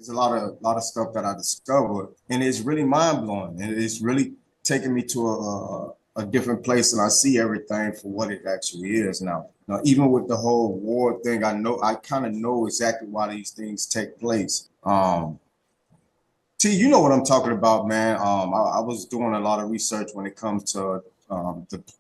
There's a lot of stuff that I discovered, and it's really mind blowing, and it's really taking me to a different place, and I see everything for what it actually is now. Now, even with the whole war thing, I kind of know exactly why these things take place. T, you know what I'm talking about, man. I was doing a lot of research when it comes to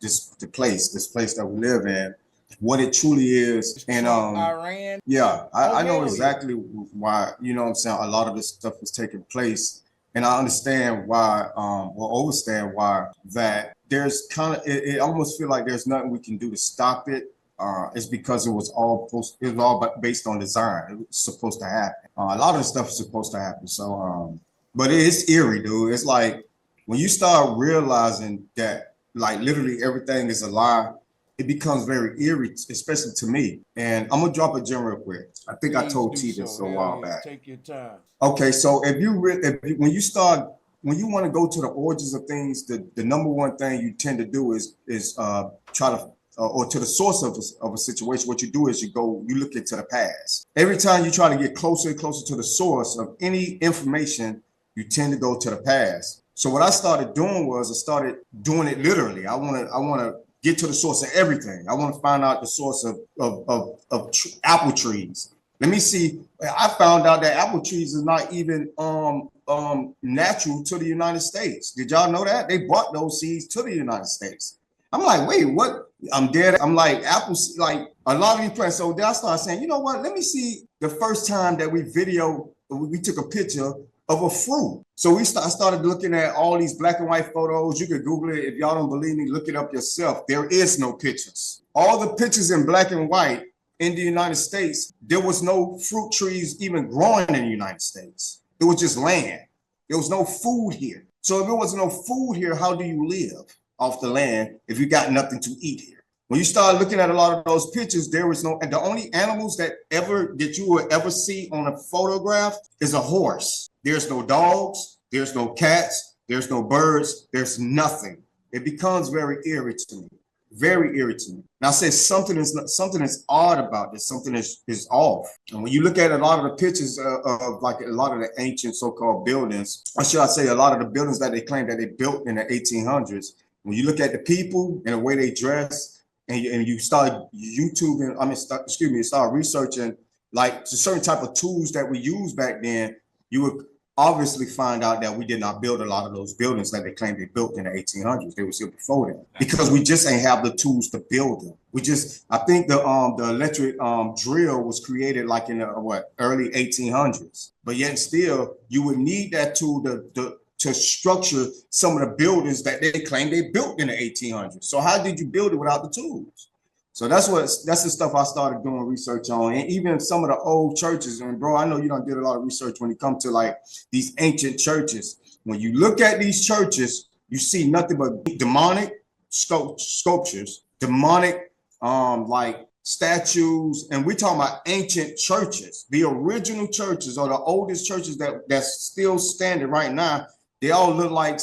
this place that we live in, what it truly is, and Iran. yeah, I know exactly why. You know what I'm saying? A lot of this stuff is taking place, and I understand why, or understand why that there's kind of it almost feel like there's nothing we can do to stop it. It's because it was all based on design. It was supposed to happen. A lot of the stuff is supposed to happen. So, but it's eerie, dude. It's like when you start realizing that, like, literally everything is a lie, it becomes very eerie, especially to me. And I'm gonna drop a gem real quick. I think I told T this a while back. Take your time. Okay, so when you want to go to the origins of things, the number one thing you tend to do is try to or to the source of a situation. What you do is you look into the past. Every time you try to get closer and closer to the source of any information, you tend to go to the past. So what I started doing was I started doing it literally. I want to get to the source of everything. I want to find out the source of apple trees. Let me see. I found out that apple trees is not even natural to the United States. Did y'all know that? They brought those seeds to the United States. I'm like, wait, what? I'm dead. I'm like, apples, like a lot of these plants. So then I started saying, you know what? Let me see the first time that we took a picture of a fruit. So I started looking at all these black and white photos. You could Google it. If y'all don't believe me, look it up yourself. There is no pictures. All the pictures in black and white in the United States, there was no fruit trees even growing in the United States. It was just land. There was no food here. So if there was no food here, how do you live off the land if you got nothing to eat here? When you start looking at a lot of those pictures, there was no, and the only animals that you will ever see on a photograph is a horse. There's no dogs, there's no cats, there's no birds, there's nothing. It becomes very eerie to me. Very eerie to me. Now I say something is odd about this, something is off. And when you look at a lot of the pictures of like a lot of the ancient so-called buildings, or should I say a lot of the buildings that they claim that they built in the 1800s, when you look at the people and the way they dress, and you start start researching like certain type of tools that we used back then, you would obviously find out that we did not build a lot of those buildings that they claimed they built in the 1800s. They were still before that because we just ain't have the tools to build them. I think the electric drill was created like in the early 1800s, but yet still you would need that tool to structure some of the buildings that they claim they built in the 1800s. So how did you build it without the tools? So that's the stuff I started doing research on. And even some of the old churches, and bro, I know you done did a lot of research when it comes to like these ancient churches. When you look at these churches, you see nothing but demonic sculptures, demonic like statues, and we're talking about ancient churches. The original churches or the oldest churches that's still standing right now, they all look like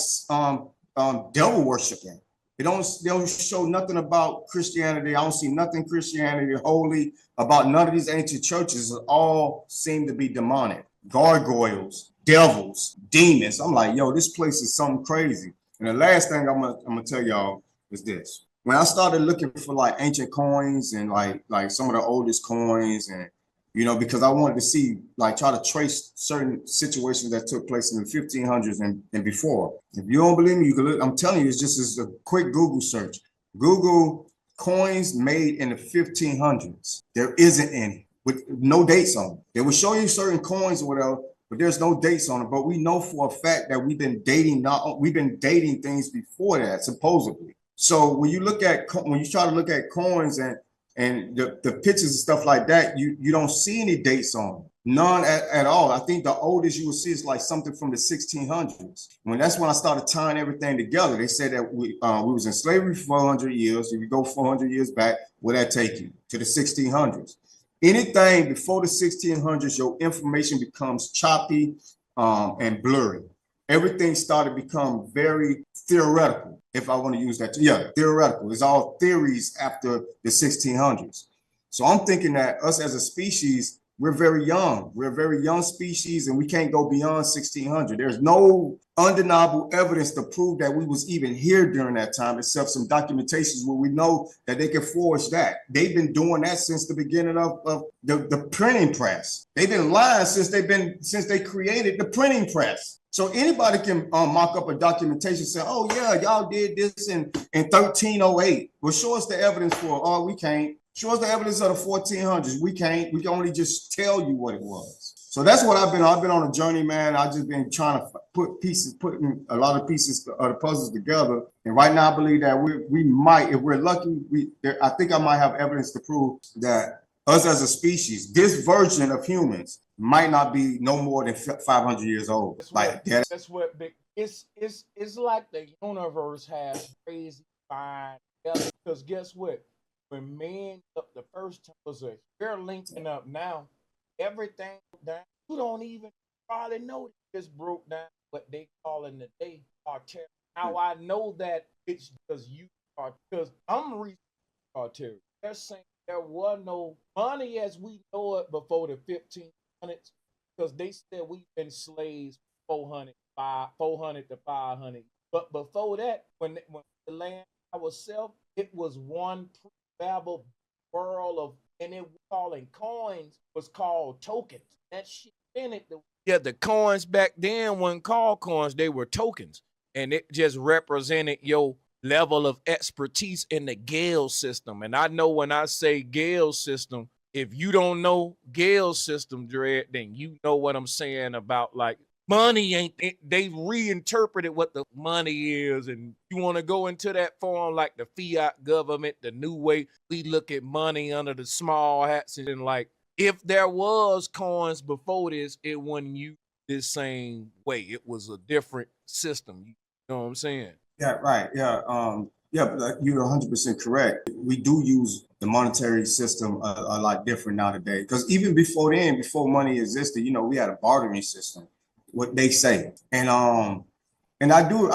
devil worshiping. They don't show nothing about Christianity. I don't see nothing Christianity holy about none of these ancient churches. It all seem to be demonic. Gargoyles, devils, demons. I'm like, yo, this place is something crazy. And the last thing I'm gonna tell y'all is this. When I started looking for like ancient coins and like some of the oldest coins, and you know, because I wanted to see, like, try to trace certain situations that took place in the 1500s and before. If you don't believe me, you can look. I'm telling you, it's just a quick Google search. Google coins made in the 1500s. There isn't any with no dates on them. They will show you certain coins or whatever, but there's no dates on it. But we know for a fact that we've been dating things before that, supposedly. So when you try to look at coins and the pictures and stuff like that, you don't see any dates on them. None at all. I think the oldest you will see is like something from the 1600s. That's when I started tying everything together. They said that we was in slavery for 400 years. If you go 400 years back, where that take you? To the 1600s. Anything before the 1600s, your information becomes choppy and blurry. Everything started to become very theoretical, if I want to use that. Yeah, theoretical. It's all theories after the 1600s. So I'm thinking that us as a species, we're very young. We're a very young species, and we can't go beyond 1600. There's no undeniable evidence to prove that we was even here during that time, except some documentations where we know that they can forge that. They've been doing that since the beginning of the printing press. They've been lying since they created the printing press. So anybody can mock up a documentation saying, oh yeah, y'all did this in 1308. Well, show us the evidence for it. Oh, we can't. Show us the evidence of the 1400s. We can't. We can only just tell you what it was. So that's what I've been on a journey, man. I've just been trying to putting a lot of pieces of the puzzles together. And right now I believe that we might, if we're lucky, I think I might have evidence to prove that us as a species, this version of humans might not be no more than 500 years old. It's like like the universe has crazy mind. Because guess what? When man up the first time was they're linking up now. Everything down. You don't even probably know this broke down what they call in the day arterial. How I know that it's because I'm researching arterial. They're saying there was no money as we know it before the 1500s, because they said we've been slaves 400 to 500. But before that, when the land ourselves, it was one pre-Babel world of, and it was calling coins was called tokens. That shit in it. The coins back then weren't called coins, they were tokens. And it just represented your level of expertise in the Gale system. And I know when I say Gale system, if you don't know Gale system, Dread, then you know what I'm saying about like money ain't, they reinterpreted what the money is. And you want to go into that form like the fiat government, the new way we look at money under the small hats, and like, if there was coins before this, it wasn't used this same way. It was a different system. You know what I'm saying? Yeah, right. Yeah. But you're 100% correct. We do use the monetary system a lot different nowadays. Because even before then, before money existed, we had a bartering system. What they say, and I do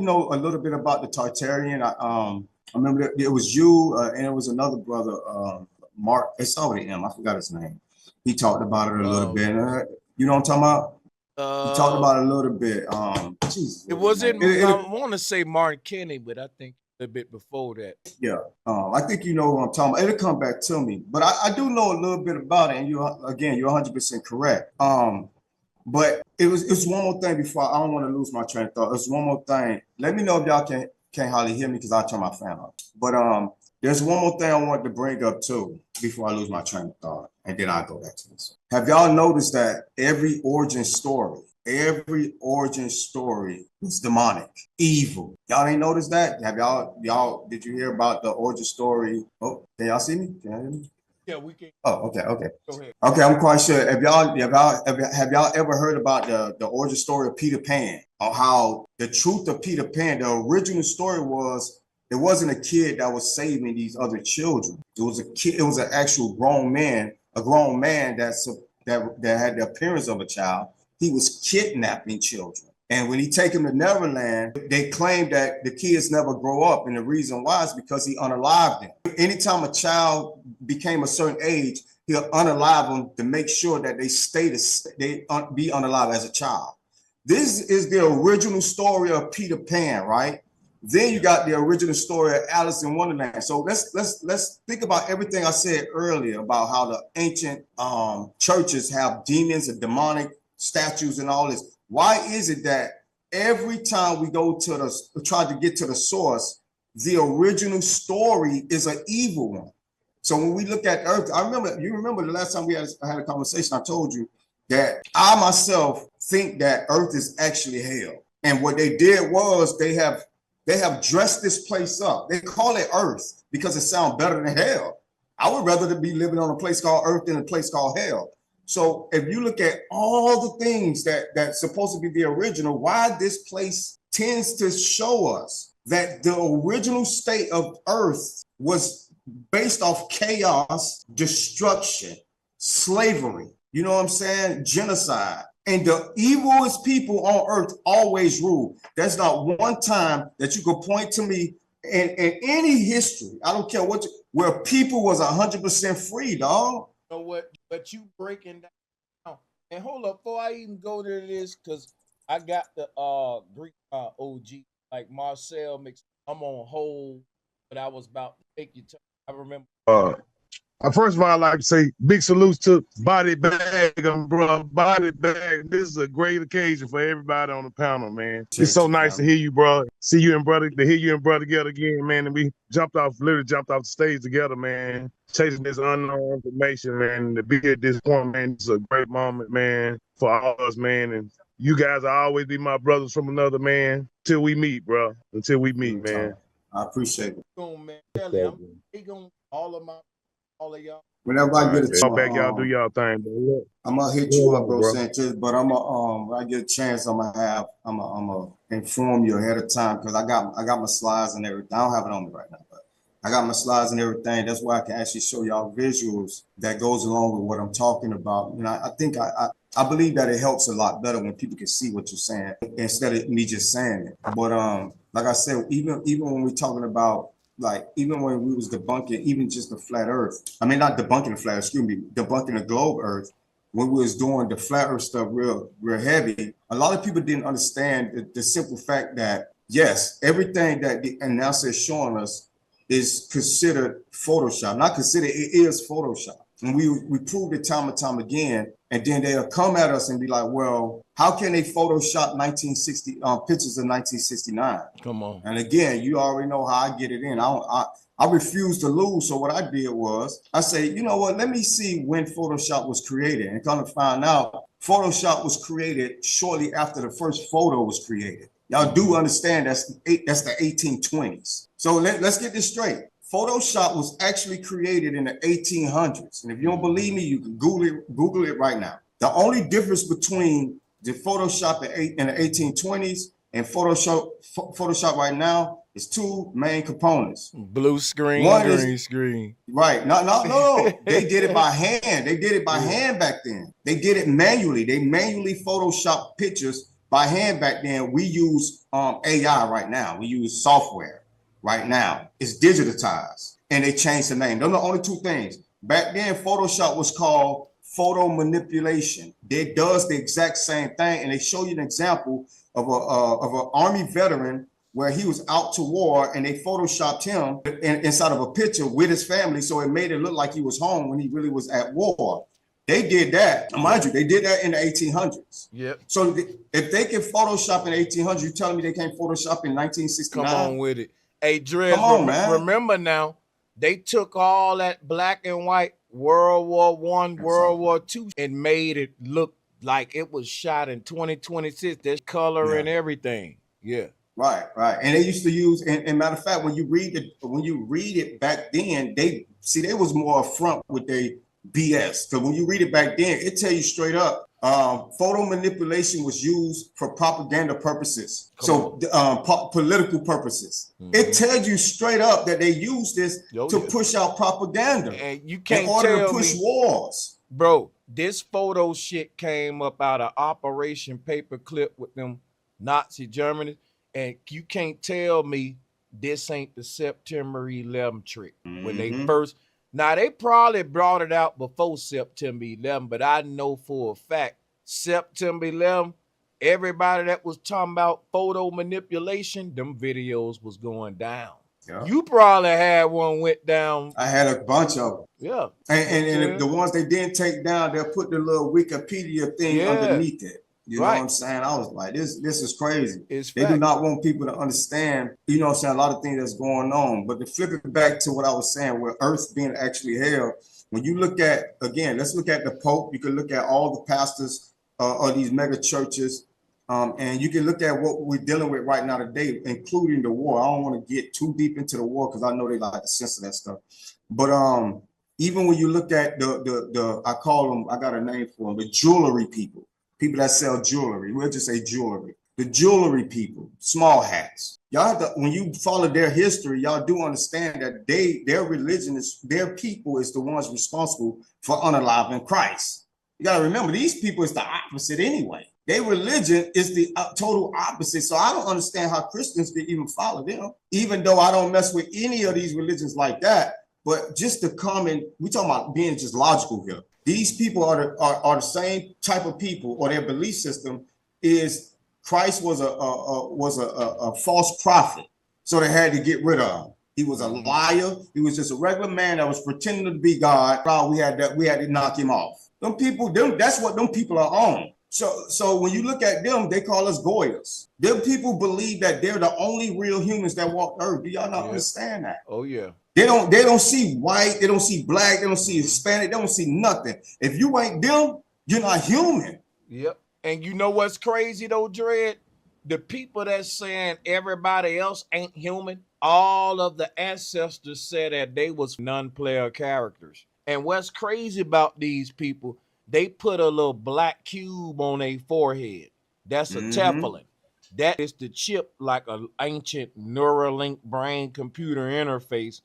know a little bit about the Tartarian. I remember that it was you and it was another brother, Mark. It started with him. I forgot his name. He talked about it a little bit. You know what I'm talking about? He talked about it a little bit. Jesus, it wasn't. I want to say Martin Kenny, but I think a bit before that. Yeah, I think you know what I'm talking about. It'll come back to me, but I do know a little bit about it. And you're 100% correct. But it was one more thing before I don't want to lose my train of thought. There's one more thing. Let me know if y'all can't hardly hear me because I'll turn my fan off. But there's one more thing I want to bring up too before I lose my train of thought, and then I'll go back to this. Have y'all noticed that every origin story is demonic, evil? Y'all ain't noticed that? Have y'all did you hear about the origin story? Oh, can y'all see me? Can y'all hear me? Yeah, we can. Oh, okay. Go ahead. Okay, I'm quite sure. Have y'all ever heard about the origin story of Peter Pan, or how the truth of Peter Pan? The original story was it wasn't a kid that was saving these other children. It was a kid. It was an actual grown man that had the appearance of a child. He was kidnapping children. And when he take them to Neverland, they claimed that the kids never grow up. And the reason why is because he unalived them. Anytime a child became a certain age, he'll unalive them to make sure that they be unalive as a child. This is the original story of Peter Pan, right? Then you got the original story of Alice in Wonderland. So let's think about everything I said earlier about how the ancient churches have demons and demonic statues and all this. Why is it that every time we go try to get to the source, the original story is an evil one? So when we look at Earth, you remember the last time we had a conversation, I told you that I myself think that Earth is actually hell. And what they did was they have dressed this place up. They call it Earth because it sounds better than hell. I would rather be living on a place called Earth than a place called hell. So if you look at all the things that's supposed to be the original, why this place tends to show us that the original state of Earth was based off chaos, destruction, slavery, you know what I'm saying? Genocide. And the evilest people on Earth always rule. There's not one time that you could point to me in any history, I don't care where people was 100% free, dog. know what? But you breaking down. And hold up, before I even go to this, because I got the Greek OG, like Marcel mix. I'm on hold, but I was about to take you to. I remember. First of all, I'd like to say big salutes to Body Bag, bro. Body Bag. This is a great occasion for everybody on the panel, man. It's so nice to hear you, bro. See you and brother, to hear you and brother together again, man. And we literally jumped off the stage together, man. Chasing this unknown information, man. To be at this point, man, it's a great moment, man, for all of us, man. And you guys will always be my brothers from another, man. Till we meet, bro. Until we meet, man. I appreciate it. Man, I'm on all of y'all. Whenever I get a chance, y'all do y'all thing, bro. I'm gonna hit you up, bro, Sanchez. But I'm when I get a chance, I'm gonna inform you ahead of time because I got my slides and everything. I don't have it on me right now, but I got my slides and everything. That's why I can actually show y'all visuals that goes along with what I'm talking about. You know, I think I believe that it helps a lot better when people can see what you're saying instead of me just saying it. But like I said, even when we're talking about, like, even when we was debunking even just the flat earth, I mean, not debunking the flat earth, excuse me, debunking the globe earth, when we was doing the flat earth stuff real heavy, a lot of people didn't understand the simple fact that, yes, everything that the announcer is showing us is considered Photoshop. Not considered, it is Photoshop. And we proved it time and time again. And then they'll come at us and be like, well, how can they Photoshop 1960 pictures of 1969? Come on. And again, you already know how I get it in. I refuse to lose. So what I did was I say, you know what, let me see when Photoshop was created. And kind of find out Photoshop was created shortly after the first photo was created. Y'all do understand that's the 1820s. So let's get this straight. Photoshop was actually created in the 1800s. And if you don't believe me, you can Google it right now. The only difference between the Photoshop in the 1820s and Photoshop right now is two main components. Blue screen, green screen. Right. No. They did it by hand. They did it by hand back then. They did it manually. They manually Photoshop pictures by hand back then. We use AI right now. We use software. Right now, it's digitized, and they changed the name. Those are the only two things. Back then, Photoshop was called photo manipulation. It does the exact same thing, and they show you an example of an Army veteran where he was out to war, and they Photoshopped him inside of a picture with his family, so it made it look like he was home when he really was at war. They did that, mind you, they did that in the 1800s. Yep. So if they can Photoshop in the 1800s, you telling me they can't Photoshop in 1969? Come on with it. Hey, Dre, remember now, they took all that black and white World War I, World War II, and made it look like it was shot in 2026. There's color and everything. Yeah. Right. And they used to use, and matter of fact, when you read it back then, they was more upfront with their BS. Because when you read it back then, it tell you straight up, photo manipulation was used for propaganda purposes. Political purposes. Mm-hmm. It tells you straight up that they use this to push out propaganda. And you can't in order to push wars. Bro, this photo shit came up out of Operation Paperclip with them Nazi Germany. And you can't tell me this ain't the September 11 trick. Mm-hmm. When they first... Now, they probably brought it out before September 11, but I know for a fact, September 11, everybody that was talking about photo manipulation, them videos was going down. Yeah. You probably had one went down. I had a bunch of them. Yeah. And the ones they didn't take down, they'll put the little Wikipedia thing underneath it. You know what I'm saying? I was like, this is crazy. They do not want people to understand, you know what I'm saying, a lot of things that's going on. But to flip it back to what I was saying, where Earth being actually held, when you look at, again, let's look at the Pope. You can look at all the pastors of these mega churches, and you can look at what we're dealing with right now today, including the war. I don't want to get too deep into the war because I know they like to censor that stuff. But even when you look at the I call them, I got a name for them, the jewelry people. People that sell jewelry, we'll just say jewelry. The jewelry people, small hats. Y'all have to, when you follow their history, y'all do understand that their religion is, their people is the ones responsible for unaliving Christ. You got to remember, these people is the opposite anyway. Their religion is the total opposite. So I don't understand how Christians can even follow them. Even though I don't mess with any of these religions like that, But just the common, we talking about being just logical here. These people are the same type of people, or their belief system is Christ was a false prophet, so they had to get rid of him. He was a liar. He was just a regular man that was pretending to be God. We had to knock him off. Them people, that's what them people are on. So when you look at them, they call us Goyas. Them people believe that they're the only real humans that walk the earth. Do y'all not understand that? Oh yeah. They don't see white, they don't see black, they don't see Hispanic, they don't see nothing. If you ain't them, you're not human. Yep. And you know what's crazy though, Dread? The people that's saying everybody else ain't human, all of the ancestors said that they was non-player characters. And what's crazy about these people, they put a little black cube on their forehead. That's a Teflon. That is the chip, like an ancient Neuralink brain computer interface,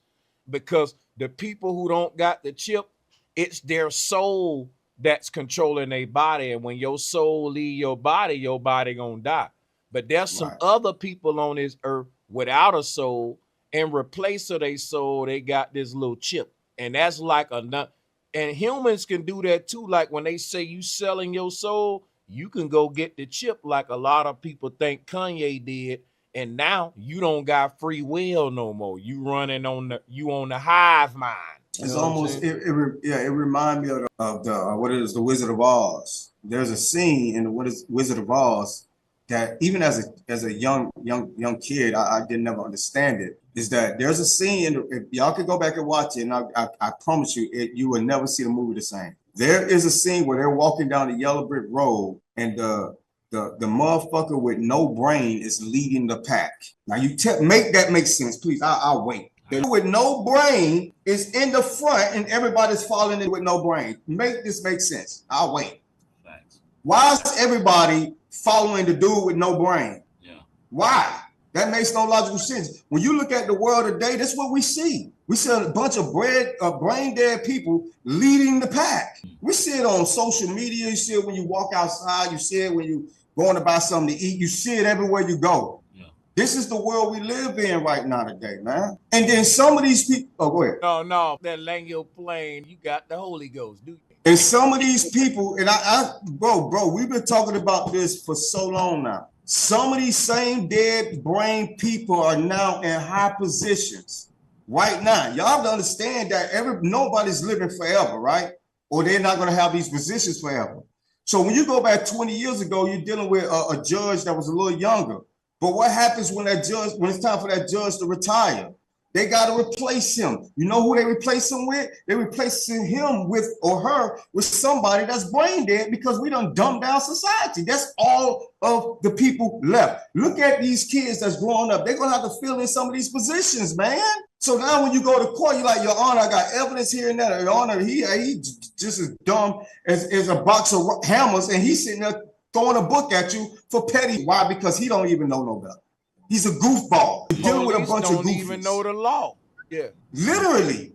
because the people who don't got the chip, it's their soul that's controlling their body. And when your soul leave your body gonna die. But there's some other people on this earth without a soul, in replace of their soul, they got this little chip. And that's like and humans can do that too. Like when they say you selling your soul, you can go get the chip like a lot of people think Kanye did. And now you don't got free will no more. You running on the hive mind. It's almost, it reminds me of the Wizard of Oz. There's a scene in the Wizard of Oz that even as a young kid, I didn't never understand it. Is that there's a scene, if y'all could go back and watch it, and I promise you, you will never see the movie the same. There is a scene where they're walking down the yellow brick road, and the motherfucker with no brain is leading the pack. Now you make that make sense, please. I'll wait. The with no brain is in the front, and everybody's following it with no brain. Make this make sense. I'll wait. Thanks. Why is everybody following the dude with no brain? Yeah. Why? That makes no logical sense. When you look at the world today, that's what we see. We see a bunch of brain dead people leading the pack. We see it on social media. You see it when you walk outside. You see it when you going to buy something to eat. You see it everywhere you go. Yeah. This is the world we live in right now today, man. And then some of these people, go ahead. No, that Lango plane, you got the Holy Ghost, dude. And some of these people, and bro, we've been talking about this for so long now. Some of these same dead brain people are now in high positions right now. Y'all have to understand that nobody's living forever, right? Or they're not going to have these positions forever. So when you go back 20 years ago, you're dealing with a judge that was a little younger. But what happens when it's time for that judge to retire? They got to replace him. You know who they replace him with? They're replacing him with, or her, with somebody that's brain dead, because we done dumbed down society. That's all of the people left. Look at these kids that's growing up. They're going to have to fill in some of these positions, man. So now when you go to court, you're like, Your Honor, I got evidence here and there. Your Honor, he just as dumb as a box of hammers, and he's sitting there throwing a book at you for petty. Why? Because he don't even know no better. He's a goofball. Dealing with a bunch of goofies. Don't even know the law. Yeah. Literally,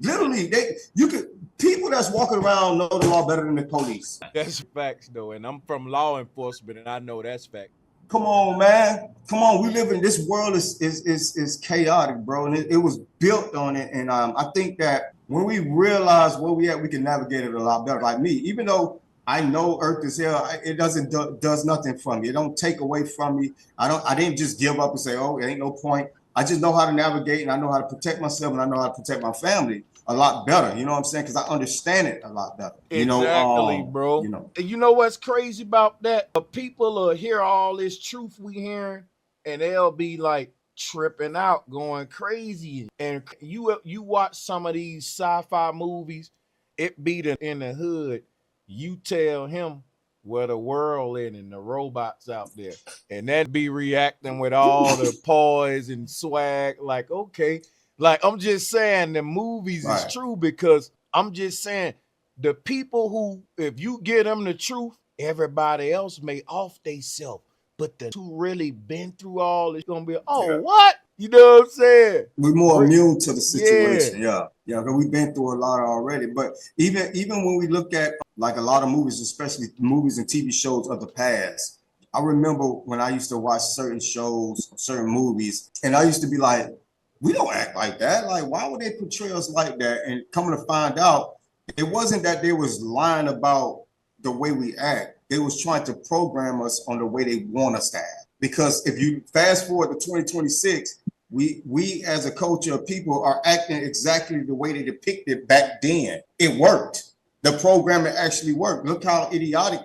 people that's walking around know the law better than the police. That's facts, though, and I'm from law enforcement, and I know that's fact. Come on, man. Come on. We live in this world is chaotic, bro, and it was built on it. And I think that when we realize where we at, we can navigate it a lot better. Like me, even though I know Earth is hell, it does nothing from me. It don't take away from me. I didn't just give up and say, oh, it ain't no point. I just know how to navigate, and I know how to protect myself, and I know how to protect my family a lot better. You know what I'm saying? Because I understand it a lot better. Exactly, bro. You know what's crazy about that? People will hear all this truth we hearing, and they'll be like tripping out, going crazy. And you watch some of these sci-fi movies, it be in the hood. You tell him where the world is and the robots out there, and that be reacting with all the poise and swag. Like, okay, like I'm just saying the movies is true, because I'm just saying the people who, if you give them the truth, everybody else may off they self, but the who really been through all is gonna be, what? You know what I'm saying? We're more immune to the situation. Yeah, because we've been through a lot already. But even when we look at like a lot of movies, especially movies and TV shows of the past, I remember when I used to watch certain shows, certain movies, and I used to be like, we don't act like that. Like, why would they portray us like that? And coming to find out, it wasn't that they was lying about the way we act. They was trying to program us on the way they want us to act. Because if you fast forward to 2026, we as a culture of people are acting exactly the way they depicted back then. It worked. The programming actually worked. Look how idiotic.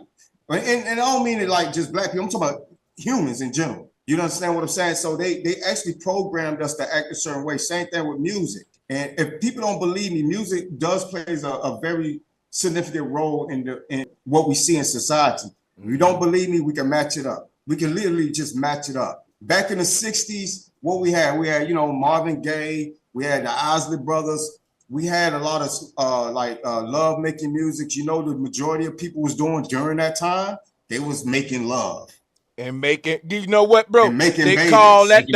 And I don't mean it like just black people. I'm talking about humans in general. You understand what I'm saying? So they actually programmed us to act a certain way. Same thing with music. And if people don't believe me, music does plays a very significant role in what we see in society. If you don't believe me, we can match it up. We can literally just match it up. Back in the 60s, what we had, Marvin Gaye, we had the Isley Brothers, we had a lot of love making music. You know, the majority of people was doing during that time, they was making love. And making, you know what, bro? And making they babies. call that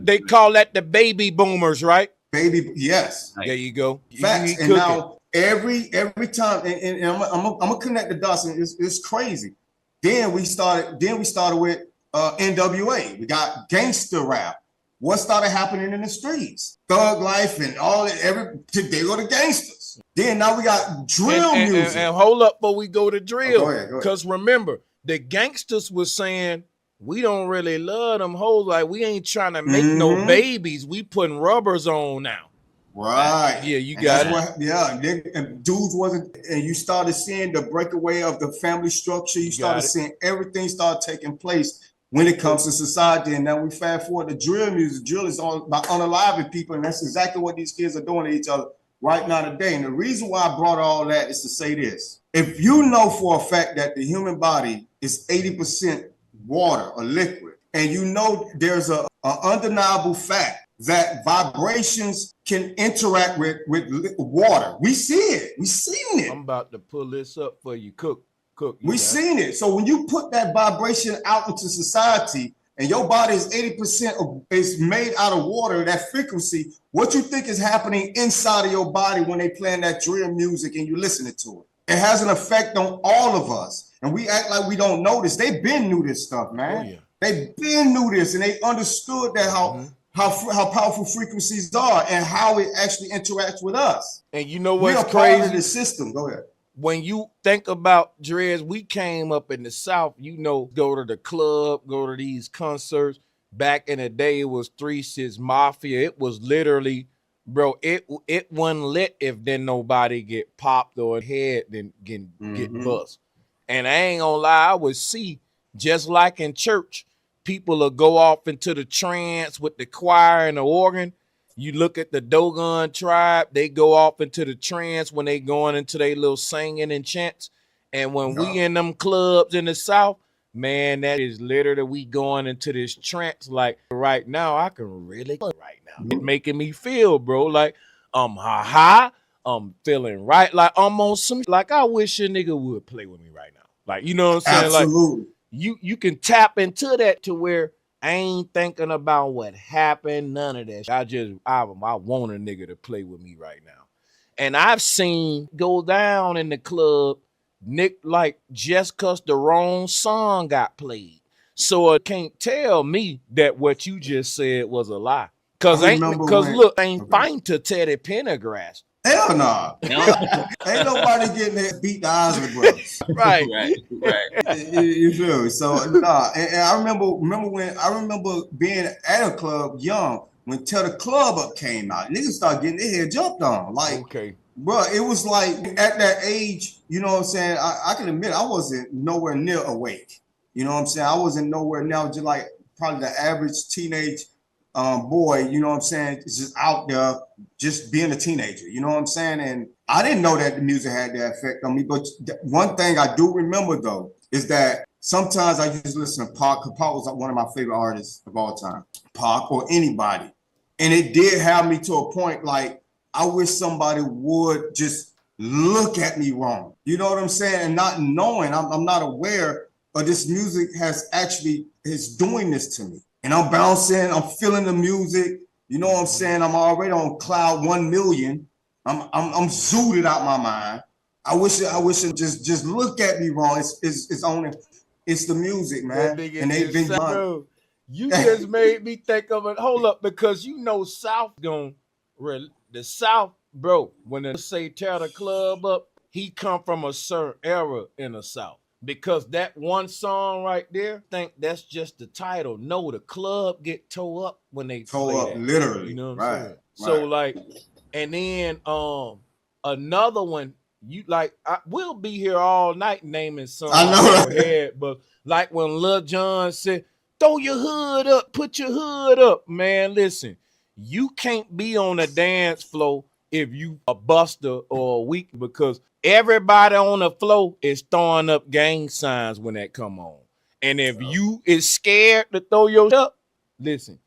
they call that the baby boomers, right? Baby, yes. There you go. Facts. And now every time, and I'm gonna connect the dots, and it's crazy. Then we started with NWA. We got gangster rap. What started happening in the streets? Thug life and all that. They go to gangsters. Then now we got drill music. And hold up before we go to drill. Go ahead. Because remember, the gangsters was saying, we don't really love them hoes. Like, we ain't trying to make no babies. We putting rubbers on now. Right. Yeah, you got it. And dudes wasn't, and you started seeing the breakaway of the family structure. You started seeing everything start taking place when it comes to society. And now we fast forward to drill music. Drill is all about unaliving people. And that's exactly what these kids are doing to each other right now today. And the reason why I brought all that is to say this. If you know for a fact that the human body is 80% water or liquid, and you know there's an undeniable fact that vibrations can interact with water. We see it. We seen it. I'm about to pull this up for you. Cook. We seen it. So when you put that vibration out into society and your body is 80% is made out of water, that frequency, what you think is happening inside of your body when they playing that drill music and you listening to it? It has an effect on all of us. And we act like we don't know this. They've been knew this stuff, man. Oh, yeah. They've been knew this, and they understood that how powerful frequencies are and how it actually interacts with us. And you know what's crazy? Part of the system. Go ahead. When you think about dreads, we came up in the South, you know, go to the club, go to these concerts. Back in the day, it was 3 6 Mafia. It was literally, bro, it wasn't lit if then nobody get popped or head then get bust. And I ain't gonna lie, I would see, just like in church, people will go off into the trance with the choir and the organ. You look at the Dogon tribe, they go off into the trance when they going into their little singing and chants. And when we in them clubs in the South, man, that is literally we going into this trance. Like right now, I can really right now. It's making me feel, bro, like I'm high. I'm feeling right. Like I'm on some, like I wish a nigga would play with me right now. Like, you know what I'm saying? Absolutely. Like you can tap into that to where I ain't thinking about what happened, none of that. I want a nigga to play with me right now. And I've seen go down in the club, Nick, like just cause the wrong song got played. So it can't tell me that what you just said was a lie. Cause look, ain't fine to Teddy Pendergrass. Hell no. Ain't nobody getting that beat the Isley Brothers. Right. You feel me? So and I remember being at a club young when Tell the Club Up came out. Niggas started getting their head jumped on. Like, bro, it was like at that age, you know what I'm saying? I can admit I wasn't nowhere near awake. You know what I'm saying? I wasn't nowhere near, just like probably the average teenage boy, you know what I'm saying, is just out there just being a teenager, you know what I'm saying? And I didn't know that the music had that effect on me, but one thing I do remember though is that sometimes I used to listen to Pac. Pac was one of my favorite artists of all time, Pac or anybody, and it did have me to a point like I wish somebody would just look at me wrong, you know what I'm saying? And not knowing, I'm not aware of this music is doing this to me. And I'm bouncing, I'm feeling the music. You know what I'm saying? I'm already on cloud 1 million. I'm zooted out my mind. I wish it just look at me wrong. It's the music, man. And they've been You just made me think of it. Hold up, because South the South, bro. When they say tear the club up, he come from a certain era in the South. Because that one song right there, think that's just the title. No, the club get tore up when they play that. Literally. You know what I'm saying? right. So like, and then another one, we'll be here all night naming songs. I know. Head, but like when Lil Jon said, "Throw your hood up, put your hood up," man. Listen, you can't be on a dance floor if you a buster or a weak, because everybody on the floor is throwing up gang signs when that come on. And if you is scared to throw your up, listen,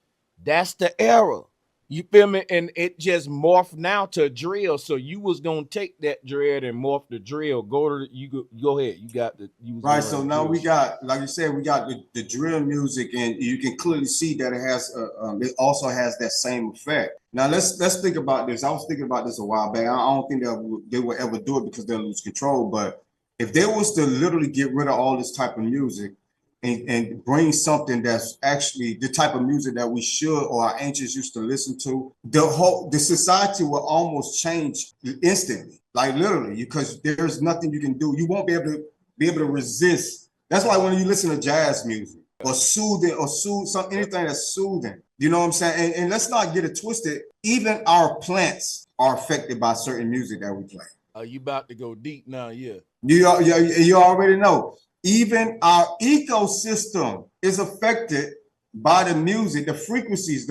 that's the era. You feel me? And it just morphed now to drill. So you was gonna take that dread and morph the drill. Go ahead. You got the right. So now we got, like you said, we got the drill music, and you can clearly see that it also has that same effect. Now let's think about this. I was thinking about this a while back. I don't think they would ever do it because they'll lose control. But if they was to literally get rid of all this type of music and bring something that's actually the type of music that we should, or our ancients used to listen to, the society will almost change instantly, like literally, because there's nothing you can do. You won't be able to resist. That's why when you listen to jazz music or soothing or anything that's soothing, you know what I'm saying? And let's not get it twisted. Even our plants are affected by certain music that we play. Are you about to go deep now? Yeah. You already know. Even our ecosystem is affected by the music, the frequencies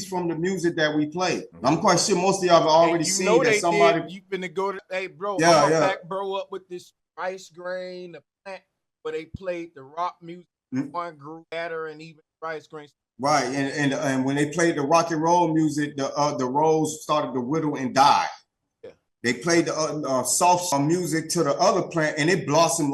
from the music that we play. I'm quite sure most of y'all have already seen that somebody. You finna go to, hey, bro, yeah, I'm back, bro, up with this Rice Grain, the plant where they played the rock music, one group better, and even Rice Grain. Right, and when they played the rock and roll music, the rose started to whittle and die. They played the soft music to the other plant, and it blossomed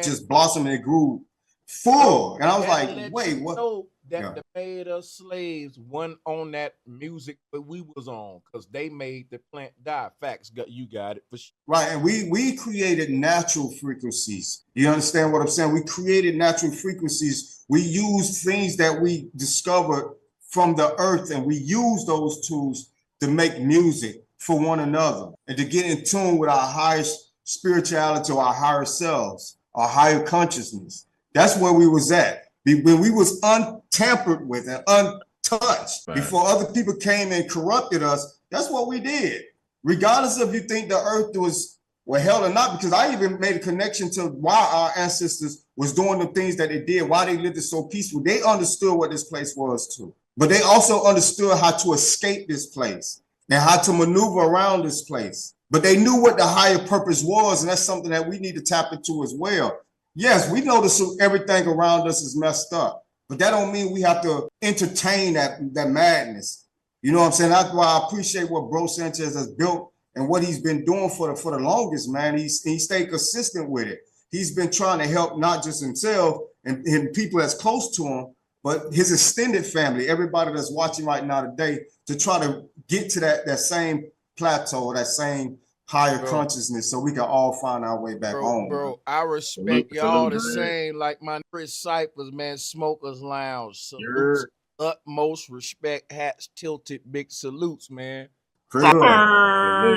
just blossomed, and it grew full. And I was like, wait, what? That made us slaves one on that music that we was on, because they made the plant die. Facts, you got it for sure. Right, and we created natural frequencies. You understand what I'm saying? We created natural frequencies. We used things that we discovered from the earth, and we used those tools to make music for one another and to get in tune with our highest spirituality, or our higher selves, our higher consciousness. That's where we was at. When we was untampered with and untouched, before other people came and corrupted us, that's what we did. Regardless of you think the earth was hell or not, because I even made a connection to why our ancestors was doing the things that they did, why they lived it so peaceful. They understood what this place was too, but they also understood how to escape this place and how to maneuver around this place. But they knew what the higher purpose was, and that's something that we need to tap into as well. Yes, we know everything around us is messed up, but that don't mean we have to entertain that madness. You know what I'm saying? That's why I appreciate what Bro Sanchez has built and what he's been doing for the longest, man. He stayed consistent with it. He's been trying to help not just himself and people that's close to him, but his extended family, everybody that's watching right now today, to try to get to that same plateau, that same higher consciousness, so we can all find our way back home. Bro, I respect y'all the same, like my Chris Cyphers, man, Smokers Lounge. Salutes, utmost respect, hats tilted, big salutes, man.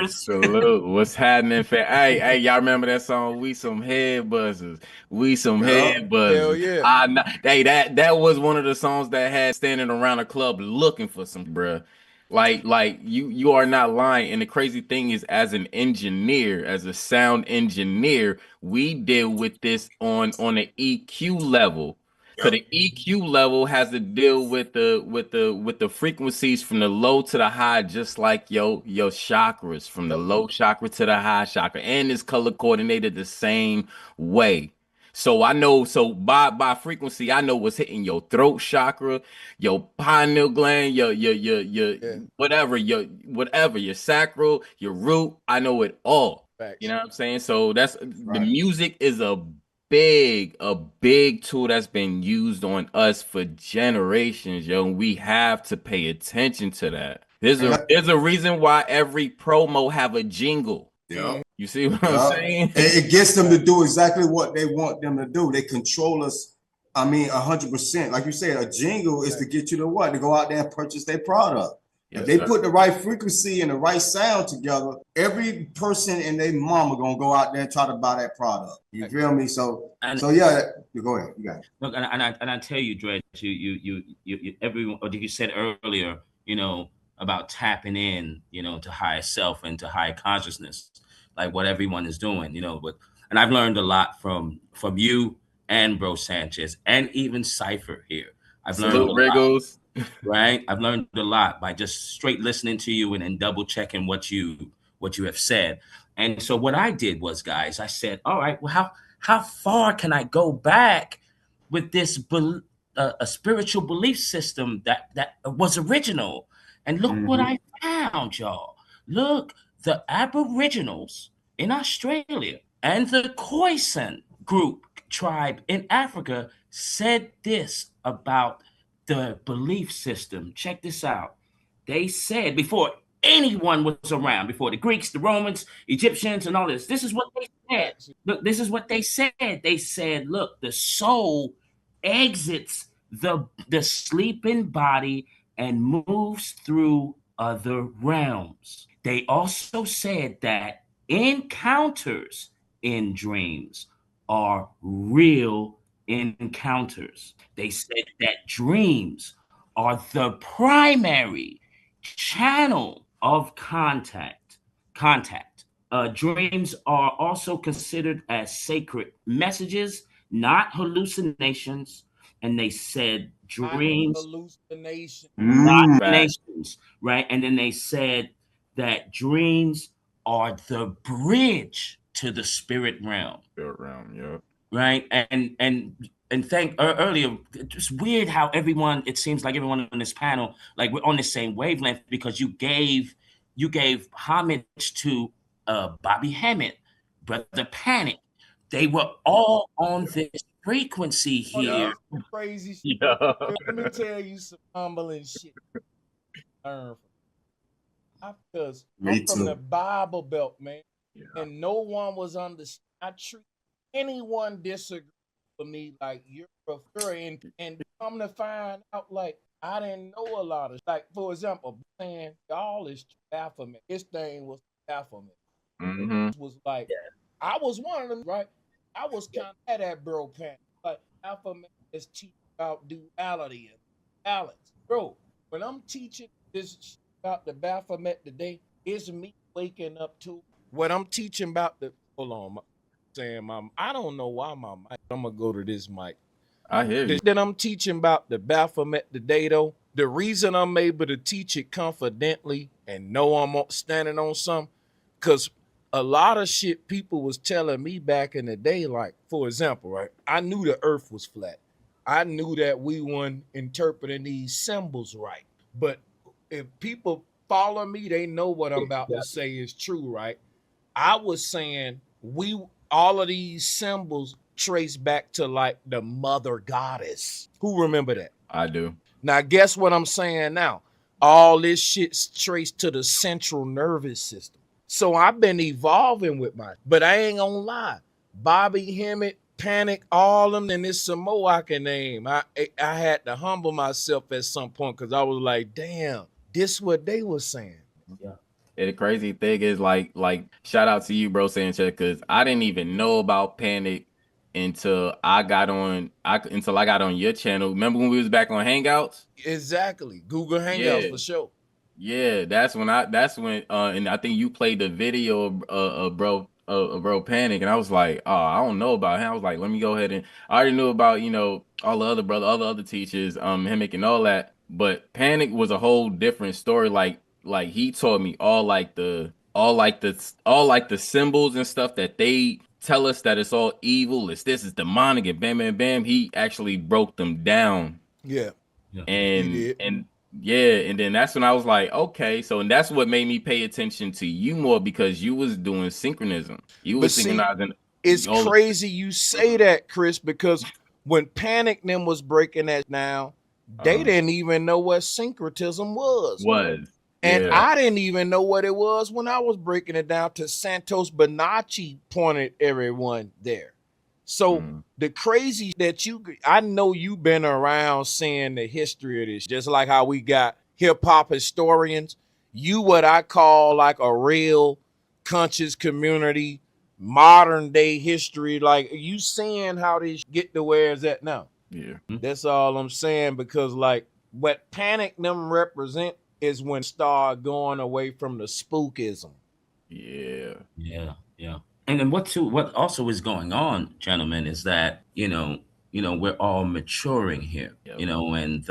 Salute. What's happening? Hey, y'all remember that song? We some head buzzers. We some head buzzers. Hell yeah. Hey, that was one of the songs that had standing around a club looking for some, bruh. Like you are not lying. And the crazy thing is, as an engineer, as a sound engineer, we deal with this on an EQ level. So the EQ level has to deal with the frequencies from the low to the high, just like your chakras, from the low chakra to the high chakra, and it's color coordinated the same way. So I know, by frequency, I know what's hitting your throat chakra, your pineal gland, your whatever, your sacral, your root. I know it all. Facts. You know what I'm saying? So that's the music is a big tool that's been used on us for generations, yo. And we have to pay attention to that. There's a reason why every promo have a jingle. Yeah. You see what I'm saying? It gets them to do exactly what they want them to do. They control us I mean, 100%. Like you said, a jingle is to get you to what? To go out there and purchase their product. Yes, if they sir. put the right frequency and the right sound together, every person and their mama gonna go out there and try to buy that product. You feel me? So yeah, you go ahead. You got it. Look, and I tell you, Dredge, you everyone, or you said earlier, you know, about tapping in, you know, to higher self and to higher consciousness, like what everyone is doing, you know. And I've learned a lot from you and Bro Sanchez and even Cypher here. I've learned a lot, right? I've learned a lot by just straight listening to you and then double checking what you have said. And so what I did was, guys, I said, all right, well, how far can I go back with this a spiritual belief system that was original? And look what I found, y'all. Look, the Aboriginals in Australia and the Khoisan group tribe in Africa said this about the belief system. Check this out. They said, before anyone was around, before the Greeks, the Romans, Egyptians, and all this, this is what they said. Look, this is what they said. They said, look, the soul exits the sleeping body and moves through other realms. They also said that encounters in dreams are real encounters. They said that dreams are the primary channel of contact. Dreams are also considered as sacred messages, not hallucinations. And they said dreams, not hallucinations, right? And then they said that dreams are the bridge to the spirit realm. Yeah. Right. And thank earlier, it's weird how it seems like everyone on this panel, like we're on the same wavelength, because you gave homage to Bobby Hammett, Brother Panic. They were all on this frequency here. Crazy shit. Yeah. Let me tell you some humbling shit. Because I'm from the Bible Belt, man. Yeah. And no one was understanding. I treat anyone disagree with me like you're a furry, and come to find out, like, I didn't know a lot of, like, for example, saying y'all is Baphomet. This thing was Baphomet. It was like, I was one of them, right? I was kind of at that bro pan. Like, Baphomet is teaching about duality and balance. Bro, when I'm teaching this about the Baphomet today, it's me waking up to what I'm teaching about the, hold on, saying I don't know why my mic, I'm gonna go to this mic. I hear you. Then I'm teaching about the Baphomet today, though. The reason I'm able to teach it confidently and know I'm standing on something, because a lot of shit people was telling me back in the day, like, for example, right? I knew the earth was flat. I knew that we weren't interpreting these symbols right. But if people follow me, they know what I'm about to say is true, right? I was saying all of these symbols trace back to, like, the mother goddess. Who remember that? I do. Now, guess what I'm saying now? All this shit's traced to the central nervous system. So I've been evolving with but I ain't gonna lie. Bobby Hammett, Panic, all them, and there's some more I can name. I had to humble myself at some point, because I was like, damn, this what they was saying. Yeah. And the crazy thing is, like shout out to you, Bro Sanchez, because I didn't even know about Panic until I got on your channel. Remember when we was back on Hangouts? Exactly. Google Hangouts for sure. Yeah, that's when and I think you played the video of Bro Panic, and I was like, oh, I don't know about him. I was like, let me go ahead, and I already knew about, you know, all the other teachers, Hemic and all that, but Panic was a whole different story. Like he taught me all the symbols and stuff that they tell us that it's all evil, it's demonic, and bam, bam, bam. He actually broke them down. Yeah. And then that's when I was like, okay, and that's what made me pay attention to you more, because you was doing synchronism. You was synchronizing. It's crazy you say that, Chris, because when Panic them was breaking that down, they didn't even know what syncretism was. And I didn't even know what it was when I was breaking it down to Santos Bonacci pointed everyone there. So the crazy that I know you've been around seeing the history of this, just like how we got hip hop historians. You what I call like a real conscious community, modern day history. Like you seeing how this get to where it's at now. Yeah. That's all I'm saying, because like what panic them represent is when start going away from the spookism. Yeah. And then what also is going on, gentlemen, is that we're all maturing here, and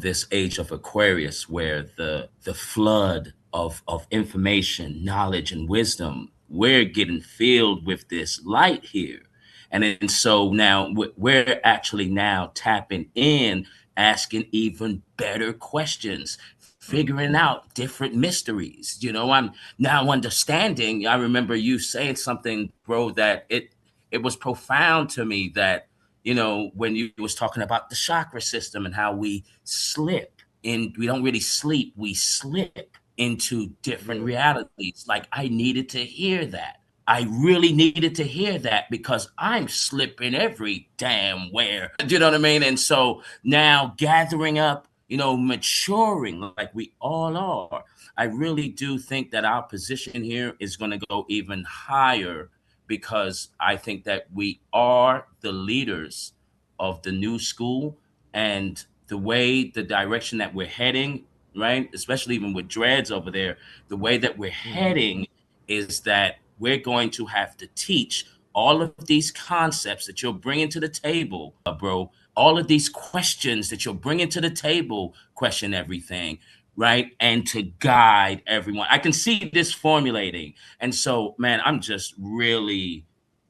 this age of Aquarius, where the flood of information, knowledge, and wisdom, we're getting filled with this light here. And so now we're actually now tapping in, asking even better questions, figuring out different mysteries. I'm now understanding. I remember you saying something, bro, that it was profound to me, that, when you was talking about the chakra system and how we slip in, we don't really sleep, we slip into different realities. Like, I needed to hear that. I really needed to hear that, because I'm slipping every damn where. Do you know what I mean? And so now gathering up, maturing like we all are, I really do think that our position here is going to go even higher, because I think that we are the leaders of the new school, and the direction that we're heading, right? Especially even with Dreads over there, the way that we're heading is that we're going to have to teach all of these concepts that you're bringing to the table, bro. All of these questions that you're bringing to the table, question everything, right? And to guide everyone. I can see this formulating. And so, man, I'm just really,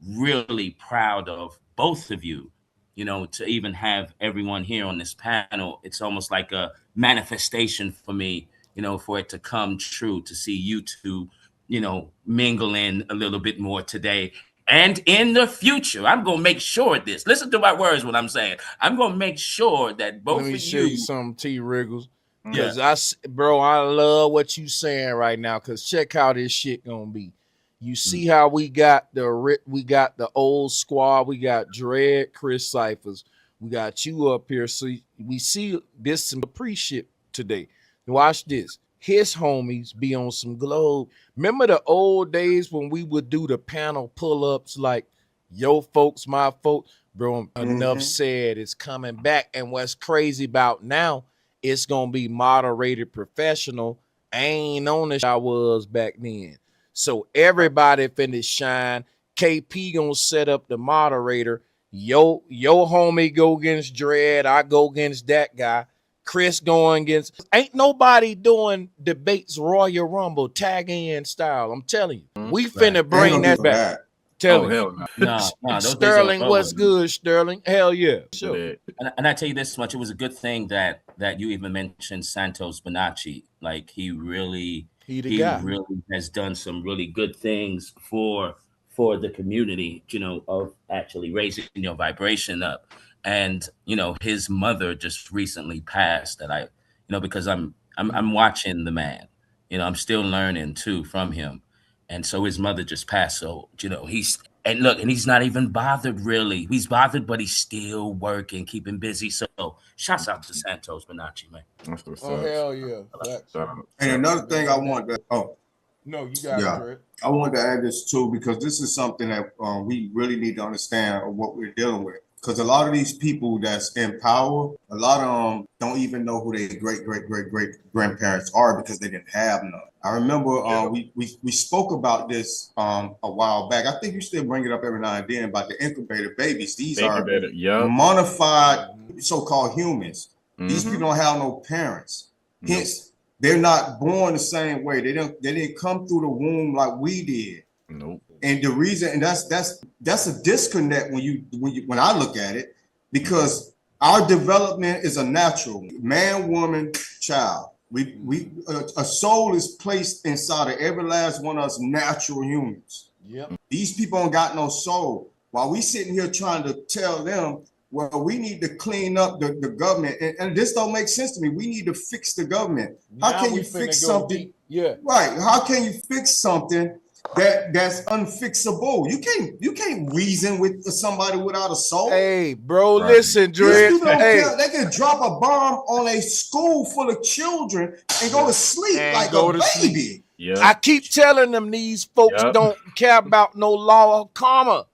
really proud of both of you, to even have everyone here on this panel. It's almost like a manifestation for me, for it to come true, to see you two, mingle in a little bit more today. And in the future, I'm going to make sure this. Listen to my words, what I'm saying. I'm going to make sure that both of you. Let me show you something, T. Wriggles. Because I love what you saying right now. Because check how this shit going to be. You see how we got the old squad. We got Dread, Chris Cyphers. We got you up here. So we see this some appreciate today. Watch this. His homies be on some globe. Remember the old days when we would do the panel pull-ups like yo folks, my folks? Bro, enough said, it's coming back. And what's crazy about now, it's going to be moderated professional. I ain't on the I was back then. So everybody finna shine. KP gonna set up the moderator. Yo homie go against Dread. I go against that guy. Chris going against. Ain't nobody doing debates Royal Rumble tag in style. I'm telling you, we finna bring that back. Tell him. No, Sterling, what's good, Sterling? Hell yeah. Sure. And I tell you this much, it was a good thing that you even mentioned Santos Bonacci. Like he really has done some really good things for the community, of actually raising your vibration up. And his mother just recently passed. That because I'm watching the man. I'm still learning too from him. And so his mother just passed. So, he's not even bothered really. He's bothered, but he's still working, keeping busy. So shouts out to Santos Bonacci, man. Hell yeah. And another thing I want to, no, you got it. I wanted to add this too, because this is something that we really need to understand of what we're dealing with. Because a lot of these people that's in power, a lot of them don't even know who their great grandparents are, because they didn't have none. I remember we spoke about this a while back. I think you still bring it up every now and then about the incubator babies. These are modified so-called humans. These people don't have no parents. Hence, they're not born the same way. They didn't come through the womb like we did. Nope. And the reason, and that's a disconnect when I look at it, because our development is a natural man, woman, child. A soul is placed inside of every last one of us natural humans. Yep. These people don't got no soul. While we sitting here trying to tell them, well, we need to clean up the government, and this don't make sense to me. We need to fix the government. How can you fix something? Yeah. Right. How can you fix something that's unfixable. You can't reason with somebody without a soul. Hey, bro, listen, These Dre. people don't Hey, care. They can drop a bomb on a school full of children and go to sleep like a baby. Yeah. I keep telling them these folks don't care about no law of karma.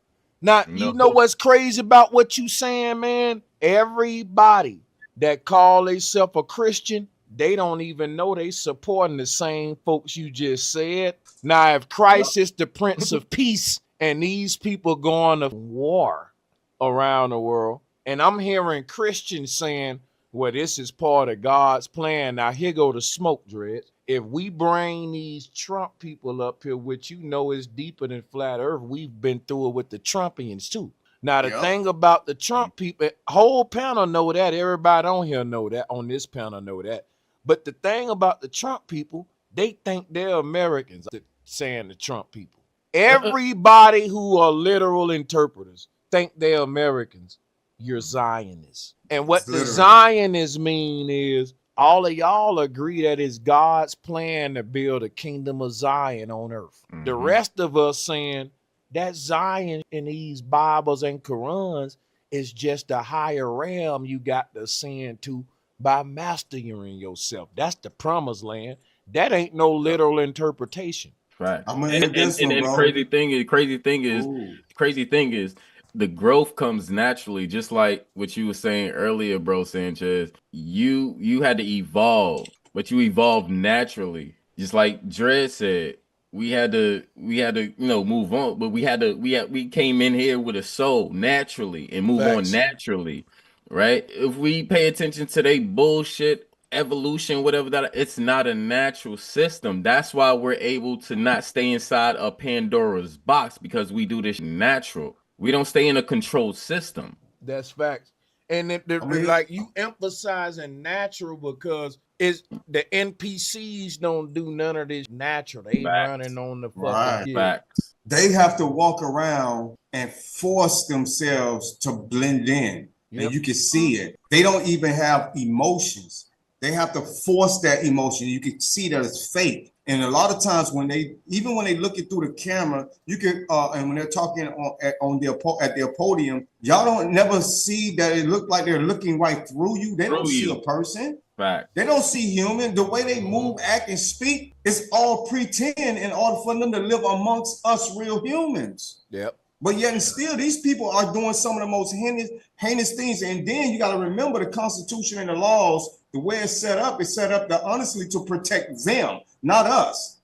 Now, you know what's crazy about what you saying, man? Everybody that call themselves a Christian, they don't even know they supporting the same folks you just said. Now, if Christ is the Prince of Peace and these people going to war around the world, and I'm hearing Christians saying, well, this is part of God's plan. Now, here go the smoke, Dread. If we bring these Trump people up here, which you know is deeper than flat earth, we've been through it with the Trumpians too. Now, the thing about the Trump people, whole panel know that. Everybody on here know that. On this panel know that. But the thing about the Trump people, they think they're Americans, saying the Trump people. Everybody who are literal interpreters think they're Americans. You're Zionists. And what the Zionists mean is all of y'all agree that it's God's plan to build a kingdom of Zion on earth. The rest of us saying that Zion in these Bibles and Qurans is just a higher realm you got to ascend to by mastering yourself. That's the promised land. That ain't no literal interpretation. Right. I'm And the crazy thing is the growth comes naturally, just like what you were saying earlier, bro, Sanchez. You had to evolve, but you evolved naturally. Just like Dredd said, we had to move on, but we came in here with a soul naturally and move on naturally, right? If we pay attention to they bullshit evolution, whatever that, it's not a natural system. That's why we're able to not stay inside a Pandora's box, because we do this natural. We don't stay in a controlled system. That's facts. And like you emphasizing natural because it's the NPCs don't do none of this natural. They running on the fucking facts. They have to walk around and force themselves to blend in. And you can see it. They don't even have emotions. They have to force that emotion. You can see that it's fake. And a lot of times when they look it through the camera, you can and when they're talking at their podium, y'all don't never see that it look like they're looking right through you. They don't see a person. Right. They don't see human. The way they move, act, and speak is all pretend in order for them to live amongst us real humans. Yep. But yet and still, these people are doing some of the most heinous things. And then you got to remember the Constitution and the laws, the way it's set up to honestly to protect them, not us.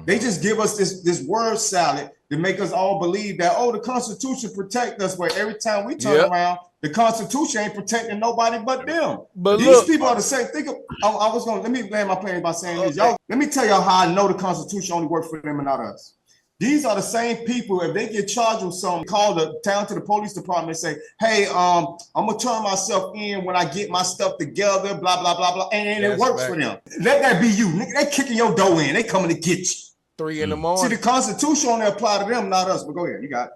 They just give us this word salad to make us all believe that, the Constitution protect us. But every time we turn around, the Constitution ain't protecting nobody but them. But these people are the same. Let me land my plane by saying this. Y'all, let me tell y'all how I know the Constitution only works for them and not us. These are the same people, if they get charged with something, call down to the police department and say, hey, I'm going to turn myself in when I get my stuff together, blah, blah, blah, blah. And it works for them. Let that be you. They kicking your door in. They coming to get you. 3 in the morning. See, the Constitution only apply to them, not us. But go ahead. You got it.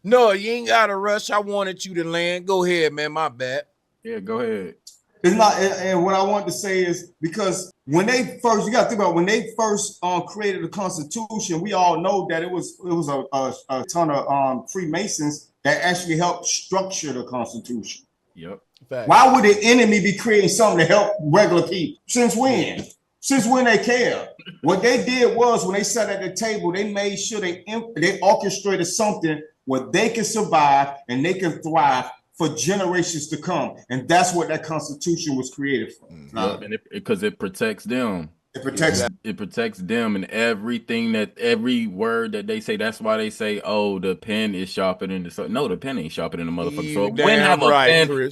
No, you ain't got to rush. I wanted you to land. Go ahead, man. My bad. Yeah, go ahead. It's not, and what I want to say is because when they first, you got to think about when they first created the Constitution, we all know that it was a ton of Freemasons that actually helped structure the Constitution. Yep. Fact. Why would the enemy be creating something to help regular people? Since when? Since when they care? What they did was when they sat at the table, they made sure they orchestrated something where they can survive and they can thrive for generations to come. And that's what that Constitution was created for. Because it protects them. It protects them and every word that they say. That's why they say, the pen is sharper than the sword. No, the pen ain't sharper than the motherfucking sword.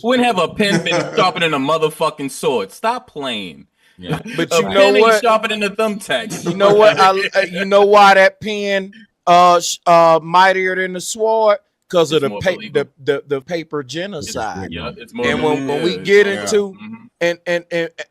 When have a pen been sharper than a motherfucking sword? Stop playing. Yeah. But you know what? Ain't sharper than the thumbtack. You know what? You know why that pen mightier than the sword? Because of the paper genocide. It's more. And when we get into and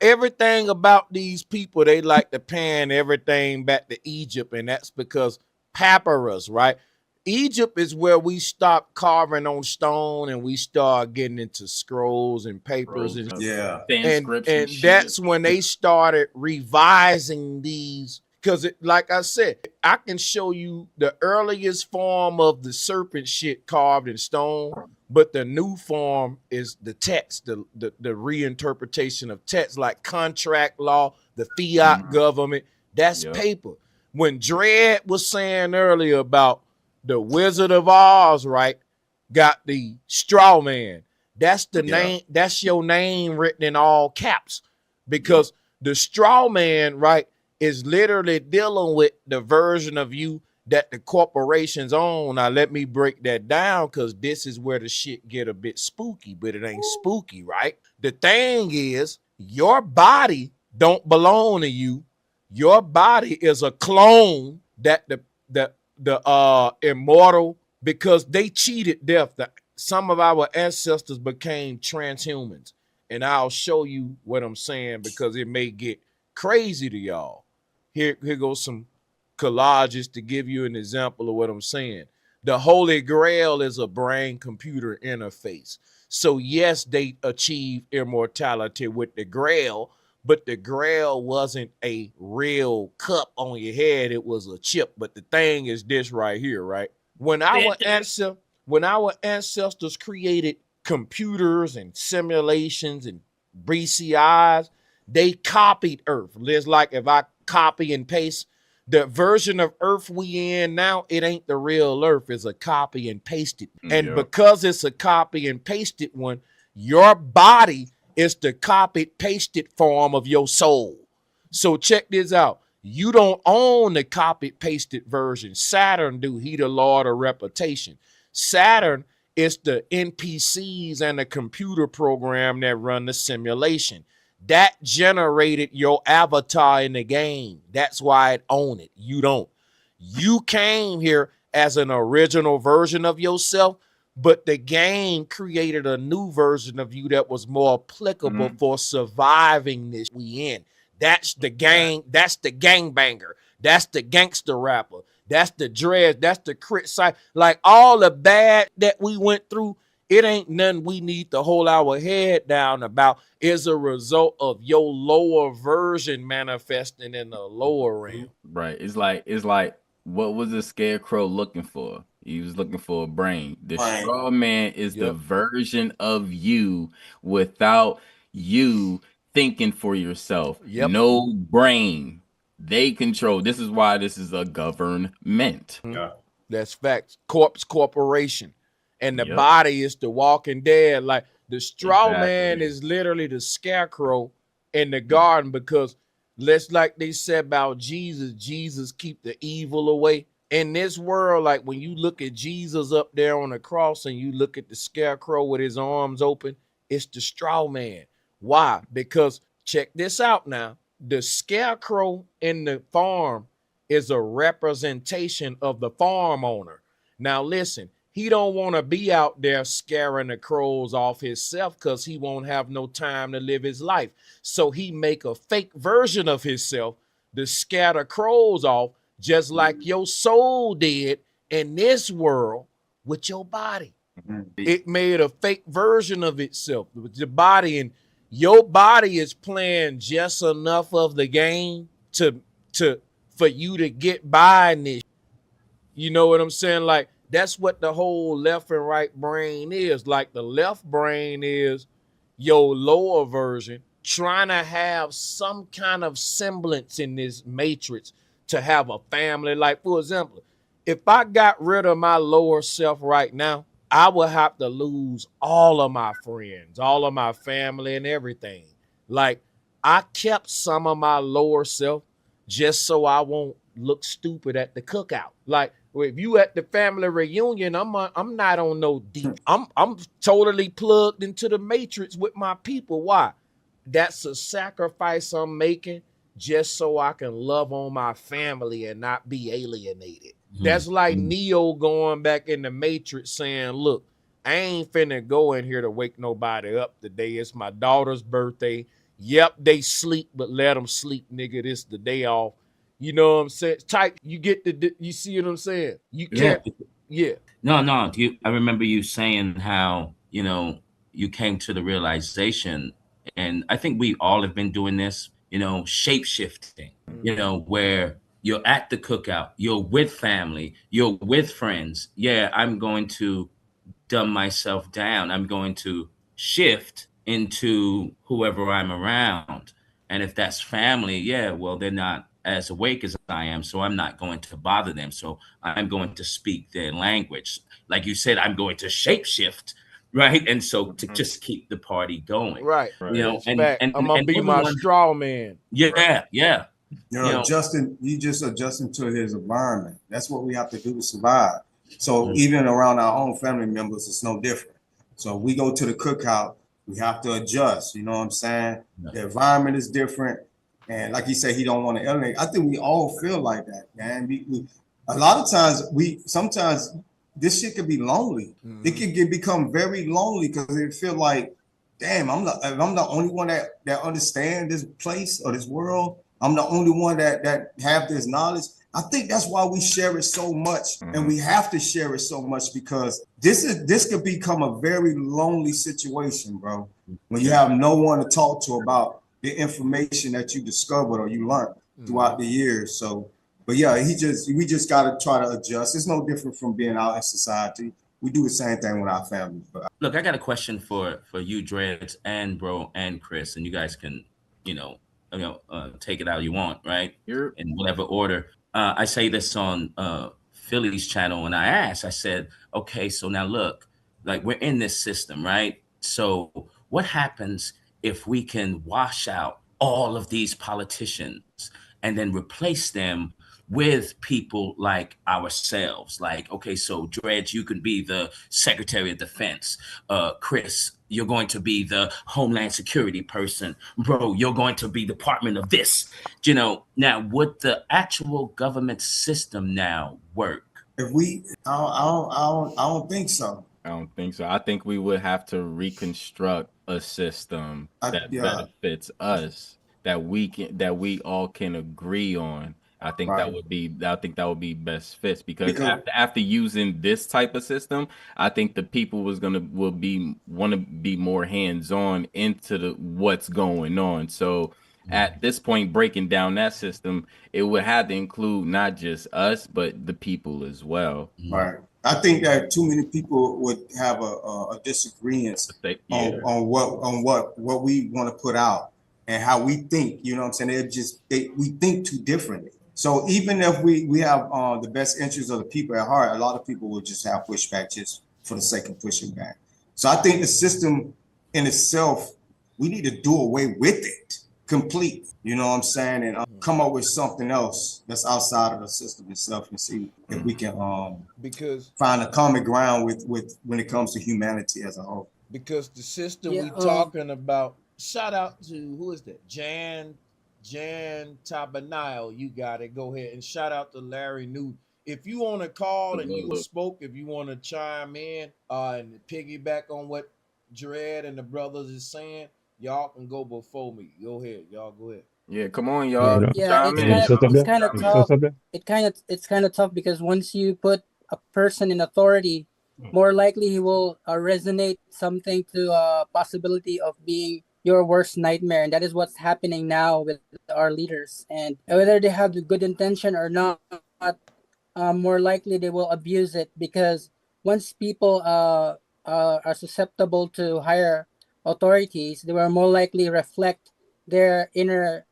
everything about these people, they like to pan everything back to Egypt, and that's because papyrus, right? Egypt is where we stop carving on stone and we start getting into scrolls and papers and yeah. And that's when they started revising these Because like I said, I can show you the earliest form of the serpent shit carved in stone, but the new form is the text, the reinterpretation of text, like contract law, the fiat government. That's paper. When Dredd was saying earlier about the Wizard of Oz, right, got the straw man. That's the name. That's your name written in all caps, because the straw man, right, is literally dealing with the version of you that the corporations own. Now, let me break that down, because this is where the shit get a bit spooky, but it ain't spooky, right? The thing is, your body don't belong to you. Your body is a clone that the immortal, because they cheated death. Some of our ancestors became transhumans. And I'll show you what I'm saying, because it may get crazy to y'all. Here goes some collages to give you an example of what I'm saying. The Holy Grail is a brain-computer interface. So yes, they achieved immortality with the Grail, but the Grail wasn't a real cup on your head. It was a chip. But the thing is this right here, right? When our ancestors created computers and simulations and BCIs, they copied Earth. It's like if I copy and paste the version of Earth we in now, it ain't the real Earth. It's a copy and pasted. And because it's a copy and pasted one, your body is the copied pasted form of your soul. So check this out. You don't own the copied pasted version. Saturn do. He the Lord of reputation. Saturn is the NPCs and the computer program that run the simulation. That generated your avatar in the game. That's why it own it. You don't. You came here as an original version of yourself, but the game created a new version of you that was more applicable for surviving this we in. That's the gang. That's the gangbanger. That's the gangster rapper. That's the dread. That's the crit side. Like all the bad that we went through, it ain't nothing we need to hold our head down about. Is a result of your lower version manifesting in the lower realm. Right. It's like what was the scarecrow looking for? He was looking for a brain. The straw man is the version of you without you thinking for yourself. No brain. They control. This is why this is a government. That's facts. Corporation. And the body is the walking dead. Like the straw man is literally the scarecrow in the garden, because let's, like they said about Jesus keep the evil away. In this world, like when you look at Jesus up there on the cross and you look at the scarecrow with his arms open, it's the straw man. Why? Because check this out now. The scarecrow in the farm is a representation of the farm owner. Now listen, he don't want to be out there scaring the crows off himself, because he won't have no time to live his life. So he make a fake version of himself to scare the crows off, just like your soul did in this world with your body. It made a fake version of itself with the body, and your body is playing just enough of the game for you to get by in this. You know what I'm saying? Like that's what the whole left and right brain is. Like the left brain is your lower version trying to have some kind of semblance in this matrix to have a family. Like, for example, if I got rid of my lower self right now, I would have to lose all of my friends, all of my family and everything. Like I kept some of my lower self just so I won't look stupid at the cookout. Like if you at the family reunion, I'm not on no deep. I'm totally plugged into the matrix with my people. Why? That's a sacrifice I'm making just so I can love on my family and not be alienated. That's like Neo going back in the matrix saying, look, I ain't finna go in here to wake nobody up today. It's my daughter's birthday. Yep, they sleep, but let them sleep, nigga. This the day off. You know what I'm saying? Type, you see what I'm saying? You can't, No. I remember you saying how, you came to the realization, and I think we all have been doing this, shape shifting, where you're at the cookout, you're with family, you're with friends. Yeah, I'm going to dumb myself down. I'm going to shift into whoever I'm around. And if that's family, yeah, well, they're not as awake as I am, so I'm not going to bother them. So I'm going to speak their language. Like you said, I'm going to shapeshift, right? And so to just keep the party going. Right. You know, and I'm gonna be my everyone, straw man. yeah. Adjusting, you just adjusting to his environment. That's what we have to do to survive. So even around our own family members, it's no different. So we go to the cookout, we have to adjust. You know what I'm saying? Yeah. The environment is different, and like he said, he don't want to alienate. I think we all feel like that, man. A lot of times, sometimes this shit could be lonely. It could become very lonely because it feel like, damn, I'm the only one that understand this place or this world. I'm the only one that have this knowledge. I think that's why we share it so much, and we have to share it so much, because this could become a very lonely situation, bro. When you have no one to talk to about the information that you discovered or you learned throughout the years. So, but yeah, we just gotta try to adjust. It's no different from being out in society. We do the same thing with our families. But look, I got a question for you, Dreads, and bro, and Chris, and you guys can, take it how you want, right? In whatever order. I say this on Philly's channel, and I said, okay, so now look, like we're in this system, right? So what happens if we can wash out all of these politicians and then replace them with people like ourselves? Like, okay, so Dredge, you can be the Secretary of Defense. Chris, you're going to be the Homeland Security person. Bro, you're going to be Department of this. Now would the actual government system now work? I don't think so. I don't think so. I think we would have to reconstruct a system that benefits us, that we all can agree on. I think that would be best fits, because after using this type of system, I think the people want to be more hands-on into what's going on. So at this point, breaking down that system, it would have to include not just us, but the people as well. Right. I think that too many people would have a disagreement on what we want to put out and how we think. You know what I'm saying? We think too differently. So even if we have the best interests of the people at heart, a lot of people will just have pushback just for the sake of pushing back. So I think the system in itself, we need to do away with it completely. You know what I'm saying? And come up with something else that's outside of the system itself, and see if we can find a common ground with when it comes to humanity as a whole. Because the system we talking about, shout out to, who is that? Jan Tabanile, you got it. Go ahead. And shout out to Larry Newt. If you want to call and you spoke, if you want to chime in and piggyback on what Dread and the brothers is saying, y'all can go before me. Go ahead. Y'all go ahead. Yeah, come on, y'all. Yeah, it's kind of tough. It's kind of tough because once you put a person in authority, more likely he will resonate something to a possibility of being your worst nightmare, and that is what's happening now with our leaders. And whether they have the good intention or not, more likely they will abuse it, because once people are susceptible to higher authorities, they will more likely reflect their inner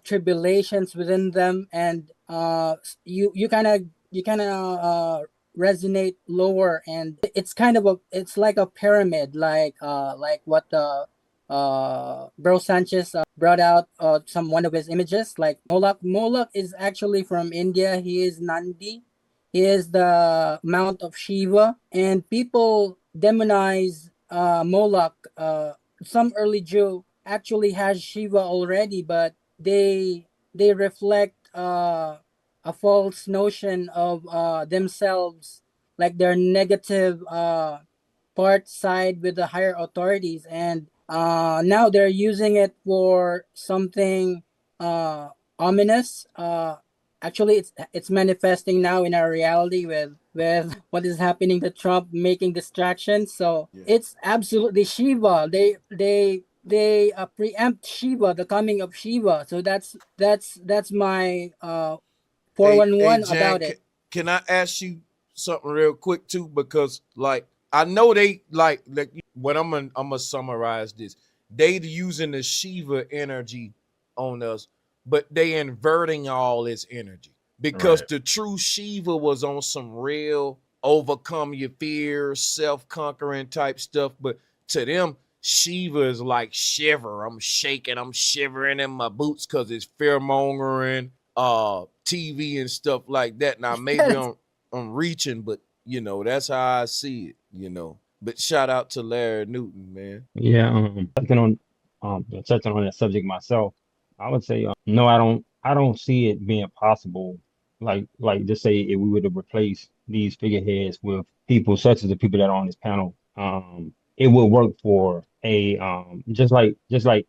tribulations within them, and you kind of resonate lower, and it's like a pyramid, like what Bro Sanchez brought out one of his images, like Moloch. Moloch is actually from India. He is Nandi. He is the mount of Shiva, and people demonize Moloch. Some early Jew actually has Shiva already, but they reflect a false notion of themselves, like their negative part side with the higher authorities, and now they're using it for something ominous. Actually, it's manifesting now in our reality with what is happening to Trump making distractions. So it's absolutely Shiva. They preempt Shiva, the coming of Shiva. So that's my 411 Jan, about it. Can I ask you something real quick too? Because like I know they like when I'm gonna summarize this. They using the Shiva energy on us, but they inverting all this energy because the true Shiva was on some real overcome your fears, self-conquering type stuff. But to them, Shiva is like shiver. I'm shaking, I'm shivering in my boots because it's fear mongering, TV and stuff like that. Now maybe I'm reaching, but you know, that's how I see it, you know. But shout out to Larry Newton, man. Yeah, touching on that subject myself, I would say no, I don't see it being possible. Just say if we were to replace these figureheads with people such as the people that are on this panel, it would work for a just like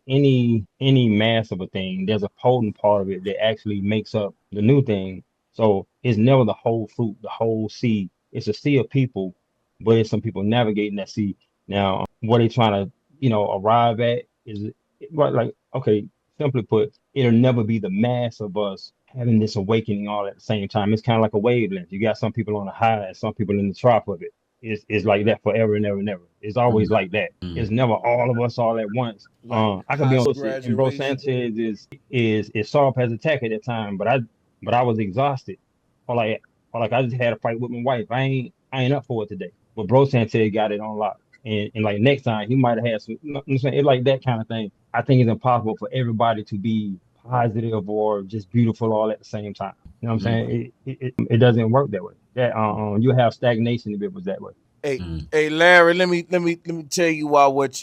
any mass of a thing. There's a potent part of it that actually makes up the new thing. So it's never the whole fruit, the whole seed. It's a sea of people, but it's some people navigating that sea. Now, what they trying to arrive at is right. Like, okay, simply put, it'll never be the mass of us having this awakening all at the same time. It's kind of like a wavelength. You got some people on the high and some people in the top of it. It's like that forever and ever and ever. It's always like that. It's never all of us all at once. Like I could be on graduation. and Bro Sanchez is soft as attack at that time, but I was exhausted. Or like I just had a fight with my wife. I ain't up for it today. But Bro Sanchez got it on lock. And like next time he might have had some, you know what I'm saying? It's like that kind of thing. I think it's impossible for everybody to be positive or just beautiful all at the same time. You know what I'm saying? It doesn't work that way. That you have stagnation if it was that way. Hey, Larry, let me tell you what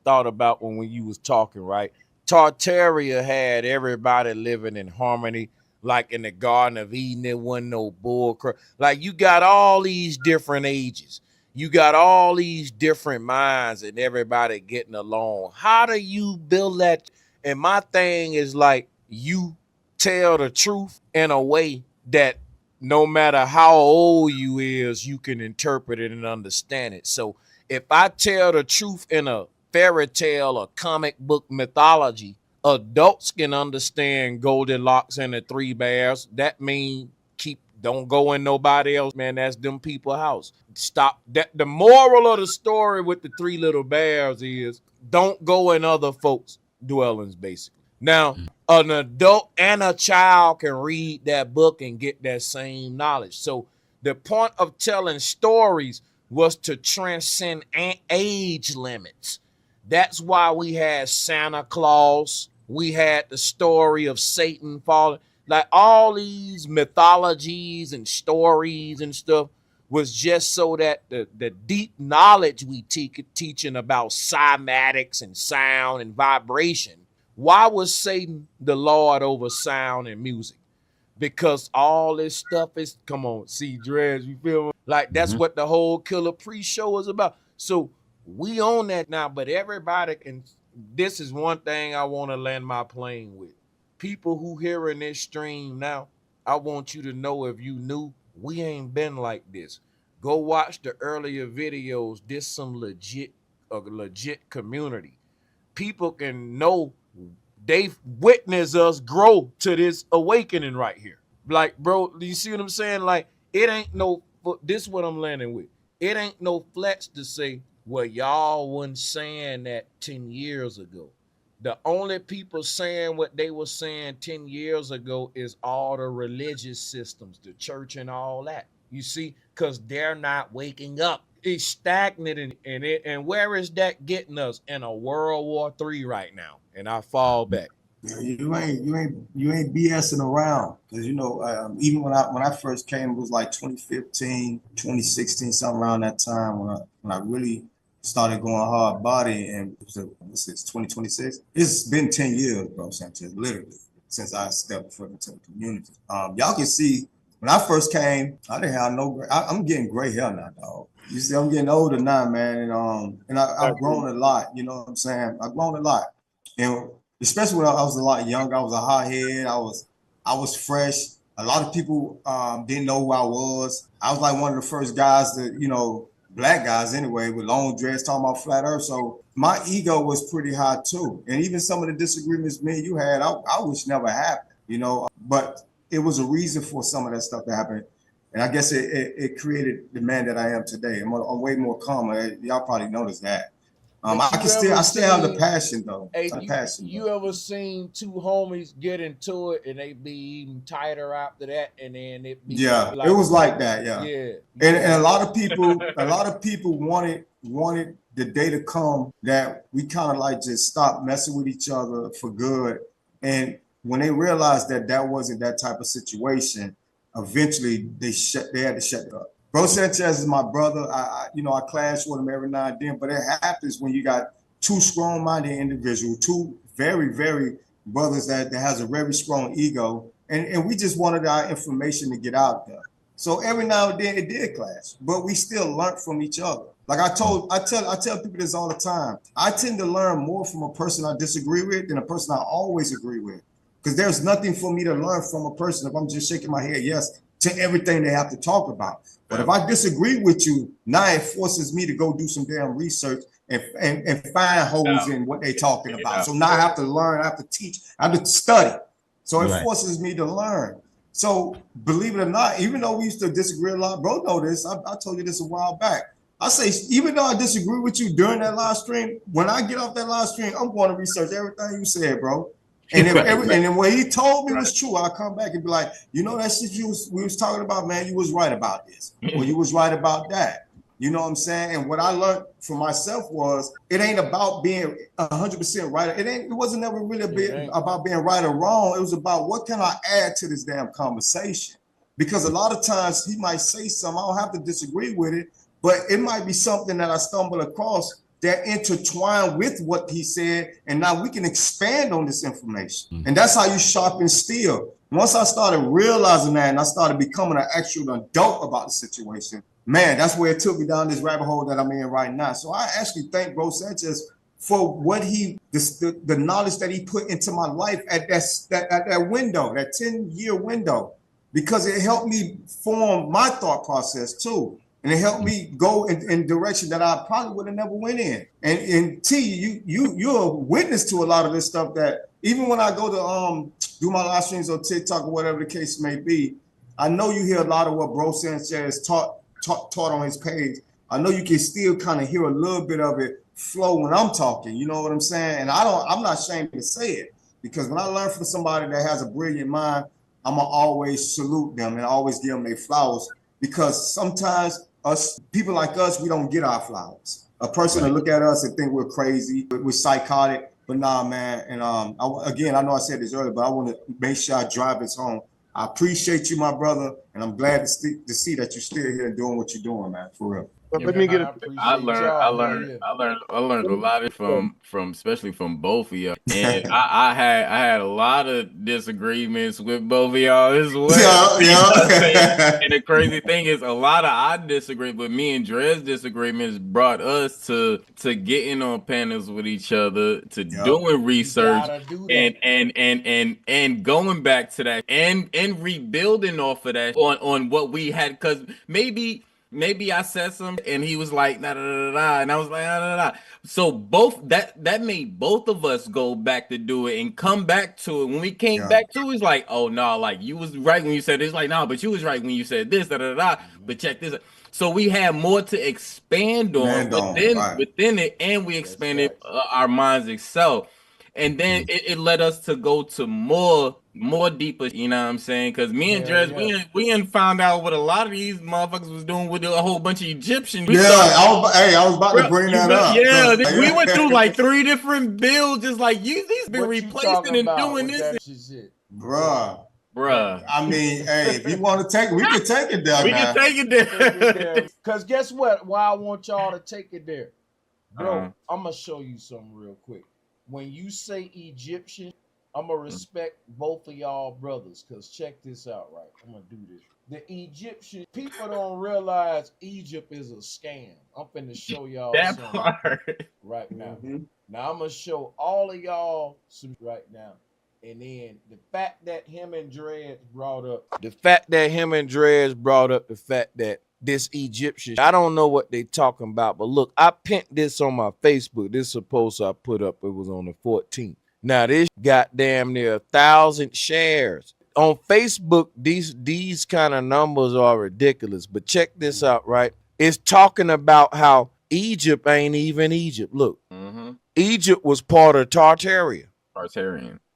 thought about when you was talking, right? Tartaria had everybody living in harmony, like in the Garden of Eden. There wasn't no bull crap. Like you got all these different ages. You got all these different minds and everybody getting along. How do you build that? And my thing is like you tell the truth in a way that no matter how old you is, you can interpret it and understand it. So if I tell the truth in a fairy tale or comic book mythology, adults can understand Goldilocks and the Three Bears. That means don't go in nobody else, man. That's them people house. Stop that. The moral of the story with the Three Little Bears is don't go in other folks' dwellings, basically. Now, an adult and a child can read that book and get that same knowledge. So the point of telling stories was to transcend age limits. That's why we had Santa Claus. We had the story of Satan falling. Like all these mythologies and stories and stuff was just so that the deep knowledge we teaching about cymatics and sound and vibration. Why was Satan the Lord over sound and music? Because all this stuff is, come on, see, Dredge, you feel me? Like that's what the whole Killah Priest show is about. So we own that now, but everybody can. This is one thing I want to land my plane with. People who hearing this stream now, I want you to know, if you knew, we ain't been like this. Go watch the earlier videos. This some legit community. People can know they've witnessed us grow to this awakening right here. Like, bro, you see what I'm saying? Like, it ain't no, this is what I'm landing with. It ain't no flex to say, well, y'all wasn't saying that 10 years ago. The only people saying what they were saying 10 years ago is all the religious systems, the church and all that. You see, because they're not waking up. It's stagnant in it. And where is that getting us? In a World War III right now. And I fall back. You ain't BSing around. Because, you know, even when I first came, it was like 2015, 2016, something around that time when I really started going hard body, and this is 2026. It's been 10 years, bro, Sanchez, literally, since I stepped foot into the community. Y'all can see, when I first came, I didn't have no, I'm getting gray hair now, dog. You see, I'm getting older now, man, and I've grown a lot, you know what I'm saying? I've grown a lot. And especially when I was a lot younger, I was a hothead, I was fresh. A lot of people didn't know who I was. I was like one of the first guys that, you know, black guys anyway, with long dreads talking about flat earth. So my ego was pretty high too. And even some of the disagreements me and you had, I wish never happened, you know. But it was a reason for some of that stuff to happen. And I guess it created the man that I am today. I'm way more calmer. Y'all probably noticed that. I still have the passion though. You ever seen two homies get into it and they be even tighter after that, and then it be it was like that, And a lot of people wanted the day to come that we kind of like just stop messing with each other for good. And when they realized that wasn't that type of situation, eventually they had to shut it up. Bro Sanchez is my brother. I clash with him every now and then, but it happens when you got two strong-minded individuals, two very, very brothers that has a very strong ego, and we just wanted our information to get out there. So every now and then it did clash, but we still learned from each other. Like I tell people this all the time. I tend to learn more from a person I disagree with than a person I always agree with, because there's nothing for me to learn from a person if I'm just shaking my head yes to everything they have to talk about. But if I disagree with you, now it forces me to go do some damn research and find holes in what they're talking about. So now I have to learn, I have to teach, I have to study. So it forces me to learn. So believe it or not, even though we used to disagree a lot, bro, know this, I told you this a while back. I say, even though I disagree with you during that live stream, when I get off that live stream, I'm going to research everything you said, bro. And then what he told me was true, I'll come back and be like, that shit we was talking about, man, you was right about this. Or you was right about that. You know what I'm saying? And what I learned for myself was it ain't about being 100% right. It wasn't ever really about being right or wrong. It was about what can I add to this damn conversation? Because a lot of times he might say something, I don't have to disagree with it, but it might be something that I stumble across that intertwine with what he said, and now we can expand on this information. And that's how you sharpen steel. Once I started realizing that and I started becoming an actual adult about the situation, man, that's where it took me down this rabbit hole that I'm in right now. So I actually thank Bro Sanchez for what the knowledge that he put into my life at that window, that 10-year window, because it helped me form my thought process too. And it helped me go in direction that I probably would have never went in. And T, you're a witness to a lot of this stuff that even when I go to do my live streams on TikTok or whatever the case may be, I know you hear a lot of what Bro Sanchez taught on his page. I know you can still kind of hear a little bit of it flow when I'm talking. You know what I'm saying? And I'm not ashamed to say it, because when I learn from somebody that has a brilliant mind, I'm gonna always salute them and always give them their flowers, because sometimes people like us, we don't get our flowers. A person will look at us and think we're crazy, we're psychotic, but nah, man. And I know I said this earlier, but I want to make sure I drive this home. I appreciate you, my brother, and I'm glad to see that you're still here doing what you're doing, man, for real. Let me get I learned a lot from especially from both of y'all, and I had a lot of disagreements with both of y'all as well. Yeah. And the crazy thing is, a lot of I disagree, but me and Dre's disagreements brought us to getting on panels with each other, to doing research, and going back to that and rebuilding off of that on what we had, because maybe I said something and he was like, nah, and I was like, nah. So both that made both of us go back to do it and come back to it. When we came back to it, it's like, oh no, like you was right when you said this. Like, no, but you was right when you said this, but check this out. So we had more to expand on within it, and we expanded our minds itself. And then it led us to go to more deeper, you know what I'm saying? Because me and Dres, we found out what a lot of these motherfuckers was doing with a whole bunch of Egyptians. I was about to bring that up. Yeah, we went through like 3 different builds, just like these been replacing and doing this. Bruh. I mean, hey, if you want to take it, we can take it there. We can take it there. Because guess what? Why I want y'all to take it there. Bro, I'm going to show you something real quick. When you say Egyptian, I'm going to respect both of y'all brothers, because check this out, right? I'm going to do this. The Egyptian, people don't realize Egypt is a scam. I'm finna show y'all that something part right now. Now I'm going to show all of y'all some right now. And then the fact that him and Dres brought up the fact that this Egyptian, I don't know what they talking about, but look, I pinned this on my Facebook. This is post I put up. It was on the 14th. Now this got damn near 1,000 shares. on Facebook, these kind of numbers are ridiculous. But check this out, right? It's talking about how Egypt ain't even Egypt. Look, Egypt was part of Tartaria.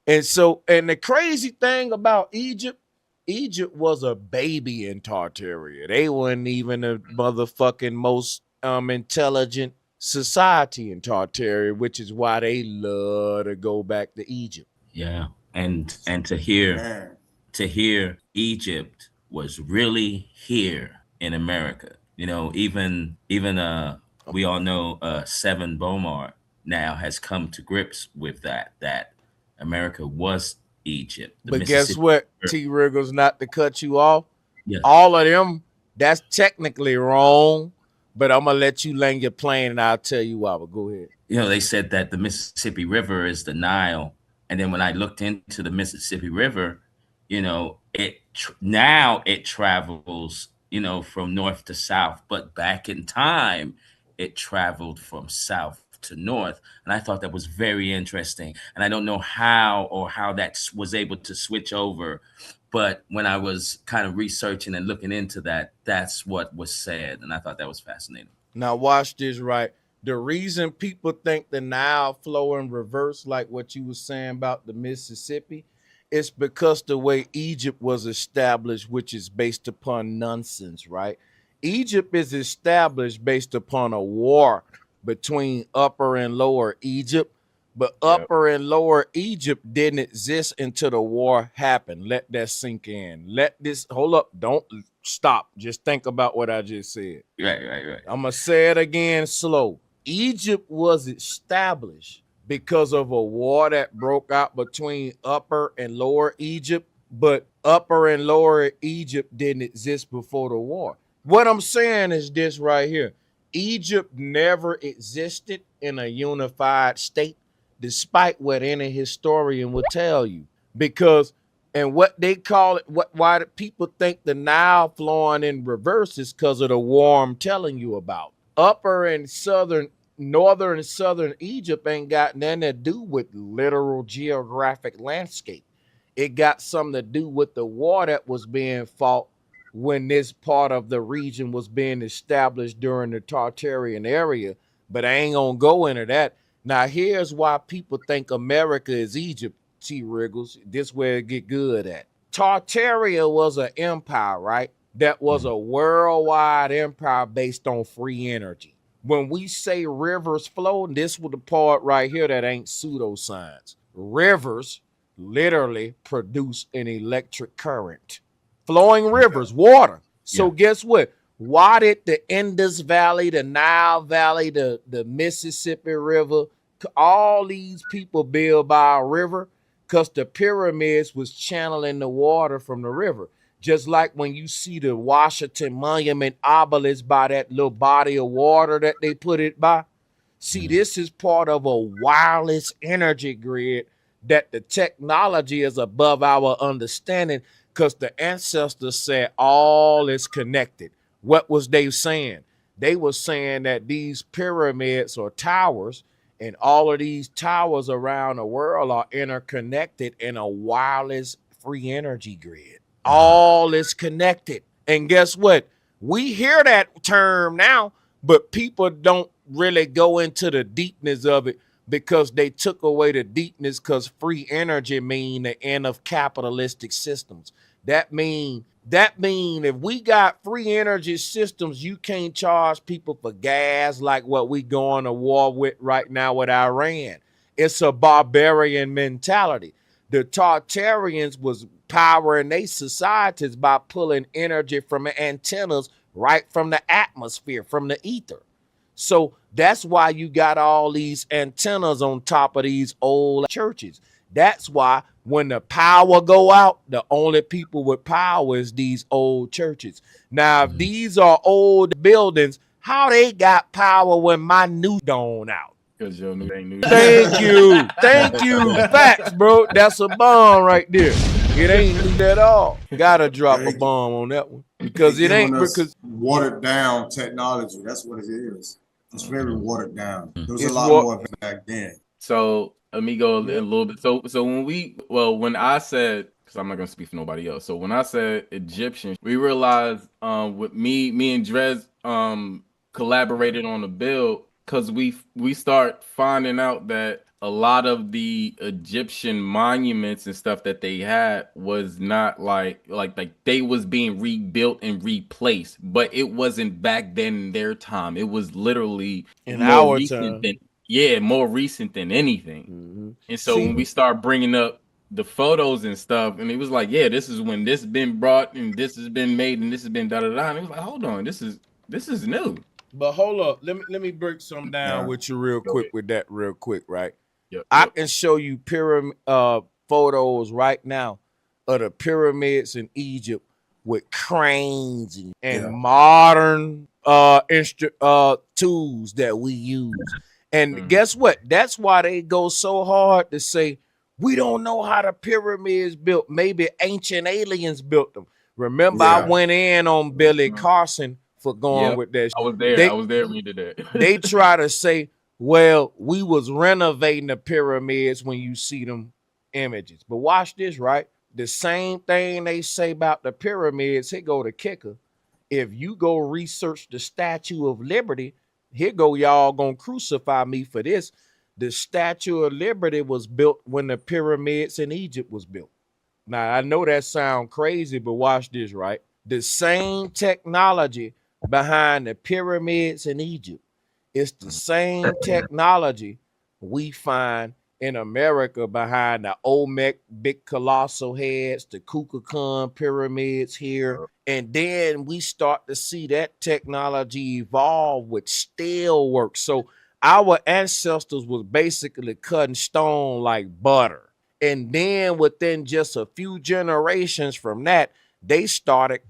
And so, and the crazy thing about Egypt was a baby in Tartaria. They weren't even the motherfucking most intelligent society in Tartaria, which is why they love to go back to Egypt. Yeah, and to hear Egypt was really here in America. You know, even we all know Seven Bomar now has come to grips with that America was Egypt. But guess what, T. Riggles, not to cut you off, yeah. All of them, that's technically wrong, but I'm going to let you land your plane and I'll tell you why, but go ahead. You know, they said that the Mississippi River is the Nile. And then when I looked into the Mississippi River, you know, now it travels, you know, from north to south. But back in time, it traveled from south to north. And I thought that was very interesting. And I don't know how that was able to switch over. But when I was kind of researching and looking into that, that's what was said. And I thought that was fascinating. Now watch this, right? The reason people think the Nile flow in reverse, like what you were saying about the Mississippi, it's because the way Egypt was established, which is based upon nonsense, right? Egypt is established based upon a war between Upper and Lower Egypt, but Upper and Lower Egypt didn't exist until the war happened. Let that sink in. Hold up, don't stop. Just think about what I just said. Right. I'm going to say it again slow. Egypt was established because of a war that broke out between Upper and Lower Egypt, but Upper and Lower Egypt didn't exist before the war. What I'm saying is this right here. Egypt never existed in a unified state, despite what any historian would tell you. Because, and what they call it, why do people think the Nile flowing in reverse is because of the war I'm telling you about. Upper and northern and southern Egypt ain't got nothing to do with literal geographic landscape. It got something to do with the war that was being fought when this part of the region was being established during the Tartarian area. But I ain't gonna go into that. Now, here's why people think America is Egypt, T. Riggles. This where it get good at. Tartaria was an empire, right? That was a worldwide empire based on free energy. When we say rivers flow, this was the part right here that ain't pseudoscience. Rivers literally produce an electric current. Flowing rivers, water. So guess what? Why did the Indus Valley, the Nile Valley, the Mississippi River, all these people build by a river? Because the pyramids was channeling the water from the river. Just like when you see the Washington Monument obelisk by that little body of water that they put it by. See, this is part of a wireless energy grid that the technology is above our understanding, because the ancestors said all is connected. What was they saying? They were saying that these pyramids or towers and all of these towers around the world are interconnected in a wireless free energy grid. All is connected. And guess what? We hear that term now, but people don't really go into the deepness of it because they took away the deepness, because free energy mean the end of capitalistic systems. That mean if we got free energy systems, you can't charge people for gas like what we going to war with right now with Iran. It's a barbarian mentality. The Tartarians was powering their societies by pulling energy from antennas right from the atmosphere, from the ether. So that's why you got all these antennas on top of these old churches. That's why when the power go out, the only people with power is these old churches. Now, if these are old buildings, how they got power when my new dawn out? Because your new ain't new. Thank you. Thank you. Facts, bro. That's a bomb right there. It ain't new at all. Gotta drop a bomb on that one. Because it ain't, because watered down technology. That's what it is. It's very watered down. There was a lot more back then. So let me go a little bit. So when I said, because I'm not gonna speak for nobody else. So when I said Egyptian, we realized with me and Drez collaborated on a build because we start finding out that a lot of the Egyptian monuments and stuff that they had was not like they was being rebuilt and replaced, but it wasn't back then in their time. It was literally in more our recent time. more recent than anything. And so when we start bringing up the photos and stuff, and it was like, yeah, this is when this has been brought and this has been made and this has been da-da-da. And it was like, hold on, this is new. But hold up, let me break some down with you real quick with that real quick, right? I can show you pyramid photos right now of the pyramids in Egypt with cranes and modern tools that we use. And guess what? That's why they go so hard to say we don't know how the pyramids built. Maybe ancient aliens built them. Remember, I went in on Billy Carson for going with that. I was there when you did that. They try to say, well, we was renovating the pyramids when you see them images. But watch this, right? The same thing they say about the pyramids, here go the kicker. If you go research the Statue of Liberty, here go y'all gonna crucify me for this. The Statue of Liberty was built when the pyramids in Egypt was built. Now, I know that sounds crazy, but watch this, right? The same technology behind the pyramids in Egypt, it's the same technology we find in America behind the Olmec big colossal heads, the Kukulkan pyramids here. And then we start to see that technology evolve with steel work. So our ancestors was basically cutting stone like butter. And then within just a few generations from that, they started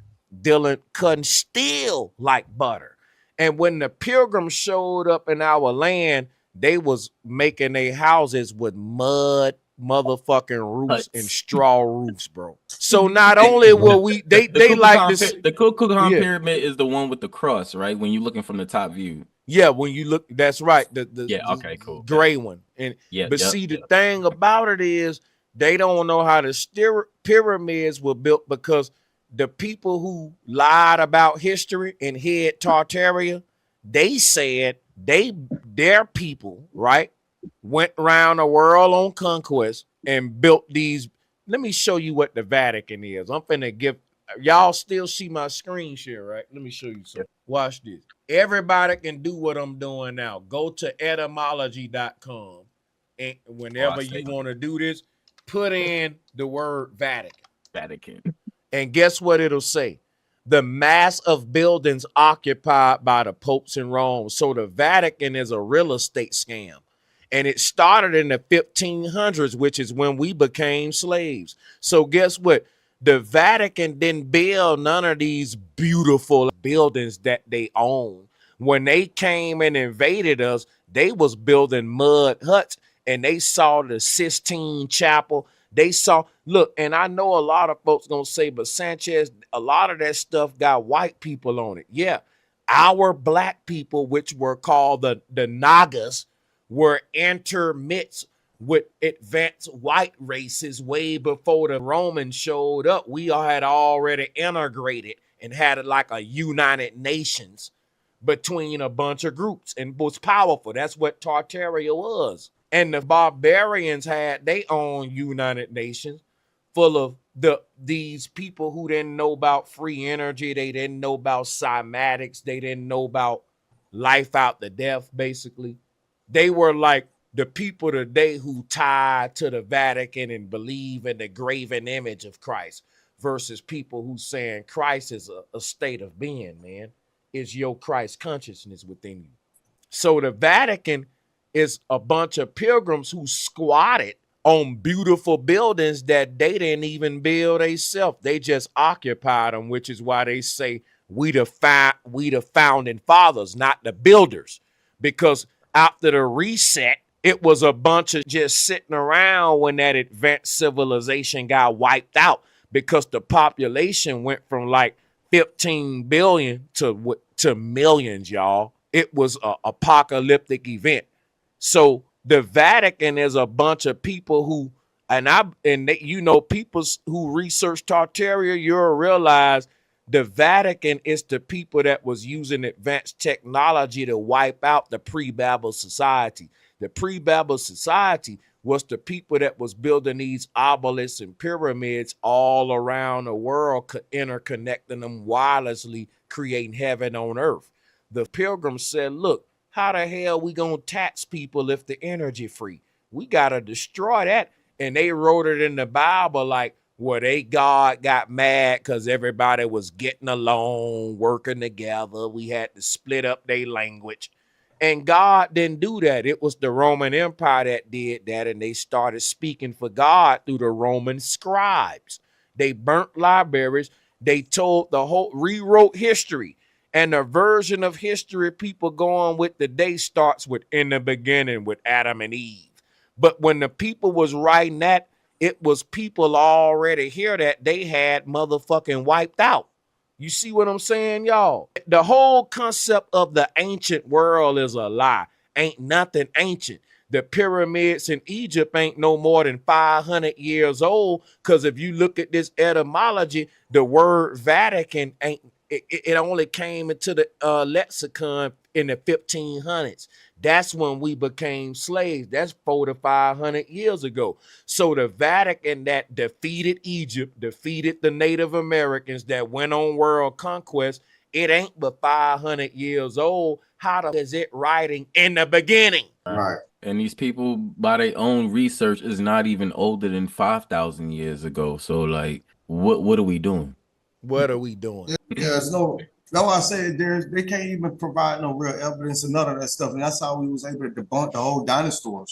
cutting steel like butter. And when the pilgrims showed up in our land, they was making their houses with mud motherfucking roofs and straw roofs, bro. So not only will we they like this, the Kukulkan pyramid is the one with the cross, right? When you're looking from the top view. Yeah, when you look, that's right. Okay, cool. Gray one. And see, the thing about it is they don't know how the pyramids were built, because the people who lied about history and hid Tartaria, they said their people, right, went around the world on conquest and built these. Let me show you what the Vatican is. I'm finna give y'all still see my screen share, right? Let me show you something. Watch this. Everybody can do what I'm doing now. Go to etymology.com, and whenever you want to do this, put in the word Vatican. And guess what it'll say? The mass of buildings occupied by the popes in Rome. So the Vatican is a real estate scam. And it started in the 1500s, which is when we became slaves. So guess what? The Vatican didn't build none of these beautiful buildings that they own. When they came and invaded us, they was building mud huts, and they saw the Sistine Chapel. They saw, look, and I know a lot of folks gonna say, but Sanchez, a lot of that stuff got white people on it. Yeah, our black people, which were called the Nagas, were intermixed with advanced white races way before the Romans showed up. We all had already integrated and had it like a United Nations between a bunch of groups, and was powerful. That's what Tartaria was. And the barbarians had their own United Nations full of these people who didn't know about free energy. They didn't know about cymatics. They didn't know about life after death, basically. They were like the people today who tied to the Vatican and believe in the graven image of Christ, versus people who saying Christ is a state of being, man. It's your Christ consciousness within you. So the Vatican is a bunch of pilgrims who squatted on beautiful buildings that they didn't even build themselves. They just occupied them, which is why they say we the founding fathers, not the builders. Because after the reset, it was a bunch of just sitting around when that advanced civilization got wiped out, because the population went from like 15 billion to millions, y'all. It was an apocalyptic event. So the Vatican is a bunch of people who People who research Tartaria, you'll realize the Vatican is the people that was using advanced technology to wipe out the pre-Babel society. The pre-Babel society was the people that was building these obelisks and pyramids all around the world, interconnecting them wirelessly, creating heaven on earth. The pilgrims said, look, how the hell we gonna tax people if the energy free? We gotta destroy that. And they wrote it in the Bible like, well, God got mad because everybody was getting along, working together. We had to split up their language. And God didn't do that. It was the Roman Empire that did that, and they started speaking for God through the Roman scribes. They burnt libraries. They rewrote history. And the version of history people go on with today starts with in the beginning with Adam and Eve. But when the people was writing that, it was people already here that they had motherfucking wiped out. You see what I'm saying, y'all? The whole concept of the ancient world is a lie. Ain't nothing ancient. The pyramids in Egypt ain't no more than 500 years old, because if you look at this etymology, the word Vatican it only came into the lexicon in the 1500s. That's when we became slaves. That's 400 to 500 years ago. So the Vatican that defeated Egypt, defeated the Native Americans that went on world conquest, it ain't but 500 years old. How is it writing in the beginning? Right. And these people, by their own research, is not even older than 5,000 years ago. So, like, what are we doing? What are we doing? There's no, I said they can't even provide no real evidence and none of that stuff. And that's how we was able to debunk the whole dinosaur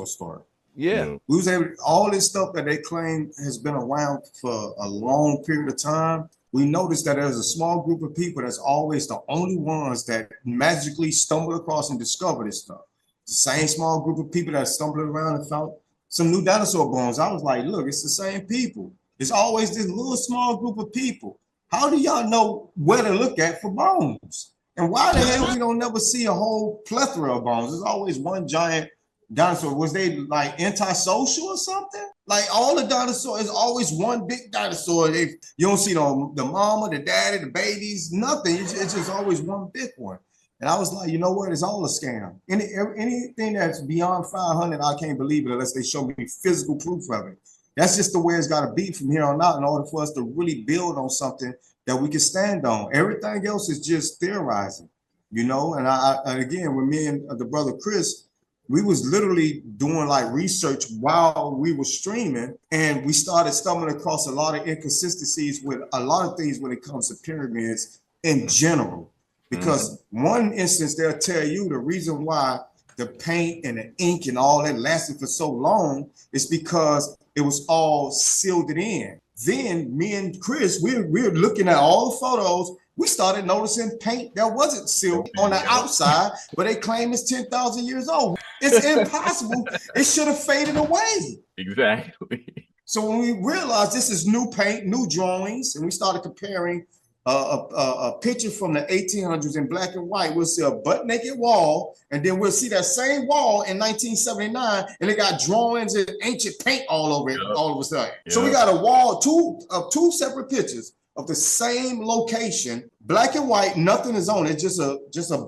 story. Yeah. We was able, all this stuff that they claim has been around for a long period of time. We noticed that there's a small group of people that's always the only ones that magically stumbled across and discovered this stuff. The same small group of people that stumbled around and found some new dinosaur bones. I was like, look, it's the same people. It's always this little small group of people. How do y'all know where to look at for bones? And why the hell we don't never see a whole plethora of bones? There's always one giant dinosaur. Was they like antisocial or something? Like all the dinosaurs, is always one big dinosaur. You don't see the mama, the daddy, the babies, nothing. It's just always one big one. And I was like, you know what? It's all a scam. Anything that's beyond 500, I can't believe it unless they show me physical proof of it. That's just the way it's got to be from here on out in order for us to really build on something that we can stand on. Everything else is just theorizing, you know? And and again, with me and the brother Chris, we was literally doing like research while we were streaming, and we started stumbling across a lot of inconsistencies with a lot of things when it comes to pyramids in general. Because one instance, they'll tell you the reason why the paint and the ink and all that lasted for so long is because it was all sealed in. Then me and Chris, we're looking at all the photos. We started noticing paint that wasn't sealed on the outside, but they claim it's 10,000 years old. It's impossible. It should have faded away. Exactly. So when we realized this is new paint, new drawings, and we started comparing a picture from the 1800s in black and white, we'll see a butt naked wall, and then we'll see that same wall in 1979, and it got drawings and ancient paint all over it all of a sudden. So we got a wall, two separate pictures of the same location, black and white, nothing is on it, just a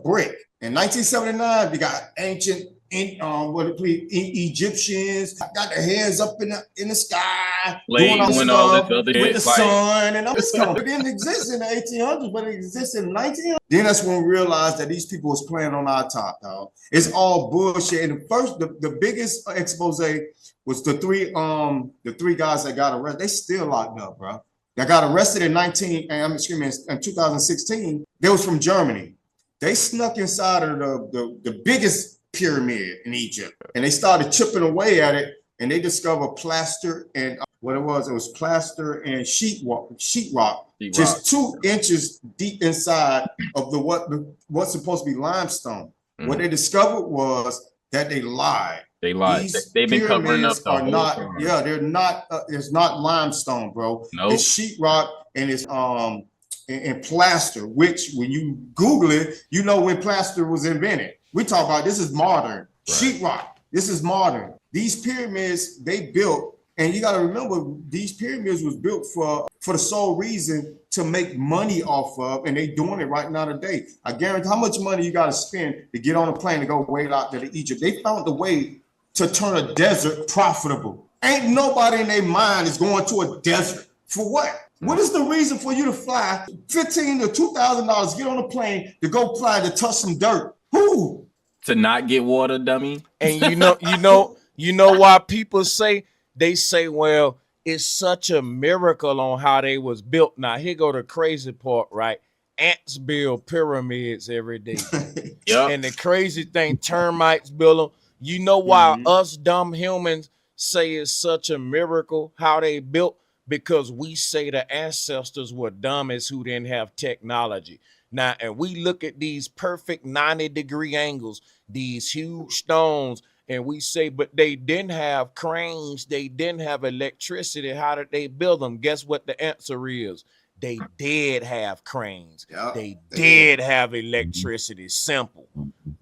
brick. In 1979, we got ancient Egyptians got their heads up in the sky, doing all stuff with the sun, and all this stuff. It didn't exist in the 1800s, but it existed in 1900s. Then that's when we realized that these people was playing on our top, dog. It's all bullshit. And the biggest expose was the three guys that got arrested. They still locked up, bro. That got arrested in 2016. They was from Germany. They snuck inside of the biggest pyramid in Egypt, and they started chipping away at it, and they discovered plaster and it was plaster and sheetrock, just 2 inches deep inside of what's supposed to be limestone. What they discovered was that they lied. They lied. They've been covering up the whole time. Yeah, they're not. It's not limestone, bro. Nope. It's sheetrock and it's and plaster. Which, when you Google it, you know when plaster was invented. We talk about this is modern. Sheetrock. This is modern. These pyramids they built, and you got to remember these pyramids was built for the sole reason to make money off of, and they doing it right now today. I guarantee how much money you got to spend to get on a plane to go way out to Egypt. They found a way to turn a desert profitable. Ain't nobody in their mind is going to a desert for what? What is the reason for you to fly $1,500 to $2,000, get on a plane to go fly to touch some dirt? Who? To not get water, dummy. And you know why people say, they say, well, it's such a miracle on how they was built. Now, here go the crazy part, right? Ants build pyramids every day. Yep. And the crazy thing, termites build them. You know why us dumb humans say it's such a miracle how they built? Because we say the ancestors were dumb as who didn't have technology. Now, and we look at these perfect 90-degree angles, these huge stones, and we say, but they didn't have cranes, they didn't have electricity. How did they build them? Guess what the answer is? They did have cranes. Yep, they did have electricity. Simple.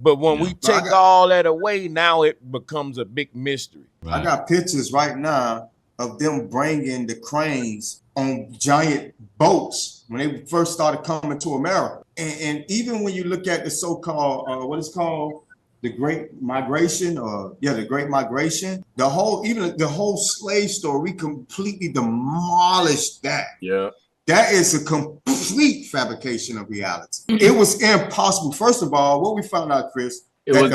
But when we take all that away, now it becomes a big mystery. I got pictures right now of them bringing the cranes on giant boats when they first started coming to America. And even when you look at the so-called, what is called the Great Migration, the Great Migration, the whole slave story, we completely demolished that. Yeah. That is a complete fabrication of reality. It was impossible. First of all, what we found out, Chris, well,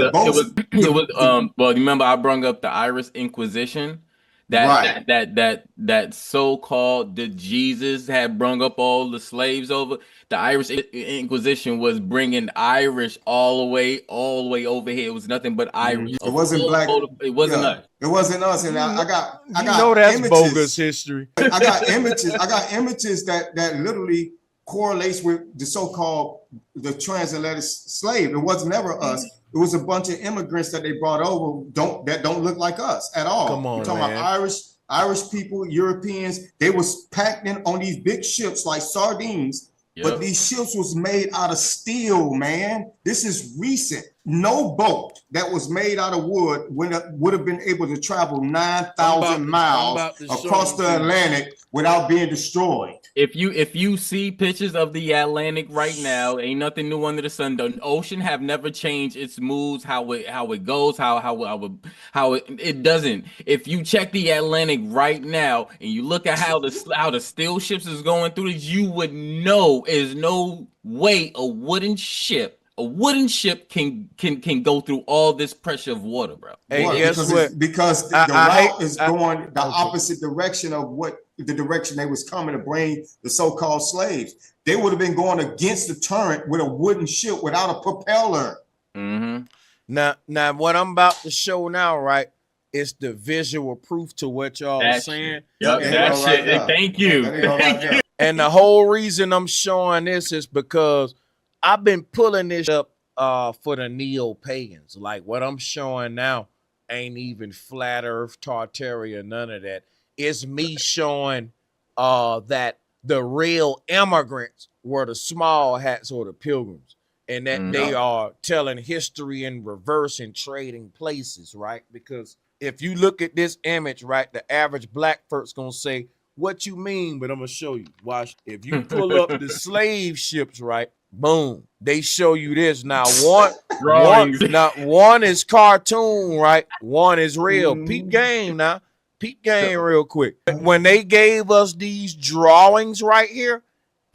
remember I brought up the Irish Inquisition? That so-called the Jesus had brung up all the slaves over. The Irish Inquisition was bringing Irish all the way over here. It was nothing but Irish. It wasn't black. It wasn't us. It wasn't us. And I got that's images. bogus history. I got images that literally correlates with the so-called the transatlantic slave. It was never us. It was a bunch of immigrants that they brought over that don't look like us at all. Come on, you're talking about Irish people, Europeans. They was packed in on these big ships like sardines. Yep. But these ships was made out of steel, man. This is recent. No boat that was made out of wood would have been able to travel 9,000 miles across the Atlantic without being destroyed. If you see pictures of the Atlantic right now, ain't nothing new under the sun. The ocean have never changed its moods, how it goes, how it doesn't. If you check the Atlantic right now and you look at how the steel ships is going through it, you would know there's no way a wooden ship can go through all this pressure of water, bro. Hey, guess what? Because the route is going the opposite direction of what the direction they was coming to bring the so-called slaves. They would have been going against the current with a wooden ship without a propeller. Mm-hmm. Now, what I'm about to show now, right, is the visual proof to what y'all are saying. Yep, that shit. Right, thank you. And the whole reason I'm showing this is because I've been pulling this up for the neo-pagans. Like what I'm showing now ain't even flat earth, Tartaria, none of that. It's me showing that the real immigrants were the small hats or the pilgrims. And that they are telling history in reverse and trading places, right? Because if you look at this image, right, the average black person's going to say, what you mean? But I'm going to show you. Watch. If you pull up the slave ships, right, boom, they show you this. Now, one is cartoon, right? One is real. Peep game now. Peep game real quick. When they gave us these drawings right here,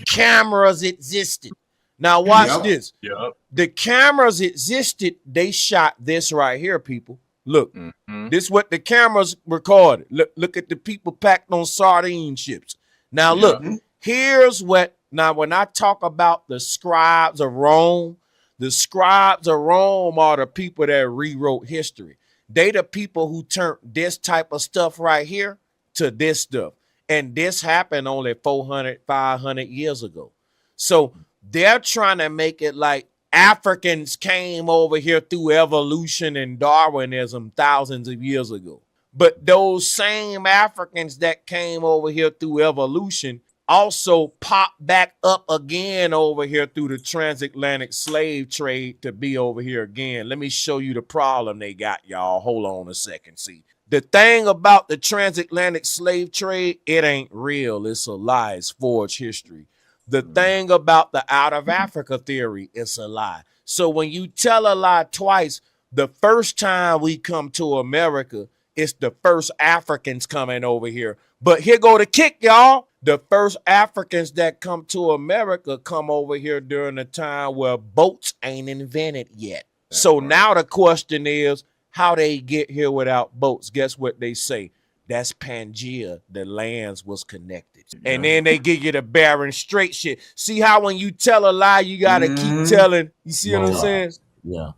cameras existed. Now, watch this. Yep. The cameras existed. They shot this right here, people. Look, this is what the cameras recorded. Look at the people packed on sardine ships. Now, look, here's what. Now, when I talk about the scribes of Rome, the scribes of Rome are the people that rewrote history. They the people who turned this type of stuff right here to this stuff. And this happened only 400, 500 years ago. So they're trying to make it like Africans came over here through evolution and Darwinism thousands of years ago. But those same Africans that came over here through evolution also popped back up again over here through the transatlantic slave trade to be over here again. Let me show you the problem they got, y'all. Hold on a second. See, the thing about the transatlantic slave trade, it ain't real. It's a lie. It's forged history. The thing about the out of Africa theory, it's a lie. So when you tell a lie twice, the first time we come to America, it's the first Africans coming over here. But here go the kick, y'all. The first Africans that come to America come over here during the time where boats ain't invented yet. So now the question is, how they get here without boats? Guess what they say? That's Pangea. The lands was connected. And then they give you the barren straight shit. See how when you tell a lie, you got to keep telling. You see what I'm saying? Yeah.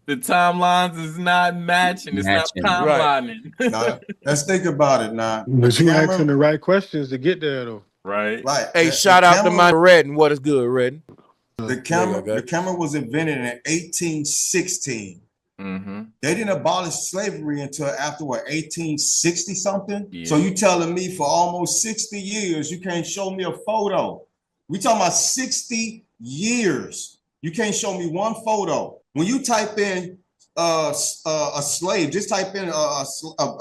The timelines is not matching. It's not timelining. Right. Now, let's think about it now. But you asking the right questions to get there, though. Right. Right. Hey, shout out to my Redden. What is good, Redden? The camera was invented in 1816. Mm-hmm. They didn't abolish slavery until after what, 1860 something? Yeah. So you telling me for almost 60 years, you can't show me a photo. We talking about 60 years. You can't show me one photo. When you type in a slave, just type in a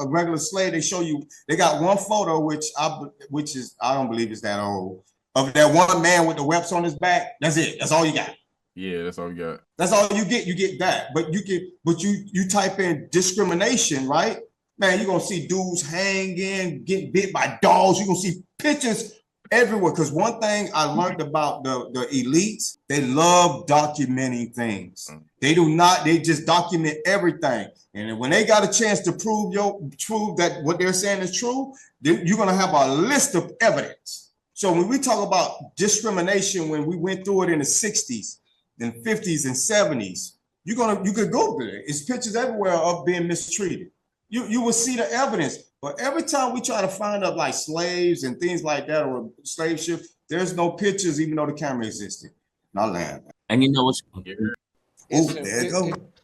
regular slave, they show you, they got one photo, which I don't believe is that old, of that one man with the webs on his back. That's it. That's all you got. Yeah, that's all we got. That's all you get. You get that. But you type in discrimination, right? Man, you're gonna see dudes hanging, getting bit by dogs. You're gonna see pictures everywhere. Because one thing I learned about the elites, they love documenting things. They do not, they just document everything. And when they got a chance to prove that what they're saying is true, then you're gonna have a list of evidence. So when we talk about discrimination, when we went through it in the 60s, in 50s and 70s, you could Google it. It's pictures everywhere of being mistreated. You will see the evidence. But every time we try to find up like slaves and things like that or slave ship, there's no pictures, even though the camera existed. Not land. And you know what's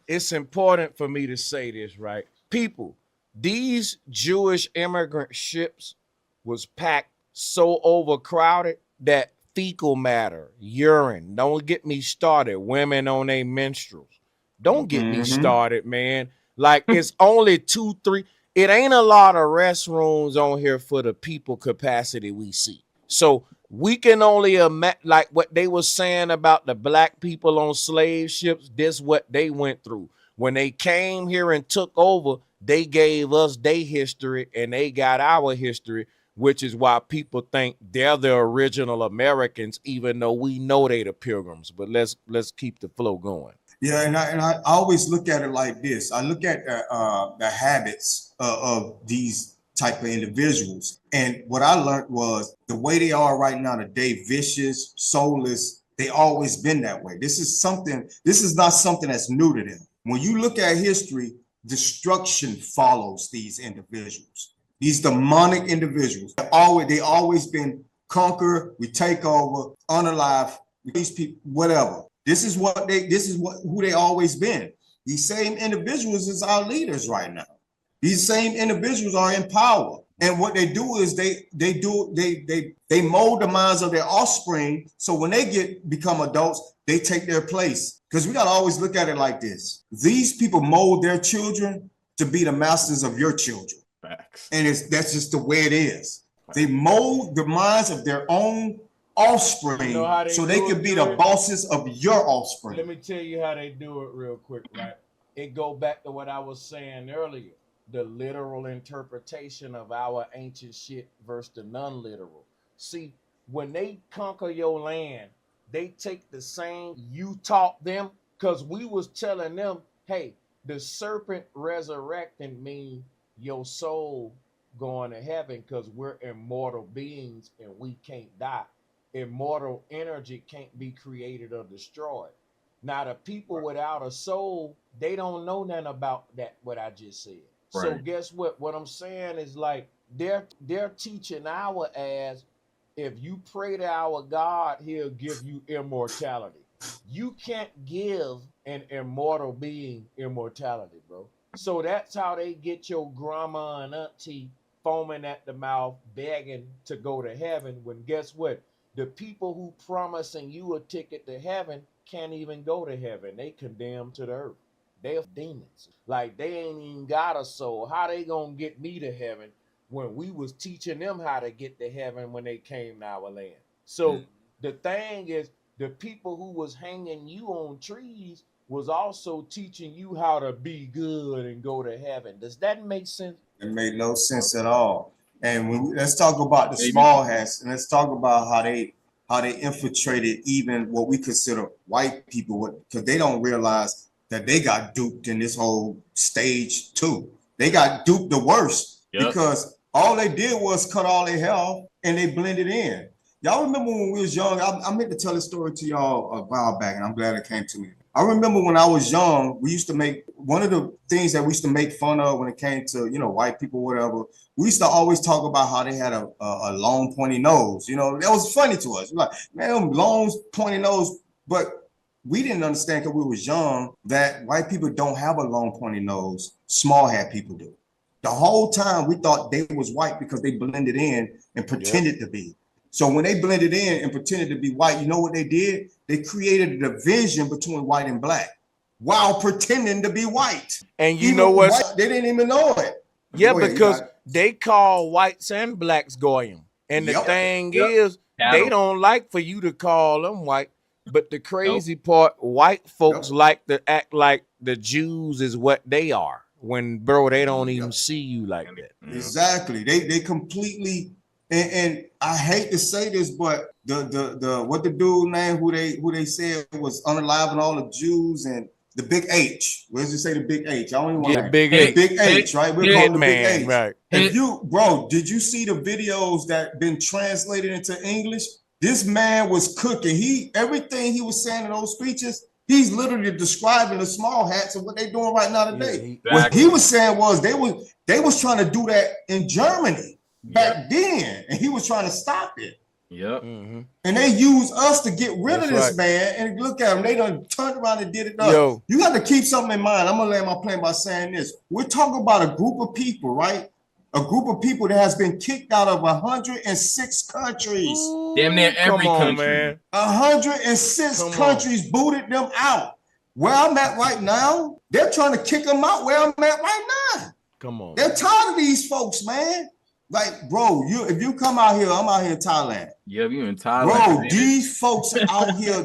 it's important for me to say this, right? People, these Jewish immigrant ships was packed so overcrowded that fecal matter, urine. Don't get me started. Women on their menstruals. Don't get me started, man. Like it's only 2, 3. It ain't a lot of restrooms on here for the people capacity we see. So we can only imagine, like what they were saying about the black people on slave ships. This what they went through. When they came here and took over, they gave us their history and they got our history, which is why people think they're the original Americans, even though we know they the pilgrims. But let's keep the flow going. Yeah, and I always look at it like this. I look at the habits of these type of individuals. And what I learned was the way they are right now today, vicious, soulless, they always been that way. This is not something that's new to them. When you look at history, destruction follows these individuals. These demonic individuals, they always been conquer, we take over, unalive, these people, whatever. This is who they always been. These same individuals is our leaders right now. These same individuals are in power. And what they do is they mold the minds of their offspring. So when they become adults, they take their place. Because we got to always look at it like this. These people mold their children to be the masters of your children. Facts. And that's just the way it is. They mold the minds of their own offspring so they could be the bosses of your offspring. Let me tell you how they do it real quick, right? It go back to what I was saying earlier. The literal interpretation of our ancient shit versus the non-literal. See, when they conquer your land, they take the same you taught them, because we was telling them, hey, the serpent resurrecting means your soul going to heaven because we're immortal beings and we can't die. Immortal energy can't be created or destroyed. Now, the people without a soul, they don't know nothing about that, what I just said. Right. So guess what? What I'm saying is like they're teaching our ass, if you pray to our God, he'll give you immortality. You can't give an immortal being immortality, bro. So that's how they get your grandma and auntie foaming at the mouth, begging to go to heaven, when guess what? The people who promising you a ticket to heaven can't even go to heaven. They condemned to the earth. They're demons. Like, they ain't even got a soul. How they gonna get me to heaven when we was teaching them how to get to heaven when they came to our land? So the thing is, the people who was hanging you on trees was also teaching you how to be good and go to heaven. Does that make sense? It made no sense at all. And let's talk about the small hats, and let's talk about how they infiltrated even what we consider white people, because they don't realize that they got duped in this whole stage too. They got duped the worst because all they did was cut all their hair off and they blended in. Y'all remember when we was young? I meant to tell a story to y'all a while back, and I'm glad it came to me. I remember when I was young, we used to make, one of the things that we used to make fun of when it came to, you know, white people, whatever, we used to always talk about how they had a long pointy nose. You know, that was funny to us. We're like, man, long pointy nose. But we didn't understand because we was young that white people don't have a long pointy nose. Small hat people do. The whole time we thought they was white because they blended in and pretended to be. So when they blended in and pretended to be white, you know what they did? They created a division between white and black while pretending to be white. And you know what? They didn't even know it. Yeah, because they call whites and blacks goyim. And the thing is, they don't like for you to call them white. But the crazy part, white folks like to act like the Jews is what they are. When, bro, they don't even see you like that. Exactly. They completely... And I hate to say this, but the what the dude name who they said was unaliving all the Jews, and the big H. Where's it say the big H? I don't even want to big H, right? We're calling the big H. Right. And bro, did you see the videos that been translated into English? This man was cooking. Everything he was saying in those speeches, he's literally describing the small hats and what they're doing right now today. What he was saying was they was trying to do that in Germany back then, and he was trying to stop it. And they use us to get rid of this man. And look at them, they done turned around and did it up. You got to keep something in mind. I'm gonna land my plane by saying this. We're talking about a group of people, right? A group of people that has been kicked out of 106 countries. Damn near every country. Man. 106 countries booted them out. Where I'm at right now, they're trying to kick them out where I'm at right now. Come on. They're tired of these folks, man. Like, bro, if you come out here, I'm out here in Thailand. Yeah, you in Thailand. Bro, these folks out here,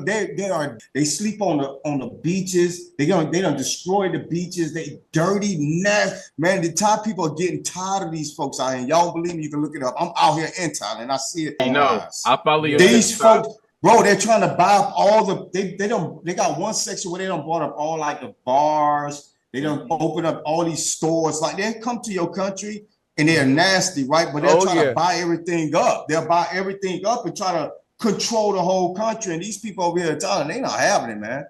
they sleep on the beaches. They done destroy the beaches. They dirty, nasty. Man, the Thai people are getting tired of these folks out here. Y'all believe me, you can look it up. I'm out here in Thailand. I see it. You know, I follow you. These folks, bro, they're trying to buy up all they got one section where they done bought up all like the bars. They done open up all these stores. Like, they come to your country. And they're nasty, right? But they're trying to buy everything up. They'll buy everything up and try to control the whole country. And these people over here in Thailand, they not having it, man.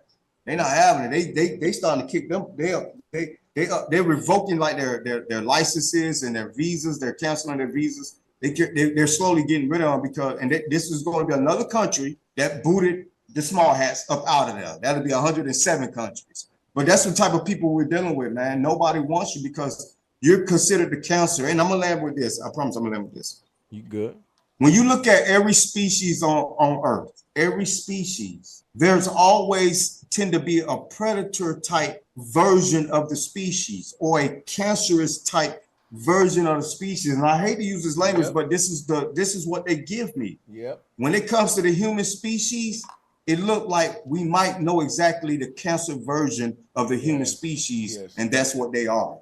They not having it. They starting to kick them. They're revoking like their licenses and their visas. They're canceling their visas. They're slowly getting rid of them because this is going to be another country that booted the small hats up out of there. That'll be 107 countries. But that's the type of people we're dealing with, man. Nobody wants you because you're considered the cancer. And I'm gonna land with this. I promise I'm gonna land with this. You good? When you look at every species on Earth, every species, there's always tend to be a predator type version of the species or a cancerous type version of the species. And I hate to use this language, but this is what they give me. When it comes to the human species, it looked like we might know exactly the cancer version of the human species, and that's what they are.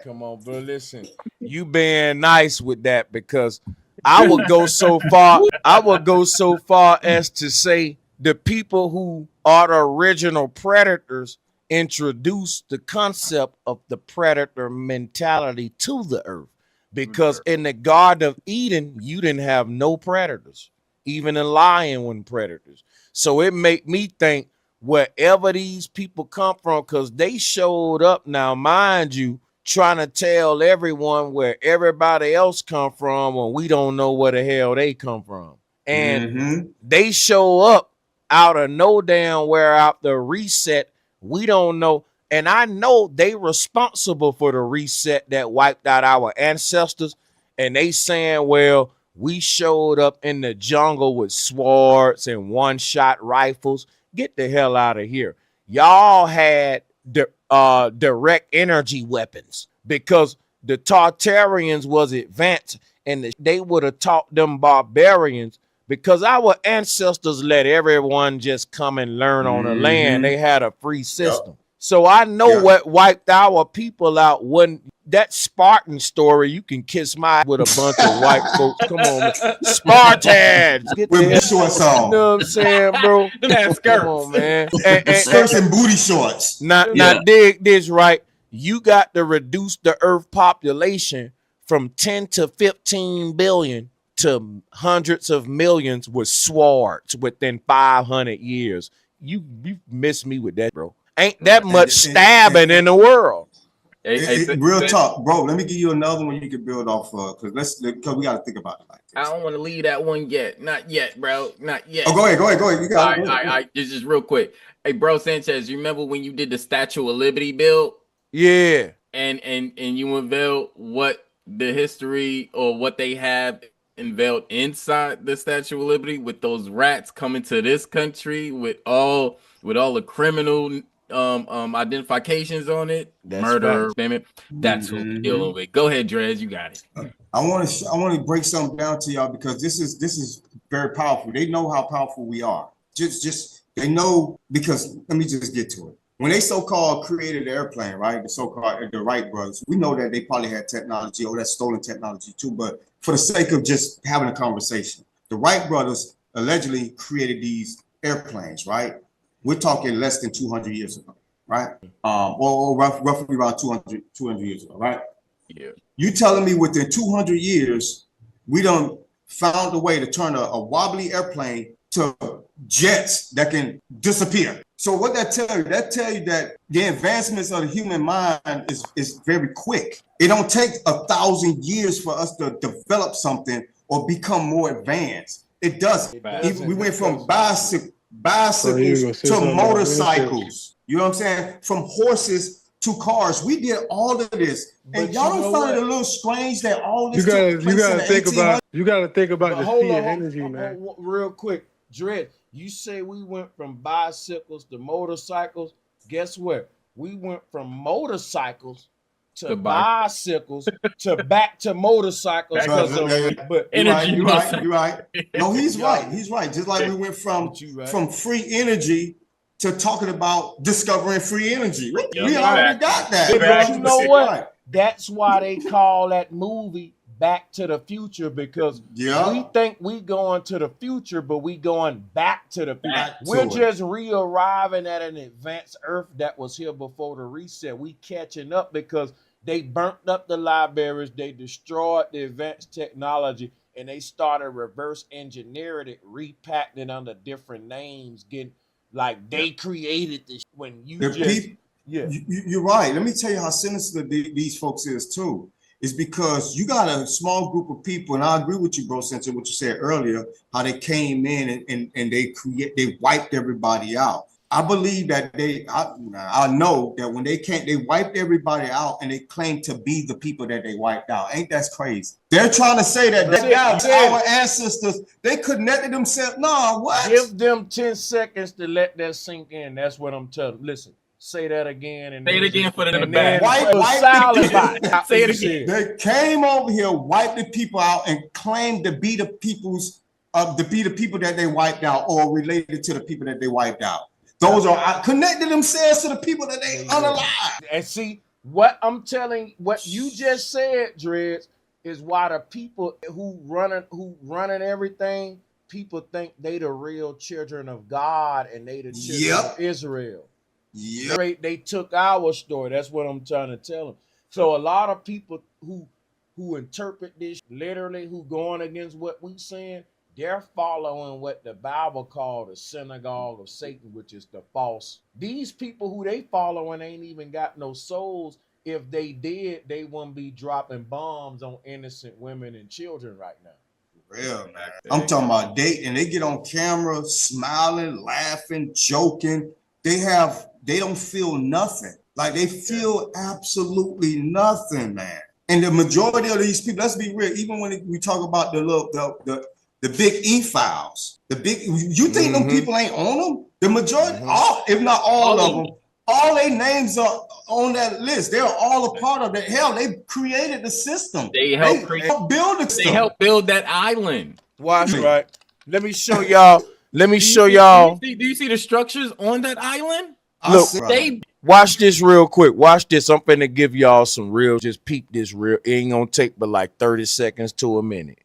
Come on, bro. Listen, you being nice with that, because I would go so far. I would go so far as to say the people who are the original predators introduced the concept of the predator mentality to the earth, because in the Garden of Eden, you didn't have no predators. Even a lion wasn't predators. So it make me think wherever these people come from, because they showed up now, mind you, trying to tell everyone where everybody else come from when we don't know where the hell they come from. And they show up out of no damn where out the reset. We don't know. And I know they responsible for the reset that wiped out our ancestors. and they saying, well, we showed up in the jungle with swords and one-shot rifles. Get the hell out of here. Y'all had direct energy weapons because the Tartarians was advanced, and they would have taught them barbarians, because our ancestors let everyone just come and learn on the land. They had a free system. Yep. So I know what wiped our people out when that Spartan story, you can kiss my with a bunch of white folks. Come on, man. Spartans. Get with shorts on. You know what I'm saying, bro? Come on, man. Skirts and booty shorts. Now dig this right. You got to reduce the Earth population from 10 to 15 billion to hundreds of millions with swords within 500 years. You miss me with that, bro. Ain't that much stabbing in the world. Real talk, bro. Let me give you another one you can build off of, because we got to think about it like this. I don't want to leave that one yet. Not yet, bro. Not yet. Oh, go ahead. You got it. All right. Just real quick. Hey, bro, Sanchez, you remember when you did the Statue of Liberty build? Yeah. And you unveiled what the history or what they have unveiled inside the Statue of Liberty with those rats coming to this country with all the criminal identifications on it. That's murder, damn it. That's what we're dealing with. Go ahead, Drez, you got it. I want to break something down to y'all, because this is very powerful. They know how powerful we are. Just they know, because let me just get to it. When they so-called created the airplane, right? The Wright brothers, we know that they probably had technology, or that's stolen technology too. But for the sake of just having a conversation, the Wright brothers allegedly created these airplanes, right? We're talking less than 200 years ago, right? Or roughly around 200 years ago, right? Yeah. You telling me within 200 years, we done found a way to turn a wobbly airplane to jets that can disappear. So what that tell you? That tell you that the advancements of the human mind is very quick. It don't take 1,000 years for us to develop something or become more advanced. It doesn't. We went from bicycles to motorcycles. You know what I'm saying? From horses to cars. We did all of this. And y'all don't find it a little strange that all this took place in the 1800s? You gotta think about the speed of energy, man. Real quick, Dredd, you say we went from bicycles to motorcycles. Guess what? We went from motorcycles to bicycles to back to motorcycles. But you're right. No, he's right. He's right. Just like we went from free energy to talking about discovering free energy. We already got that. But you know what? That's why they call that movie Back to the Future, because we think we going to the future, but we going back to the future. We're just re-arriving at an advanced Earth that was here before the reset. We catching up because they burnt up the libraries, they destroyed the advanced technology, and they started reverse engineering it, repacking it under different names, getting like they created this when you you're right. Let me tell you how sinister these folks is too. Is because you got a small group of people, and I agree with you, bro, Sanchez, what you said earlier, how they came in and they wiped everybody out. I believe that I know that when they came, they wiped everybody out, and they claimed to be the people that they wiped out. Ain't that crazy? They're trying to say that our ancestors, they connected themselves. No, what? Give them 10 seconds to let that sink in. That's what I'm telling. Listen. Say that again. And say it again for the back. Say it again. They came over here, wiped the people out, and claimed to be the people that they wiped out, or related to the people that they wiped out. Those are connected themselves to the people that they unalive. And see what I'm telling, what you just said, Dreads, is why the people who running everything, people think they the real children of God and they the children of Israel. Yeah, they took our story. That's what I'm trying to tell them. So a lot of people who interpret this literally, who going against what we saying, they're following what the Bible called the synagogue of Satan, which is the false. These people who they following ain't even got no souls. If they did, they wouldn't be dropping bombs on innocent women and children right now. Real, man. I'm talking about they get on camera smiling, laughing, joking. They don't feel nothing. Like they feel absolutely nothing, man. And the majority of these people, let's be real, even when we talk about the big E files, you think them people ain't on them? The majority, all, if not all of them, all their names are on that list. They're all a part of that. Hell, they created the system. They helped build the They helped build that island. Watch right. Let me show y'all. Do you see the structures on that island? Look, watch this real quick. Watch this. I'm finna give y'all some real. Just peep this real. It ain't gonna take but like 30 seconds to a minute.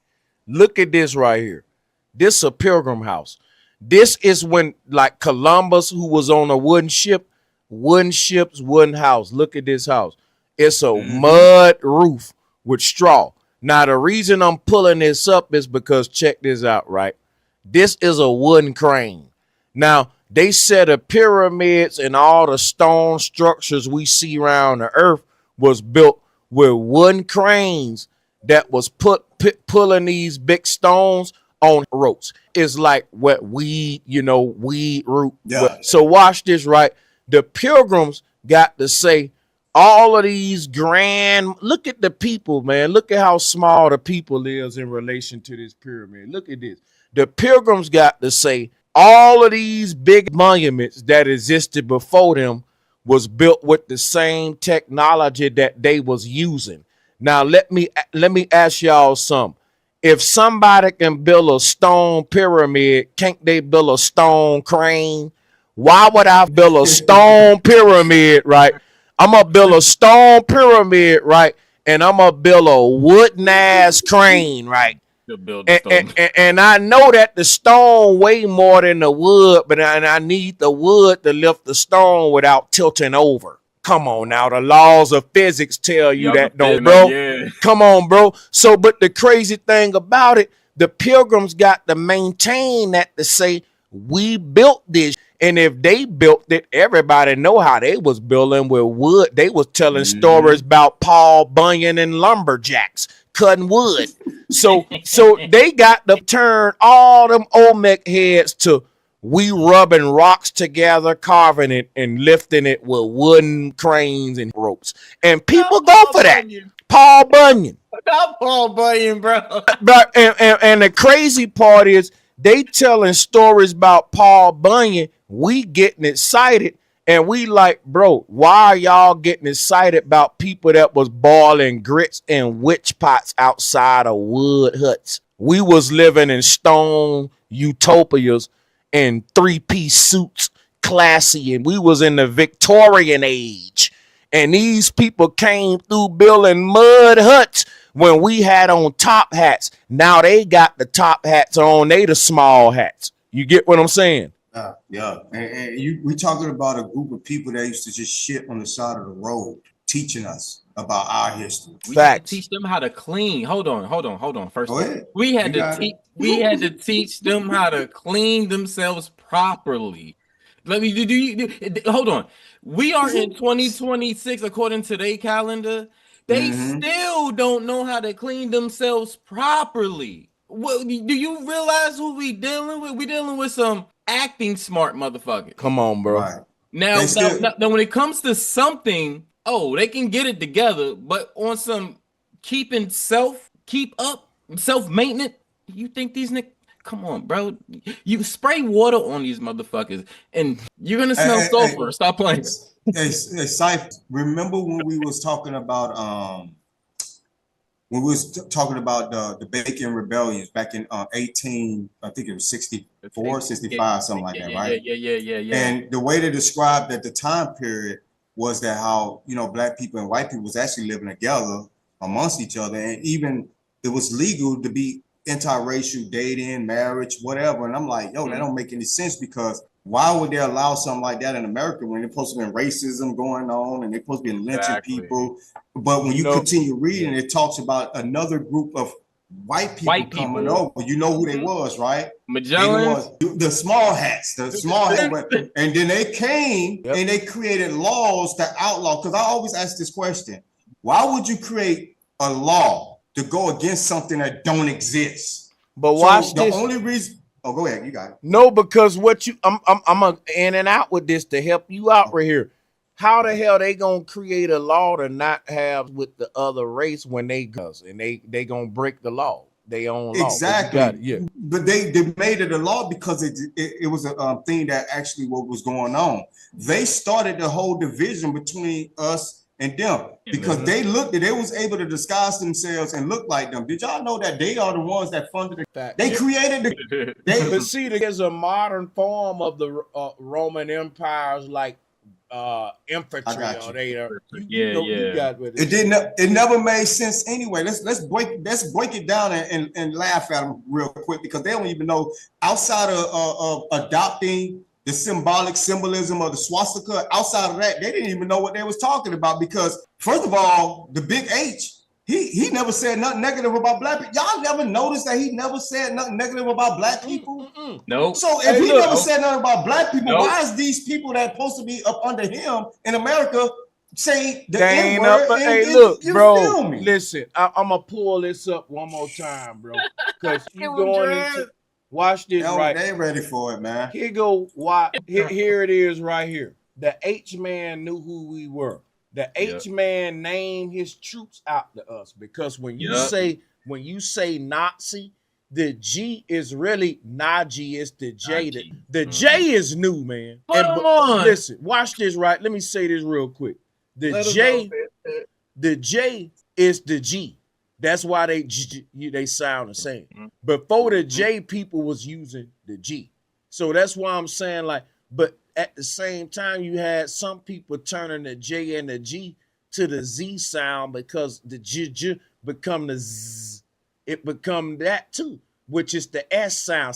Look at this right here. This is a pilgrim house. This is when like Columbus, who was on a wooden ships, wooden house. Look at this house. It's a mud roof with straw. Now, the reason I'm pulling this up is because check this out, right? This is a wooden crane. Now, they said the pyramids and all the stone structures we see around the earth was built with wooden cranes that was pulling these big stones on ropes. It's like what weed root. Yeah. So watch this, right? The pilgrims got to say all of these grand, look at the people, man. Look at how small the people is in relation to this pyramid. Look at this. The pilgrims got to say all of these big monuments that existed before them was built with the same technology that they was using. Now, let me ask y'all something. If somebody can build a stone pyramid, can't they build a stone crane? Why would I build a stone pyramid, right? I'm going to build a stone pyramid, right? And I'm going to build a wooden ass crane, right? And I know that the stone weigh more than the wood, but I need the wood to lift the stone without tilting over. Come on now, the laws of physics tell you that, don't, bro? Yeah. Come on, bro. So, but the crazy thing about it, the pilgrims got to maintain that to say, we built this. And if they built it, everybody know how they was building with wood. They was telling stories about Paul Bunyan and lumberjacks cutting wood. So they got to turn all them Olmec heads to we rubbing rocks together, carving it and lifting it with wooden cranes and ropes. And people go for that. Paul Bunyan. Not Paul Bunyan, bro. But and the crazy part is they telling stories about Paul Bunyan. We getting excited and we like, bro, why are y'all getting excited about people that was boiling grits and witch pots outside of wood huts? We was living in stone utopias and 3-piece suits, classy, and we was in the Victorian age. And these people came through building mud huts when we had on top hats. Now they got the top hats on, they the small hats. You get what I'm saying? Yeah. And we talking about a group of people that used to just shit on the side of the road, teaching us about our history. We had to teach them how to clean. Hold on. First, we had to teach them how to clean themselves properly. Let me hold on. We are in 2026 according to their calendar. They still don't know how to clean themselves properly. Well, do you realize who we dealing with? We dealing with some acting smart motherfuckers. Come on, bro. Right. Now, when it comes to something, they can get it together, but on some keep up, self-maintenance, you think these niggas, come on, bro. You spray water on these motherfuckers and you're going to smell sulfur. Stop playing. Hey, Cypher, remember when we was talking about, the Bacon rebellions back in 64, 65, something like that, right? Yeah. And the way they described at the time period was that how, black people and white people was actually living together amongst each other. And even it was legal to be interracial dating, marriage, whatever. And I'm like, that don't make any sense, because why would they allow something like that in America when there's supposed to be racism going on and they're supposed to be lynching people? But when you continue reading, it talks about another group of white people coming over. You know who they was, right? Magellan, the small hats, and then they came and they created laws that outlaw. Because I always ask this question: why would you create a law to go against something that don't exist? But watch this. The only reason. Oh, go ahead. You got it. No, because I'm in and out with this to help you out right here. how the hell they gonna create a law to not have with the other race when they goes and they gonna break the law, they own law? Exactly. Yeah. But they made it a law because it was a thing that actually what was going on. They started the whole division between us and them because they was able to disguise themselves and look like them. Did y'all know that they are the ones that funded it? They created but see, there's a modern form of the Roman empires like infantry. You got with it. It never made sense anyway. Let's break it down and laugh at them real quick because they don't even know outside of adopting the symbolism of the swastika. Outside of that, they didn't even know what they was talking about because first of all, the big H, he never said nothing negative about black people. Y'all never noticed that he never said nothing negative about black people? No. So if he never said nothing about black people, why is these people that are supposed to be up under him in America say the N-word? Hey, look, bro, listen, I'm going to pull this up one more time, bro, because you going into... Watch this right. They ready for it, man. Here it is right here. The H-man knew who we were. The H-man named his troops out to us because when you say Nazi, the G is really Nazi. It's the J. The J is new, man. Listen, watch this right. Let me say this real quick. The J is the G. That's why they sound the same. Before the J, people was using the G. So that's why I'm saying like, but at the same time, you had some people turning the J and the G to the Z sound because the J become the Z. It become that too, which is the S sound,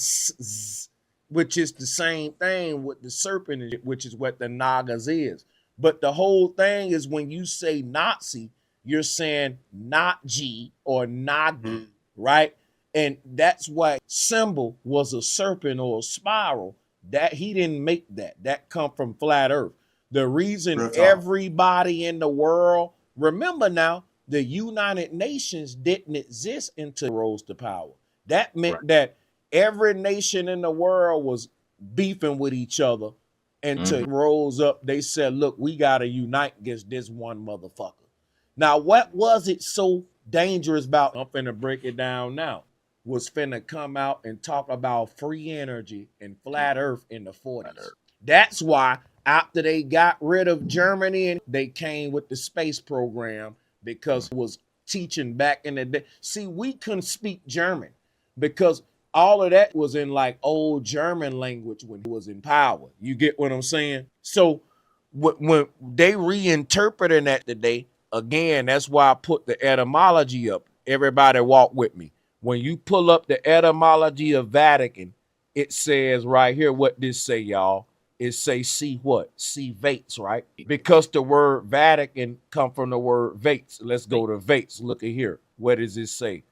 which is the same thing with the serpent, which is what the Nagas is. But the whole thing is when you say Nazi, you're saying not G or not G, right? And that's why symbol was a serpent or a spiral. That he didn't make that. That come from flat earth. The reason everybody in the world, remember now, the United Nations didn't exist until rose to power. That meant that every nation in the world was beefing with each other until rose up. They said, look, we got to unite against this one motherfucker. Now, what was it so dangerous about? I'm finna break it down now. Was finna come out and talk about free energy and flat earth in the 40s. That's why after they got rid of Germany and they came with the space program because it was teaching back in the day. See, we couldn't speak German because all of that was in like old German language when he was in power. You get what I'm saying? So when they reinterpreting that today, again, that's why I put the etymology up. Everybody walk with me. When you pull up the etymology of Vatican, it says right here what this say, y'all. It say see what? See Vates, right? Because the word Vatican come from the word Vates. Let's go to Vates. Look at here. What does it say?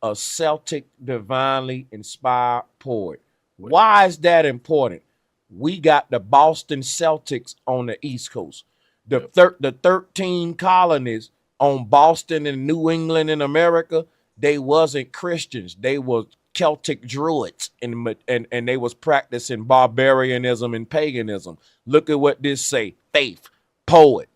A Celtic divinely inspired poet. Why is that important? We got the Boston Celtics on the East Coast. The 13 colonies on Boston and New England in America, they wasn't Christians. They were Celtic Druids and they was practicing barbarianism and paganism. Look at what this say. Faith, poet.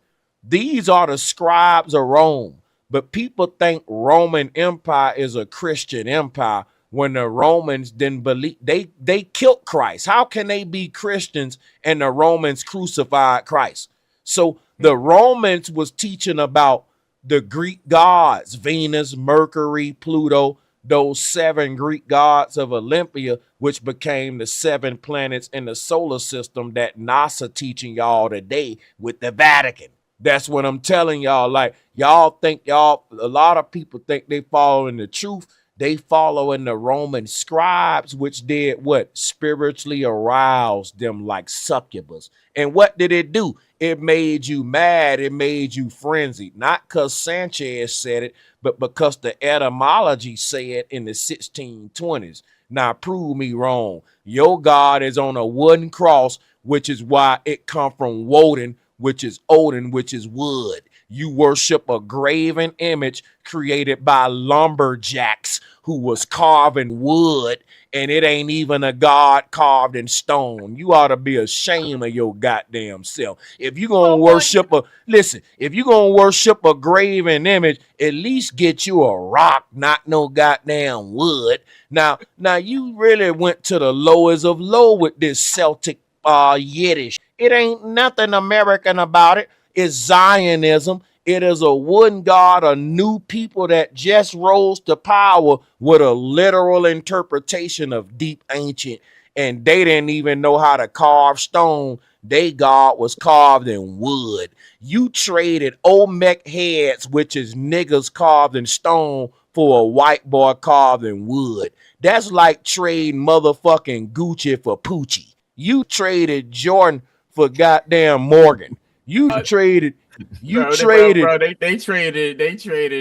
These are the scribes of Rome. But people think Roman Empire is a Christian empire when the Romans didn't believe. They killed Christ. How can they be Christians and the Romans crucified Christ? So the Romans was teaching about the Greek gods, Venus, Mercury, Pluto, those 7 Greek gods of Olympia, which became the 7 planets in the solar system that NASA teaching y'all today with the Vatican. That's what I'm telling y'all. Like, y'all think a lot of people think they following the truth. They following the Roman scribes, which did what? Spiritually aroused them like succubus. And what did it do? It made you mad. It made you frenzied. Not because Sanchez said it, but because the etymology said in the 1620s. Now, prove me wrong. Your God is on a wooden cross, which is why it come from Woden, which is Odin, which is wood. You worship a graven image created by lumberjacks who was carving wood, and it ain't even a god carved in stone. You ought to be ashamed of your goddamn self. If you gonna worship if you gonna worship a graven image, at least get you a rock, not no goddamn wood. Now you really went to the lowest of low with this Celtic Yiddish. It ain't nothing American about it. It's Zionism. It is a wooden god, a new people that just rose to power with a literal interpretation of deep ancient. And they didn't even know how to carve stone. They god was carved in wood. You traded Olmec heads, which is niggas carved in stone, for a white boy carved in wood. That's like trading motherfucking Gucci for Poochie. You traded Jordan for goddamn Morgan. You traded They traded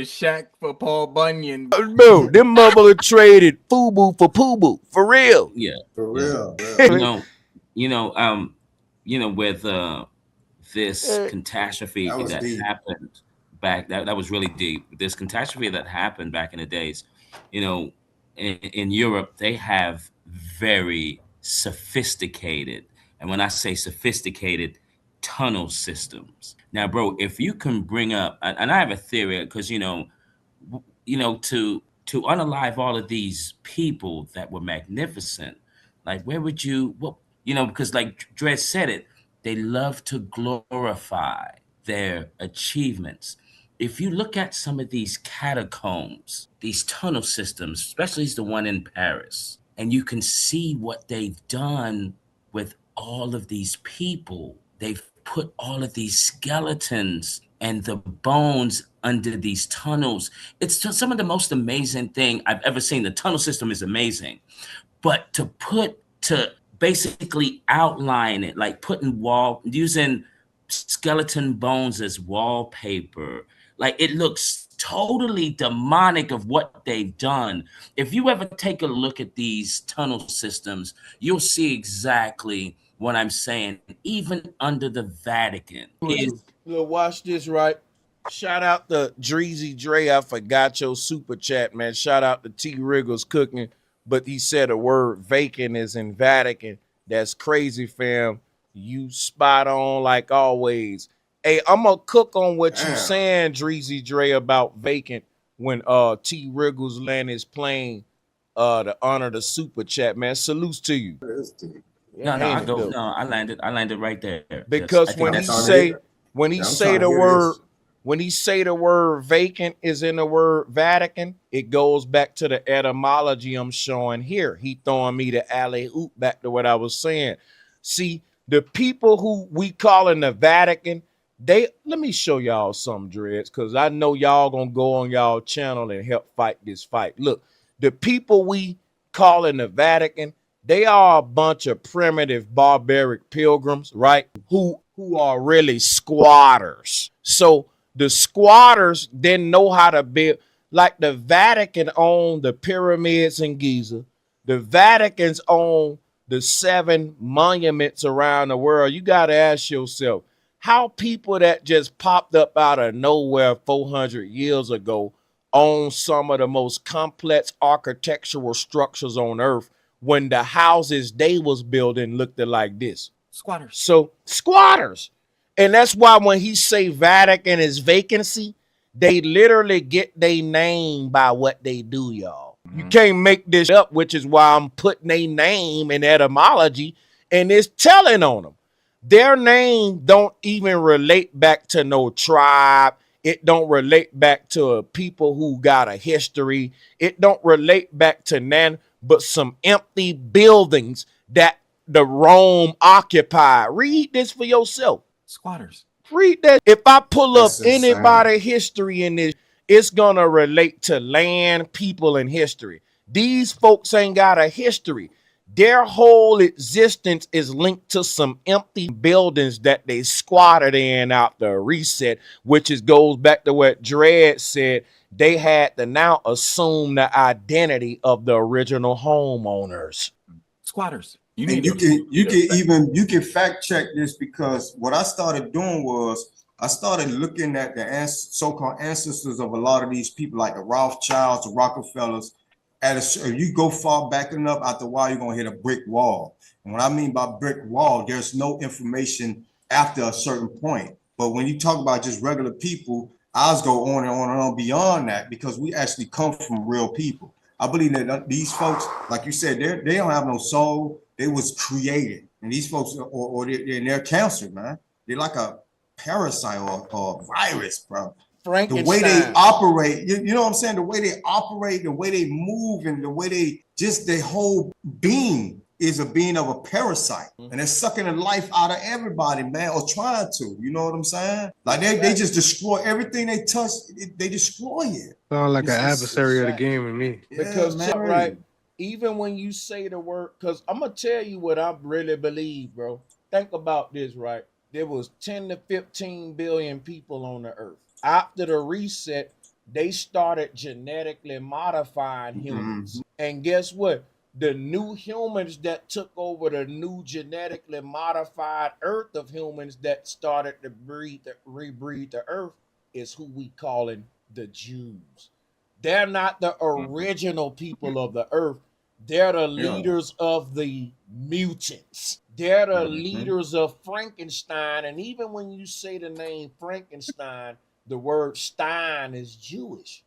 Shaq for Paul Bunyan. Bro, them motherfuckers traded FUBU for PUBU. For real. Yeah. For real. With this catastrophe that happened back, that was really deep. This catastrophe that happened back in the days, in Europe, they have very sophisticated, and when I say sophisticated, tunnel systems. Now, bro, if you can bring up, and I have a theory, because to unalive all of these people that were magnificent, like where would you, because like Dred said it, they love to glorify their achievements. If you look at some of these catacombs, these tunnel systems, especially the one in Paris, and you can see what they've done with all of these people. They've put all of these skeletons and the bones under these tunnels. It's just some of the most amazing thing I've ever seen. The tunnel system is amazing, but to basically outline it, like using skeleton bones as wallpaper, like it looks totally demonic of what they've done. If you ever take a look at these tunnel systems, you'll see exactly what I'm saying. Even under the Vatican. Watch this, right? Shout out to Dreezy Dre. I forgot your super chat, man. Shout out to T Wriggles Cooking. But he said a word vacant is in Vatican. That's crazy, fam. You spot on like always. Hey, I'm gonna cook on what you saying, Dreezy Dre, about vacant when T Wriggles land his plane to honor the super chat, man. Salutes to you. I landed right there. Because when he say the word vacant is in the word Vatican, it goes back to the etymology I'm showing here. He throwing me the alley-oop back to what I was saying. See, the people who we call in the Vatican, let me show y'all some, Dreads, because I know y'all gonna go on y'all channel and help fight this fight. Look, the people we call in the Vatican, they are a bunch of primitive barbaric pilgrims, right? Who are really squatters. So the squatters didn't know how to build, like the Vatican owned the pyramids in Giza. The Vatican's own the 7 monuments around the world. You got to ask yourself, how people that just popped up out of nowhere 400 years ago own some of the most complex architectural structures on earth when the houses they was building looked like this? Squatters. So squatters. And that's why when he say Vatican is vacancy, they literally get their name by what they do, y'all. You can't make this up, which is why I'm putting their name in etymology, and it's telling on them. Their name don't even relate back to no tribe. It don't relate back to a people who got a history. It don't relate back to none but some empty buildings that the Rome occupied. Read this for yourself. Squatters. Read that. If I pull up anybody's history in this, it's gonna relate to land, people, and history. These folks ain't got a history. Their whole existence is linked to some empty buildings that they squatted in after a reset, which goes back to what Dred said. They had to now assume the identity of the original homeowners. Squatters. You can fact check this, because what I started doing was I started looking at the so-called ancestors of a lot of these people, like the Rothschilds, the Rockefellers, if you go far back enough, after a while, you're going to hit a brick wall. And what I mean by brick wall, there's no information after a certain point. But when you talk about just regular people, ours go on and on and on beyond that, because we actually come from real people. I believe that these folks, like you said, they don't have no soul. They was created. And these folks, they're cancer, man. They're like a parasite or a virus, bro. The way they operate, you know what I'm saying? The way they operate, the way they move, and the way their whole being is a being of a parasite. And they're sucking the life out of everybody, man, or trying to, you know what I'm saying? Like they just destroy everything they touch, they destroy it. Sound like an adversary of the game to me. Because, man, right, even when you say the word, because I'm going to tell you what I really believe, bro. Think about this, right? There was 10 to 15 billion people on the earth. After the reset, they started genetically modifying humans. And guess what? The new humans that took over the new genetically modified earth of humans that started to rebreathe the earth is who we calling the Jews. They're not the original people of the earth. They're the leaders of the mutants. They're the leaders of Frankenstein. And even when you say the name Frankenstein, the word Stein is Jewish.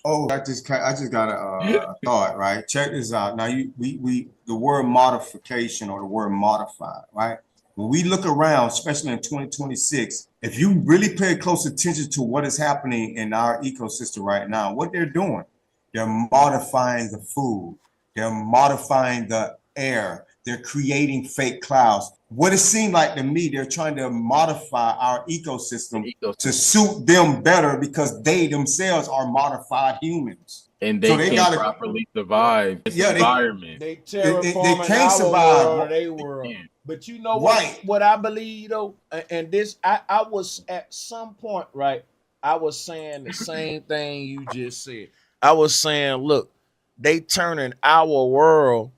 Oh, I just got a thought, right? Check this out. Now, the word modification or the word modified, right? When we look around, especially in 2026, if you really pay close attention to what is happening in our ecosystem right now, what they're doing, they're modifying the food, they're modifying the air, they're creating fake clouds. What it seemed like to me, they're trying to modify our ecosystem to suit them better, because they themselves are modified humans. And they can't properly survive this environment. They terraforming can't survive their world. But you know what I believe though, and this I was at some point, right? I was saying the same thing you just said. I was saying, look, they turning our world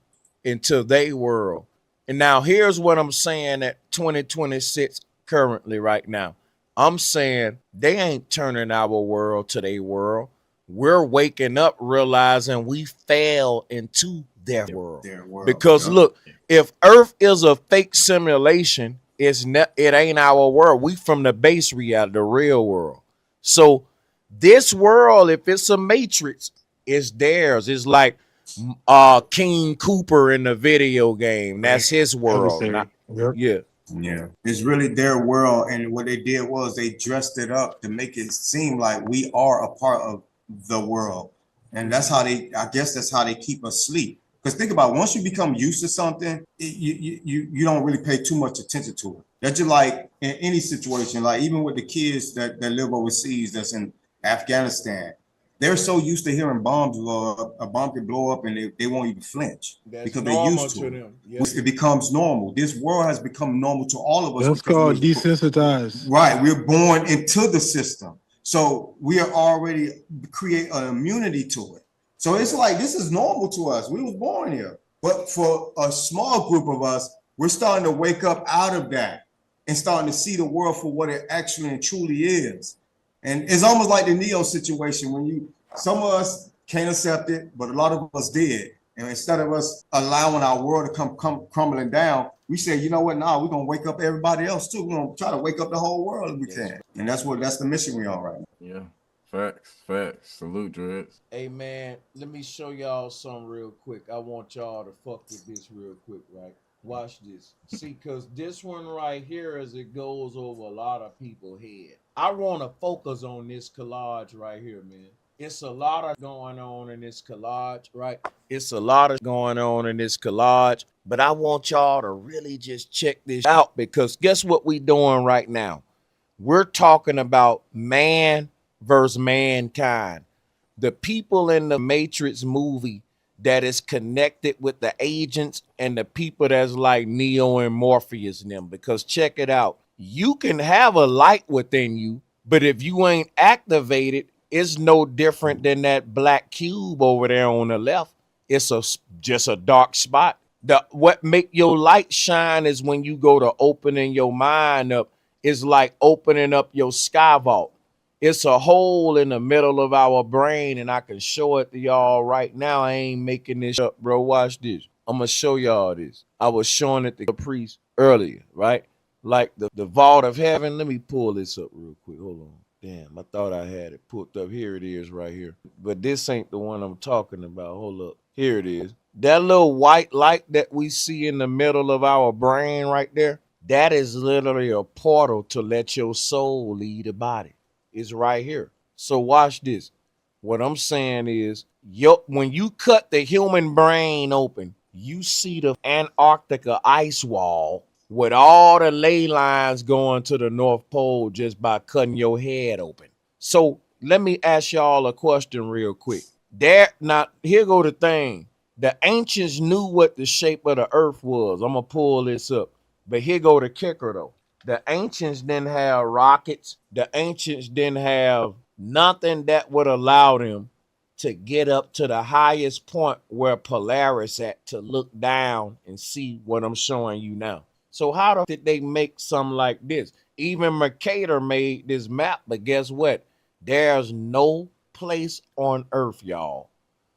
into their world. And now here's what I'm saying at 2026 currently right now. I'm saying they ain't turning our world to their world. We're waking up realizing we fell into their world. Because look, if Earth is a fake simulation, it ain't our world. We from the base reality, the real world. So this world, if it's a matrix, it's theirs. It's like King Cooper in the video game. That's his world. Yeah, it's really their world. And what they did was they dressed it up to make it seem like we are a part of the world. And that's how I guess that's how they keep us asleep. Because think about it, once you become used to something, you don't really pay too much attention to it. That's just like in any situation, like even with the kids that live overseas, that's in Afghanistan. They're so used to hearing bombs blow up, a bomb can blow up, and they won't even flinch because they're used to it. Them. Yes. It becomes normal. This world has become normal to all of us. That's called desensitized. Right. We're born into the system. So we are already create an immunity to it. So it's like, this is normal to us. We was born here. But for a small group of us, we're starting to wake up out of that and starting to see the world for what it actually and truly is. And it's almost like the Neo situation when some of us can't accept it, but a lot of us did. And instead of us allowing our world to come crumbling down, we say, you know what, now we're going to wake up everybody else too. We're going to try to wake up the whole world if we can. And that's the mission we're on right now. Yeah, facts. Salute, Dreads. Hey, man, let me show y'all something real quick. I want y'all to fuck with this real quick, right? Watch this. See, because this one right here, as it goes over a lot of people's head. I want to focus on this collage right here, man. It's a lot of going on in this collage, right? It's a lot of going on in this collage, but I want y'all to really just check this out, because guess what we doing right now? We're talking about man versus mankind. The people in the Matrix movie that is connected with the agents and the people that's like Neo and Morpheus and them, because check it out. You can have a light within you, but if you ain't activated, it's no different than that black cube over there on the left. It's just a dark spot. What make your light shine is when you go to opening your mind up. It's like opening up your sky vault. It's a hole in the middle of our brain, and I can show it to y'all right now. I ain't making this up, bro. Watch this. I'm gonna show y'all this. I was showing it to the priest earlier, right? Like the vault of heaven. Let me pull this up real quick. Hold on. Damn, I thought I had it pulled up. Here it is right here. But this ain't the one I'm talking about. Hold up. Here it is. That little white light that we see in the middle of our brain right there, that is literally a portal to let your soul leave the body. It's right here. So watch this. What I'm saying is, when you cut the human brain open, you see the Antarctica ice wall with all the ley lines going to the North Pole just by cutting your head open. So let me ask y'all a question real quick. Here go the thing. The ancients knew what the shape of the earth was. I'm going to pull this up. But here go the kicker, though. The ancients didn't have rockets. The ancients didn't have nothing that would allow them to get up to the highest point where Polaris at to look down and see what I'm showing you now. So how did they make something like this? Even Mercator made this map, but guess what? There's no place on Earth, y'all,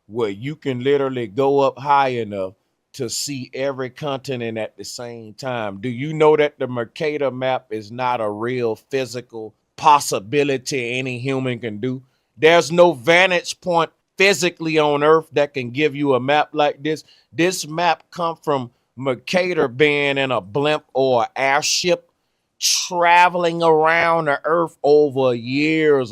where you can literally go up high enough to see every continent at the same time. Do you know that the Mercator map is not a real physical possibility any human can do? There's no vantage point physically on Earth that can give you a map like this. This map come from Mercator being in a blimp or an airship traveling around the Earth over years,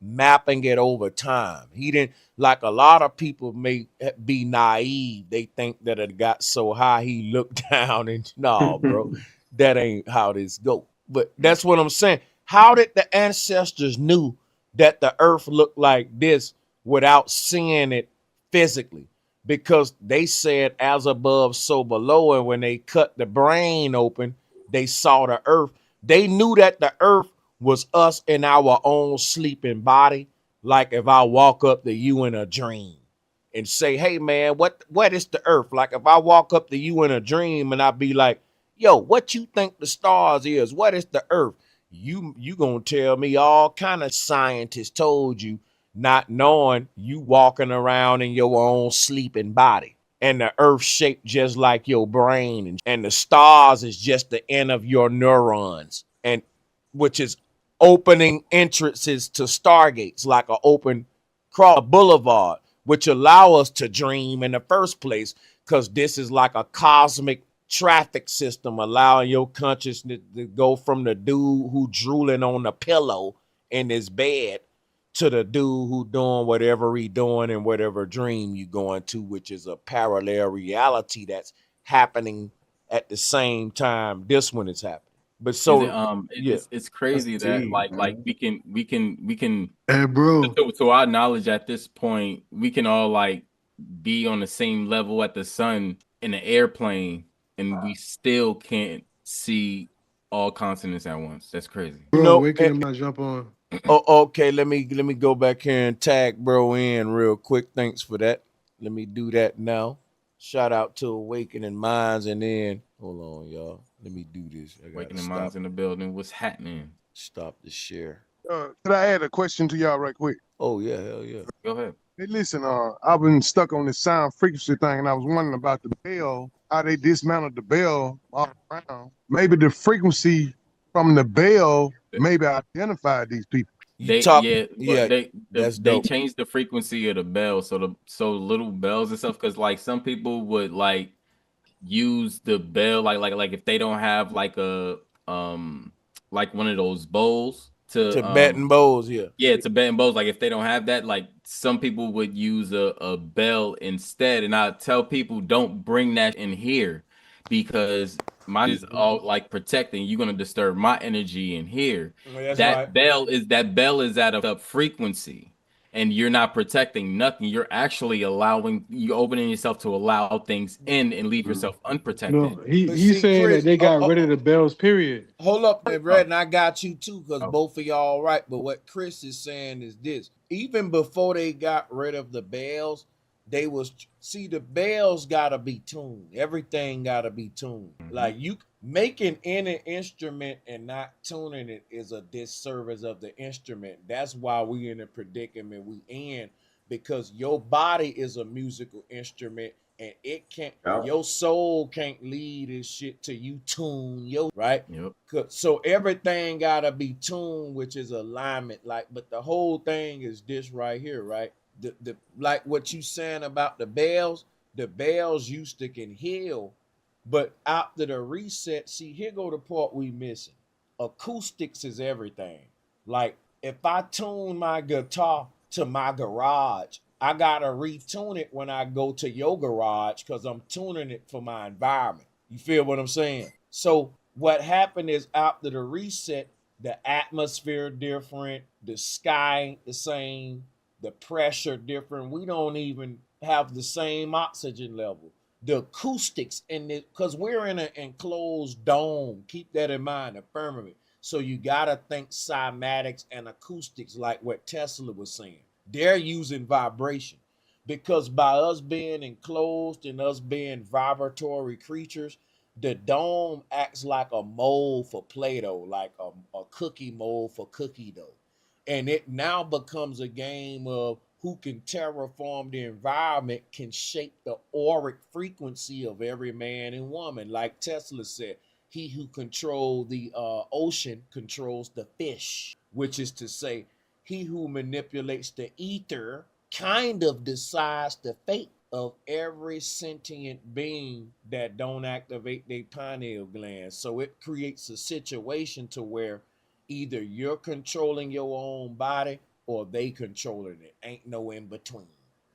mapping it over time. He didn't, like a lot of people may be naive. They think that it got so high he looked down and no, bro, that ain't how this go. But that's what I'm saying. How did the ancestors knew that the earth looked like this without seeing it physically? Because they said as above, so below. And when they cut the brain open, they saw the earth. They knew that the earth was us in our own sleeping body. Like if I walk up to you in a dream and say, hey man, what is the earth? Like if I walk up to you in a dream and I be like, yo, what you think the stars is? What is the earth? You gonna tell me all kind of scientists told you, not knowing you walking around in your own sleeping body. And the earth shaped just like your brain, and the stars is just the end of your neurons, and which is opening entrances to stargates, like an open boulevard, which allow us to dream in the first place, because this is like a cosmic traffic system, allowing your consciousness to go from the dude who drooling on the pillow in his bed to the dude who doing whatever he doing in whatever dream you going to, which is a parallel reality that's happening at the same time this one is happening. But so it's crazy that like we can Hey, bro. to our knowledge at this point, we can all like be on the same level at the sun in an airplane, and we still can't see all continents at once. That's crazy. Bro, where can I jump on? Oh, okay, let me go back here and tag bro in real quick. Thanks for that. Let me do that now. Shout out to Awakening Minds, and then hold on, y'all. Let me do this. Awakening Minds in the building. What's happening? Stop the share. Could I add a question to y'all right quick? Oh yeah, hell yeah. Go ahead. Hey, listen, I've been stuck on this sound frequency thing, and I was wondering about the bell, how they dismantled the bell all around. Maybe the frequency from the bell maybe identified these people. They changed the frequency of the bell, so little bells and stuff, because like some people would like use the bell like if they don't have like a like one of those bowls to Tibetan bowls, Tibetan bowls, like if they don't have that, like some people would use a bell instead. And I tell people, don't bring that in here, because mine is all like protecting. You're gonna disturb my energy in here. Well, that bell is at a frequency, and you're not protecting nothing. You're actually opening yourself to allow things in and leave yourself unprotected. No, he's saying Chris, that they got rid of the bells, period. Hold up, Red, and I got you too, because both of y'all right. But what Chris is saying is this: even before they got rid of the bells, they was see the bells gotta be tuned. Everything gotta be tuned. Like you making any instrument and not tuning it is a disservice of the instrument. That's why we in the predicament we in, because your body is a musical instrument and it can't your soul can't lead this shit till you tune your right. Yep. So everything gotta be tuned, which is alignment. Like, but the whole thing is this right here, right? The like what you saying about the bells used to can heal, but after the reset, see, here go the part we missing. Acoustics is everything. Like if I tune my guitar to my garage, I gotta retune it when I go to your garage because I'm tuning it for my environment. You feel what I'm saying? So what happened is after the reset, the atmosphere different, the sky ain't the same, the pressure different. We don't even have the same oxygen level. The acoustics in it, because we're in an enclosed dome. Keep that in mind, the firmament. So you gotta think cymatics and acoustics, like what Tesla was saying. They're using vibration, because by us being enclosed and us being vibratory creatures, the dome acts like a mold for Play-Doh, like a cookie mold for cookie dough. And it now becomes a game of who can terraform the environment, can shape the auric frequency of every man and woman. Like Tesla said, he who controls the ocean controls the fish, which is to say, he who manipulates the ether kind of decides the fate of every sentient being that don't activate their pineal glands. So it creates a situation to where either you're controlling your own body or they controlling it. Ain't no in between.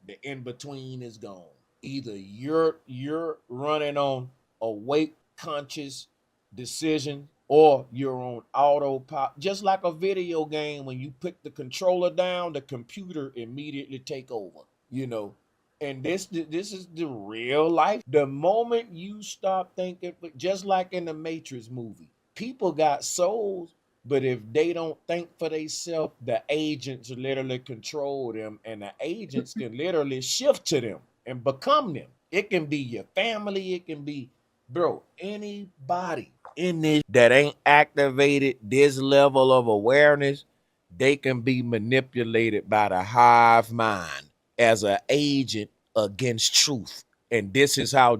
The in between is gone. Either you're running on awake conscious decision or you're on autopilot. Just like a video game, when you put the controller down, the computer immediately take over. You know, and this is the real life. The moment you stop thinking, just like in the Matrix movie, people got souls, but if they don't think for themselves, the agents literally control them, and the agents can literally shift to them and become them. It can be your family, it can be, bro, anybody in this that ain't activated this level of awareness, they can be manipulated by the hive mind as an agent against truth. And this is how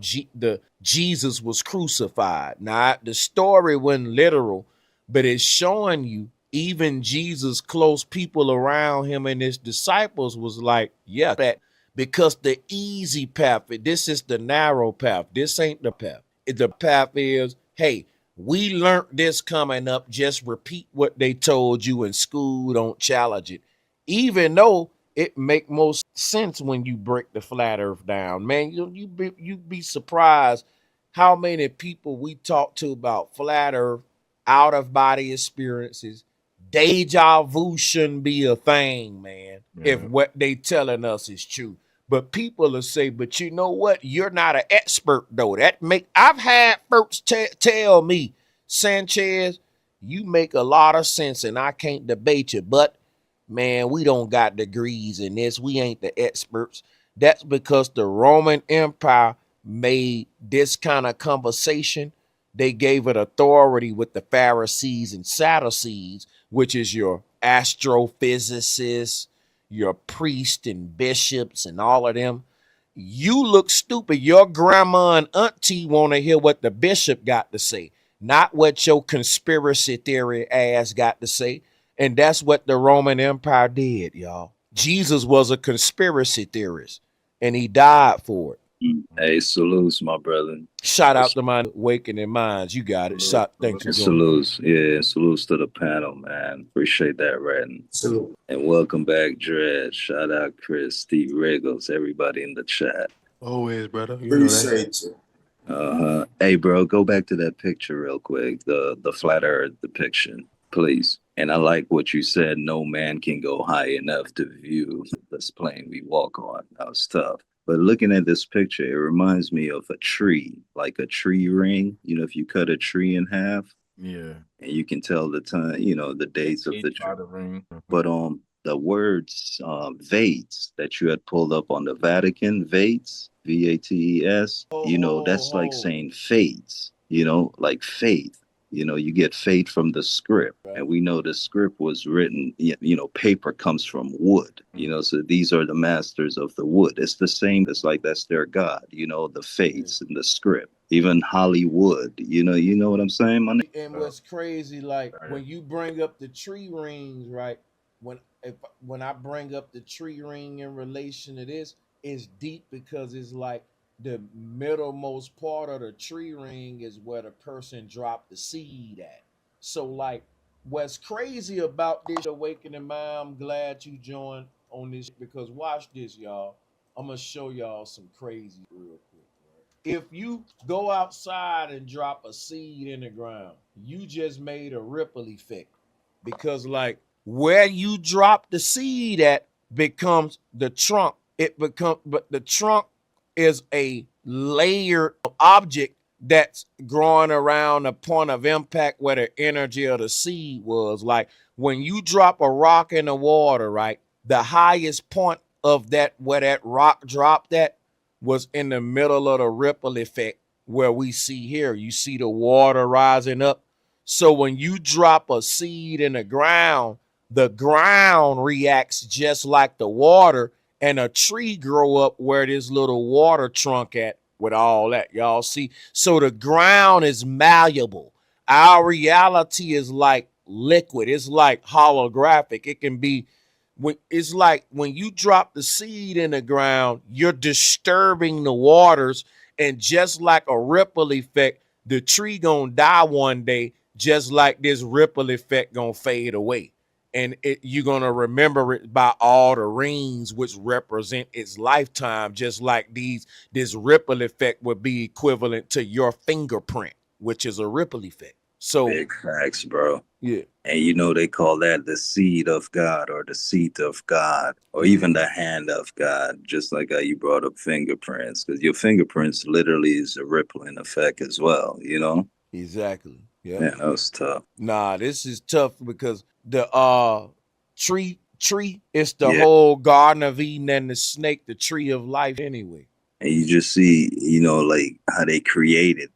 Jesus was crucified. Now, the story wasn't literal, but it's showing you even Jesus' close people around him and his disciples was like, yeah, that, because the easy path, this is the narrow path. This ain't the path. The path is, hey, we learned this coming up. Just repeat what they told you in school. Don't challenge it. Even though it make most sense when you break the flat earth down. Man, you'd be surprised how many people we talk to about flat earth, out of body experiences. Deja vu shouldn't be a thing, man, if what they telling us is true. But people will say, but you know what? You're not an expert, though. I've had folks tell me, Sanchez, you make a lot of sense and I can't debate you, but man, we don't got degrees in this. We ain't the experts. That's because the Roman Empire made this kind of conversation. They gave it authority with the Pharisees and Sadducees, which is your astrophysicists, your priests and bishops and all of them. You look stupid. Your grandma and auntie want to hear what the bishop got to say, not what your conspiracy theory ass got to say. And that's what the Roman Empire did, y'all. Jesus was a conspiracy theorist, and he died for it. Hey, salutes, my brother. Shout out to my awakening minds. You got it. Thanks for salutes. Yeah, salutes to the panel, man. Appreciate that, Radden. Salute. And welcome back, Dred. Shout out Chris, Steve Regals, everybody in the chat. Always, brother. Appreciate you. Hey, bro, go back to that picture real quick. The flat earth depiction, please. And I like what you said. No man can go high enough to view this plane we walk on. That was tough. But looking at this picture, it reminds me of a tree, like a tree ring. You know, if you cut a tree in half, yeah, and you can tell the time, you know, the dates of the tree. But the words Vates that you had pulled up on the Vatican, Vates, Vates, that's like saying fates, like faith. You get faith from the script. Right. And we know the script was written, paper comes from wood, so these are the masters of the wood. It's the same. It's like that's their God, the fates and the script. Even Hollywood, you know what I'm saying, man? And what's crazy, like when you bring up the tree rings, right? When I bring up the tree ring in relation to this, it's deep because it's like the middlemost part of the tree ring is where the person dropped the seed at. So like what's crazy about this awakening mind, I'm glad you joined on this, because watch this, y'all. I'm gonna show y'all some crazy real quick. If you go outside and drop a seed in the ground, you just made a ripple effect, because like where you drop the seed at becomes the trunk. But the trunk is a layered object that's growing around the point of impact where the energy of the seed was. Like when you drop a rock in the water, right? The highest point of that, where that rock dropped at, was in the middle of the ripple effect where we see here. You see the water rising up. So when you drop a seed in the ground reacts just like the water, and a tree grow up where this little water trunk at with all that. Y'all see? So the ground is malleable. Our reality is like liquid. It's like holographic. It can be, it's like when you drop the seed in the ground, you're disturbing the waters, and just like a ripple effect, the tree gonna die one day, just like this ripple effect gonna fade away. And you're going to remember it by all the rings, which represent its lifetime, just like this ripple effect would be equivalent to your fingerprint, which is a ripple effect. So big facts, bro. Yeah. And they call that the seed of God, or the seat of God, or even the hand of God, just like how you brought up fingerprints, because your fingerprints literally is a rippling effect as well, Exactly. Yeah. Man, that was tough. Nah, this is tough because the tree is the whole Garden of Eden, and the snake, the tree of life anyway. And you just see, like how they created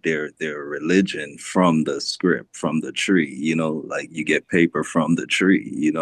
their religion from the script, from the tree, like you get paper from the tree,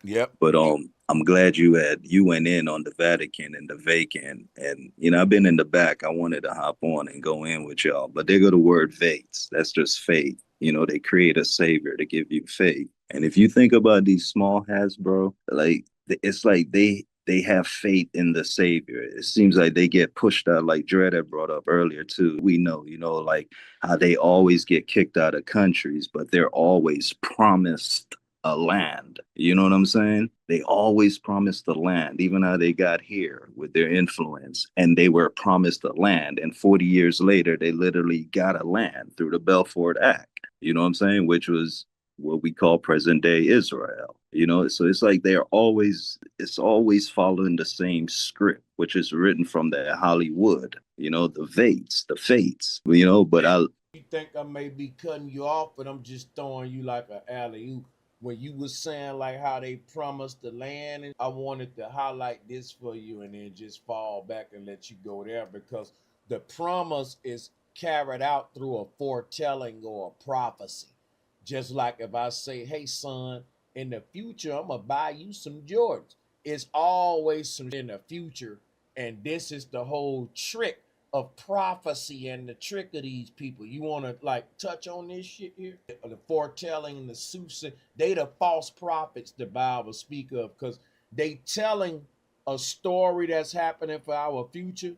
Yep. But I'm glad you went in on the Vatican and the Vatican, and I've been in the back. I wanted to hop on and go in with y'all, but there go the word faith. That's just faith. They create a savior to give you faith. And if you think about these small hats, bro, like it's like they have faith in the savior. It seems like they get pushed out, like Dred had brought up earlier too. We know, like how they always get kicked out of countries, but they're always promised a land. You know what I'm saying? They always promised the land, even how they got here with their influence, and they were promised a land. And 40 years later, they literally got a land through the Balfour Act. You know what I'm saying? Which was what we call present day Israel. So it's like it's always following the same script, which is written from the Hollywood, the fates, but You think I may be cutting you off, but I'm just throwing you like an alley-oop. When you was saying like how they promised the land, and I wanted to highlight this for you and then just fall back and let you go there, because the promise is carried out through a foretelling or a prophecy. Just like if I say, hey son, in the future, I'm gonna buy you some Jordans. It's always some in the future. And this is the whole trick of prophecy and the trick of these people. You want to like touch on this shit here? The foretelling and the soothsaying, they the false prophets the Bible speak of, because they telling a story that's happening for our future,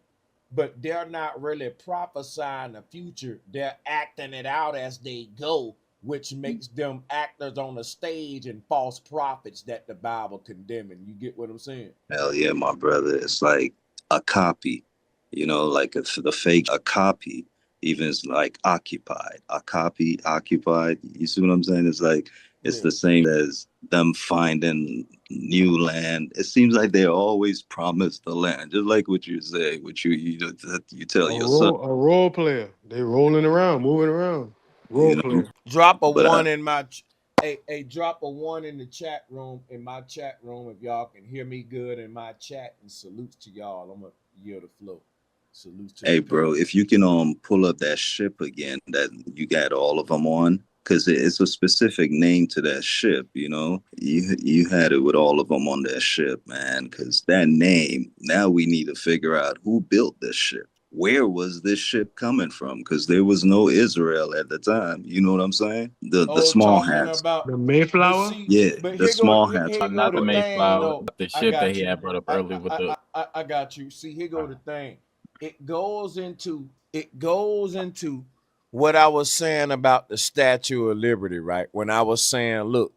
but they're not really prophesying the future. They're acting it out as they go, which makes them actors on the stage and false prophets that the Bible condemning. You get what I'm saying? Hell yeah, my brother. It's like a copy. Like the fake, a copy, even is like occupied, a copy, occupied. You see what I'm saying? It's like, it's the same as them finding new land. It seems like they're always promised the land, just like what you say, what you tell your son. A role player. They rolling around, moving around. Role player. Drop a one in my Hey, drop a 1 in the chat room, in my chat room, if y'all can hear me good in my chat, and salutes to y'all. I'm gonna yield the flow. Salutes to Hey, the bro, if you can pull up that ship again that you got all of them on, because it's a specific name to that ship, you know. You had it with all of them on that ship, man, because that name, now we need to figure out who built this ship. Where was this ship coming from? Because there was no Israel at the time. You know what I'm saying? The small hats. The Mayflower? Yeah, But the small hats. here go Not the the thing Mayflower, though. the I ship that got he you. had brought up earlier with the. I got you. See, here go the thing. It goes into what I was saying about the Statue of Liberty, right? When I was saying, look,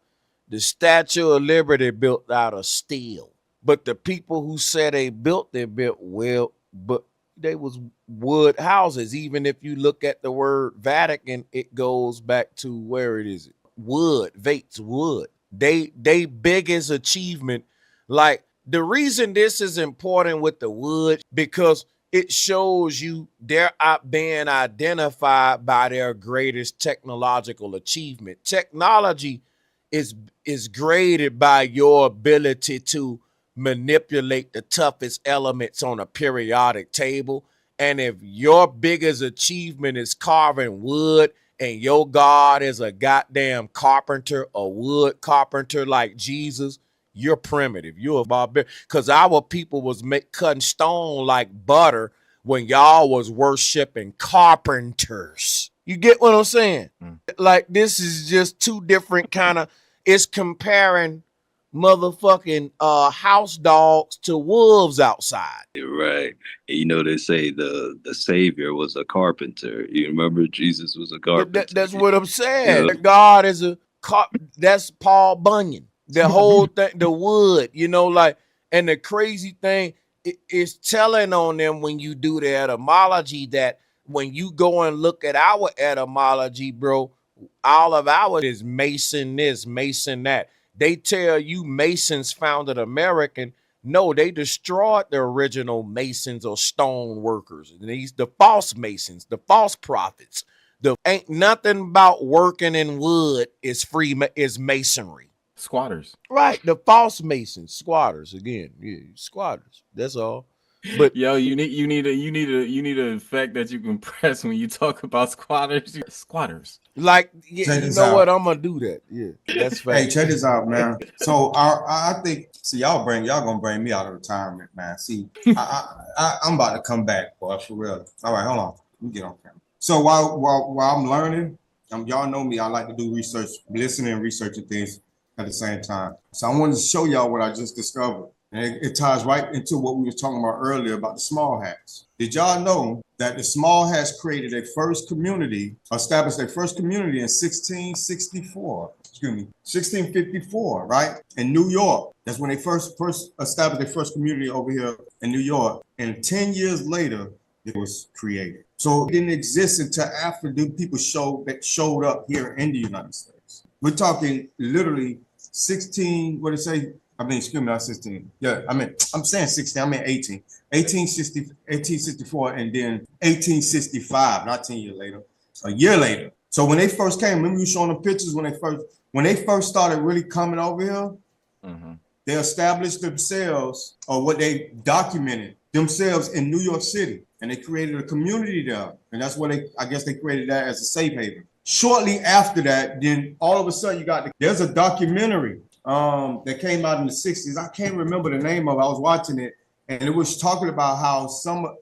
the Statue of Liberty built out of steel, but the people who said they built well, but they was wood houses. Even if you look at the word Vatican, it goes back to where it is. Wood, Vates, wood. They biggest achievement, like the reason this is important with the wood, because it shows you they're being identified by their greatest technological achievement. Technology is graded by your ability to manipulate the toughest elements on a periodic table. And if your biggest achievement is carving wood, and your God is a goddamn carpenter, a wood carpenter like Jesus, you're primitive. You're a barbarian. Because our people was cutting stone like butter when y'all was worshiping carpenters. You get what I'm saying? Like, this is just two different kind of, it's comparing motherfucking house dogs to wolves outside. Right. You know, they say the Savior was a carpenter. You remember Jesus was a carpenter. That's what I'm saying. Yeah. God is that's Paul Bunyan. The whole thing, the wood, you know, like, and the crazy thing is telling on them when you do the etymology, that when you go and look at our etymology, bro, all of our is Mason this, Mason that. They tell you Masons founded American. No, they destroyed the original Masons or stone workers. These the false Masons, the false prophets. The ain't nothing about working in wood is masonry. Squatters. Right, the false Masons, squatters again. Yeah, squatters. That's all. But yo, you need a effect that you can press when you talk about squatters. Squatters. Like, yeah, you know what? I'm gonna do that. Yeah, that's fact. Hey, check this out, man. So I think, see, y'all gonna bring me out of retirement, man. See, I'm about to come back, boy, for real. All right, hold on. Let me get on camera. So while I'm learning, y'all know me. I like to do research, listening and researching things at the same time. So I wanted to show y'all what I just discovered. And it ties right into what we were talking about earlier about the small hats. Did y'all know that the small hats established their first community in 1654, right? In New York. That's when they first established their first community over here in New York. And 10 years later, it was created. So it didn't exist until after the people showed up here in the United States. We're talking literally 16, what did it say? I mean, excuse me, not 16. Yeah, I'm saying 16, I mean 18. 1864 and then 1865, not 10 years later, a year later. So when they first came, remember you showing them pictures when they first started really coming over here, they established themselves, or what they documented themselves in New York City, and they created a community there. And that's what I guess they created that as a safe haven. Shortly after that, then all of a sudden there's a documentary that came out in the 60s. I can't remember the name of it. I was watching it, and it was talking about how the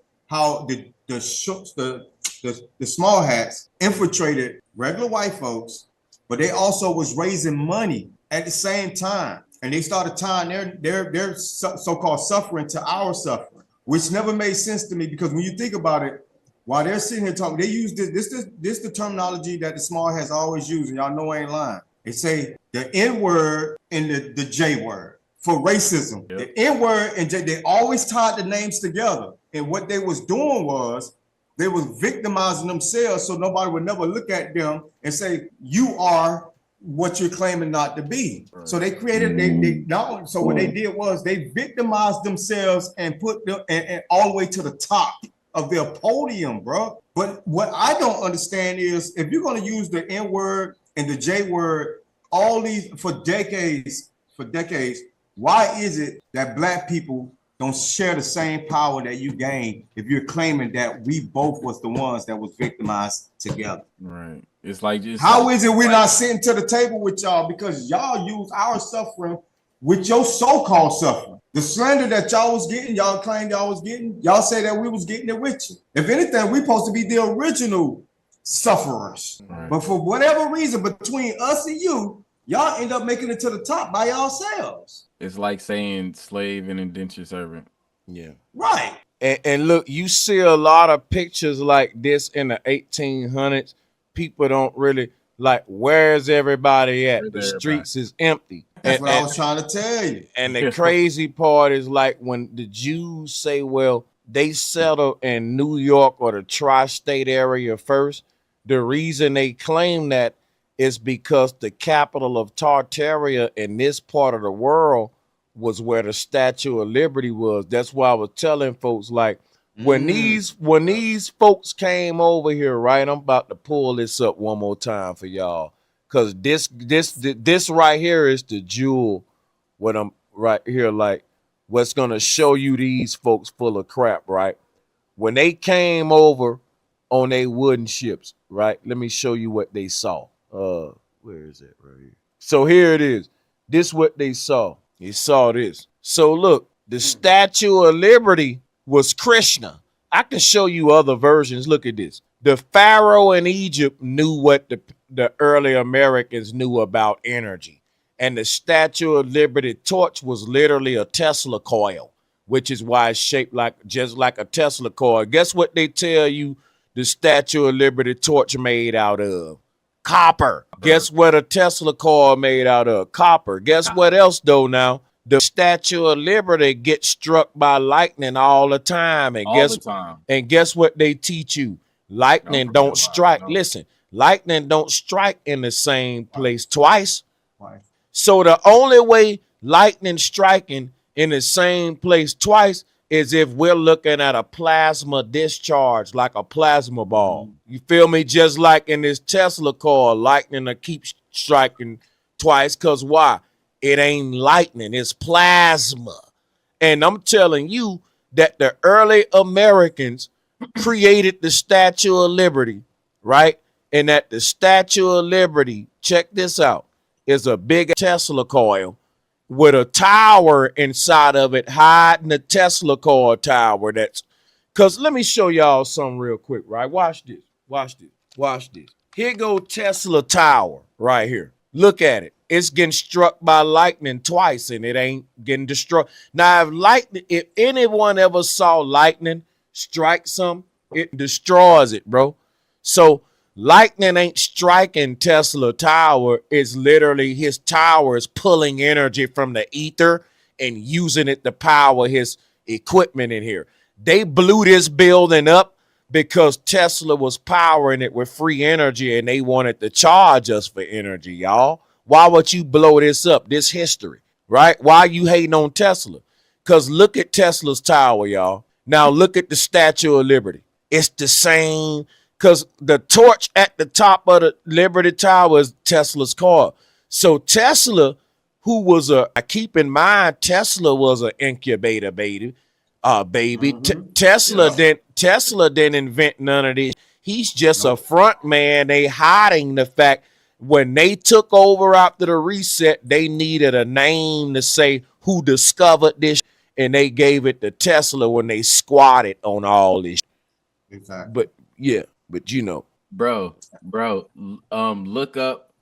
small hats infiltrated regular white folks, but they also was raising money at the same time. And they started tying their so-called suffering to our suffering, which never made sense to me, because when you think about it, while they're sitting here talking, they use this the terminology that the small hats always use, and y'all know I ain't lying. They say the N word and the J word for racism. Yep. The N word and J, they always tied the names together. And what they was doing was they was victimizing themselves, so nobody would never look at them and say, you are what you're claiming not to be. Right. So they created, what they did was they victimized themselves and put them and all the way to the top of their podium, bro. But what I don't understand is, if you're going to use the N word and the J word all these for decades, why is it that black people don't share the same power that you gain if you're claiming that we both was the ones that was victimized together? Right. It's like just how is it we're not sitting to the table with y'all because y'all use our suffering with your so-called suffering? The slander that y'all was getting, y'all claimed y'all was getting, y'all say that we was getting it with you. If anything, we supposed to be the original sufferers. Right. But for whatever reason, between us and you, y'all end up making it to the top by yourselves. It's like saying slave and indentured servant. Yeah. Right. And look, you see a lot of pictures like this in the 1800s. People don't really like, where's everybody at? The streets is empty. That's what I was trying to tell you. And the crazy part is like when the Jews say, well, they settled in New York or the tri-state area first. The reason they claim that is because the capital of Tartaria in this part of the world was where the Statue of Liberty was. That's why I was telling folks, like, when these folks came over here, right? I'm about to pull this up one more time for y'all, because this right here is the jewel. What I'm right here, like, what's gonna show you these folks full of crap, right? When they came over on their wooden ships, right? Let me show you what they saw. Where is it? Right here. So here it is. This what they saw. They saw this. So look, the Statue of Liberty was Krishna. I can show you other versions. Look at this. The Pharaoh in Egypt knew what the early Americans knew about energy. And the Statue of Liberty torch was literally a Tesla coil, which is why it's shaped just like a Tesla coil. Guess what they tell you the Statue of Liberty torch made out of? Copper. Guess what a Tesla coil made out of? Copper. Guess what else though now? The Statue of Liberty gets struck by lightning all the time. And guess what they teach you? Lightning don't strike. Listen, lightning don't strike in the same place twice. So the only way lightning striking in the same place twice is if we're looking at a plasma discharge, like a plasma ball. You feel me? Just like in this Tesla coil, lightning will keep striking twice. Because why? It ain't lightning, it's plasma. And I'm telling you that the early Americans created the Statue of Liberty, right? And that the Statue of Liberty, check this out, is a big Tesla coil with a tower inside of it, hiding the Tesla coil tower. That's because let me show y'all something real quick, right? Watch this. Watch this. Watch this. Here go Tesla tower right here. Look at it. It's getting struck by lightning twice and it ain't getting destroyed. Now, if anyone ever saw lightning strike some, it destroys it, bro. So lightning ain't striking Tesla tower. It's literally his tower is pulling energy from the ether and using it to power his equipment in here. They blew this building up because Tesla was powering it with free energy and they wanted to charge us for energy, y'all. Why would you blow this up? This history, right? Why are you hating on Tesla? Because look at Tesla's tower, y'all. Now look at the Statue of Liberty. It's the same, because the torch at the top of the Liberty Tower is Tesla's car. So Tesla, who was keep in mind, Tesla was an incubator baby. Tesla didn't invent none of this. He's just a front man. They hiding the fact when they took over after the reset, they needed a name to say who discovered this, and they gave it to Tesla when they squatted on all this. Exactly. But yeah, but you know, bro, look up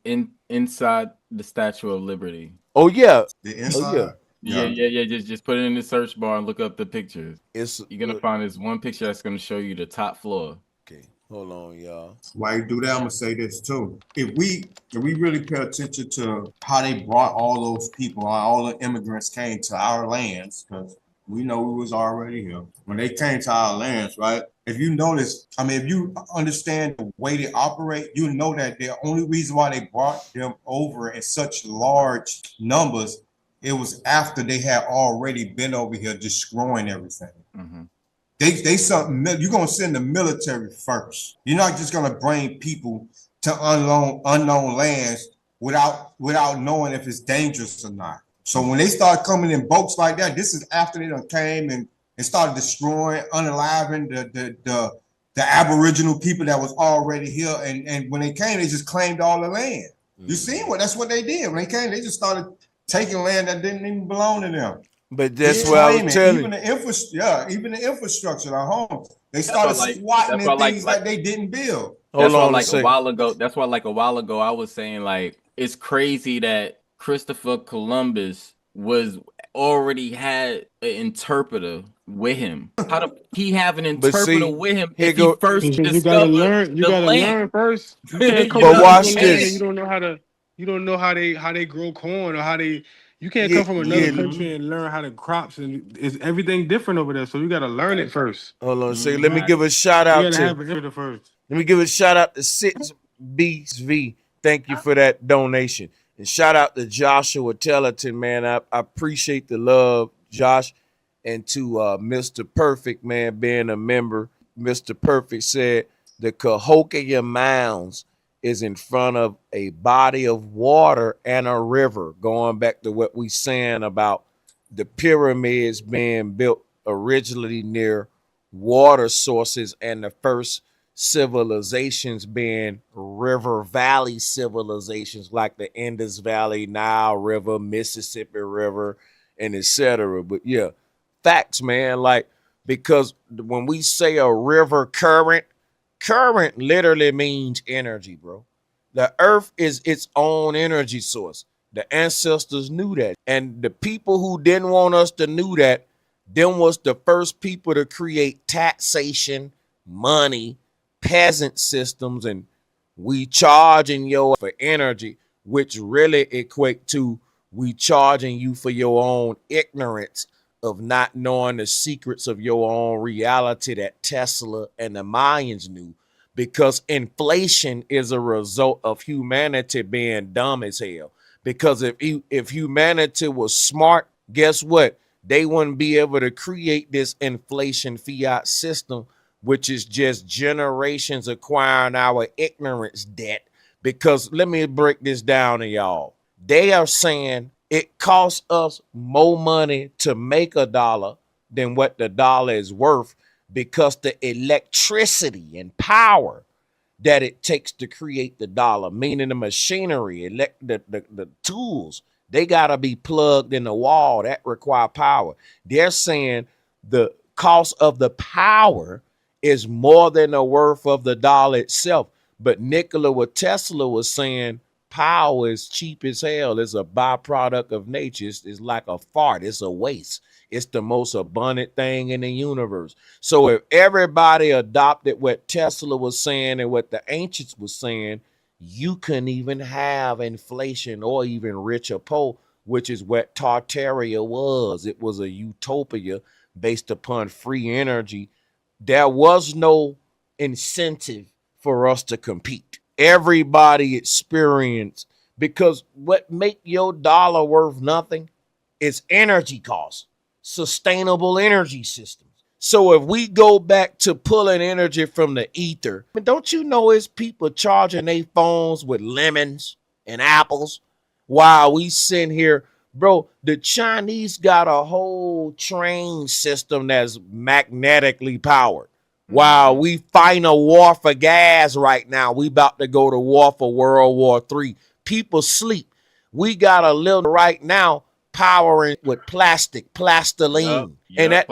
inside the Statue of Liberty. Oh yeah, the inside. Oh, yeah. Just put it in the search bar and look up the pictures. You're gonna find this one picture that's gonna show you the top floor. Okay, hold on, y'all. While you do that, I'm gonna say this too. If we really pay attention to how they brought all those people, all the immigrants came to our lands, because we know we was already here. When they came to our lands, right? If you notice, I mean, if you understand the way they operate, you know that the only reason why they brought them over in such large numbers, it was after they had already been over here destroying everything. Mm-hmm. You're gonna send the military first. You're not just gonna bring people to unknown lands without knowing if it's dangerous or not. So when they start coming in boats like that, this is after they done came and started destroying, unaliving the Aboriginal people that was already here. And when they came, they just claimed all the land. You see that's what they did. When they came, they just started taking land that didn't even belong to them. But that's what I was telling you. Even the infrastructure, the homes, they started squatting in things like they didn't build. That's why a while ago, I was saying, like, it's crazy that Christopher Columbus already had an interpreter with him. How did he have an interpreter with him if he first discovered you gotta learn first. But watch this. You don't know how they grow corn or how they. You can't come from another country and learn how to crops, and it's everything different over there. So you got to learn it first. Hold on, let me give a shout out to. Let me give a shout out to 6BV. Thank you for that donation, and shout out to Joshua Tellerton, man. I appreciate the love, Josh, and to Mr. Perfect, man, being a member. Mr. Perfect said the Cahokia Mounds is in front of a body of water and a river, going back to what we saying about the pyramids being built originally near water sources and the first civilizations being river valley civilizations like the Indus Valley, Nile River, Mississippi River, and etc. But yeah, facts, man, like, because when we say a river current literally means energy, bro. The earth is its own energy source. The ancestors knew that. And the people who didn't want us to know that, them was the first people to create taxation, money, peasant systems, and we charging you for energy, which really equate to we charging you for your own ignorance of not knowing the secrets of your own reality that Tesla and the Mayans knew, because inflation is a result of humanity being dumb as hell. Because if humanity was smart, guess what? They wouldn't be able to create this inflation fiat system, which is just generations acquiring our ignorance debt. Because let me break this down to y'all. They are saying it costs us more money to make a dollar than what the dollar is worth, because the electricity and power that it takes to create the dollar, meaning the machinery, the tools, they got to be plugged in the wall. That require power. They're saying the cost of the power is more than the worth of the dollar itself. But Nikola Tesla was saying power is cheap as hell. It's a byproduct of nature. It's like a fart. It's a waste. It's the most abundant thing in the universe. So if everybody adopted what Tesla was saying and what the ancients was saying, you couldn't even have inflation or even rich or poor, which is what Tartaria was. It was a utopia based upon free energy. There was no incentive for us to compete. Everybody experienced, because what make your dollar worth nothing is energy costs, sustainable energy systems. So if we go back to pulling energy from the ether, don't you know it's people charging their phones with lemons and apples while we sit here? Bro, the Chinese got a whole train system that's magnetically powered. While we fighting a war for gas right now, we about to go to war for World War III. People sleep. We got a little right now powering with plastiline. And at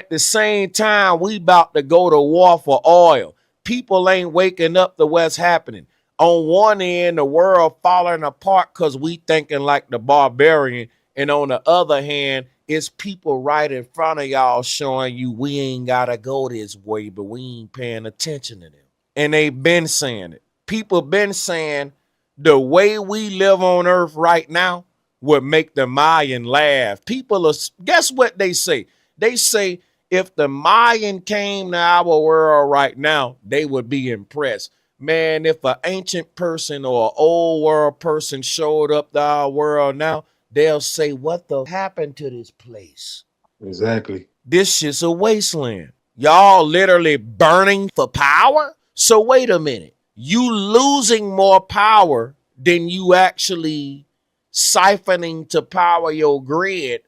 the same time, we about to go to war for oil. People ain't waking up to what's happening. On one end, the world falling apart because we thinking like the barbarian. And on the other hand, it's people right in front of y'all showing you we ain't got to go this way, but we ain't paying attention to them. And they've been saying it. People been saying the way we live on earth right now would make the Mayan laugh. People are, guess what they say? They say if the Mayan came to our world right now, they would be impressed. Man, if an ancient person or an old world person showed up to our world now, they'll say, what the happened to this place? Exactly. This shit's a wasteland. Y'all literally burning for power? So wait a minute. You losing more power than you actually siphoning to power your grid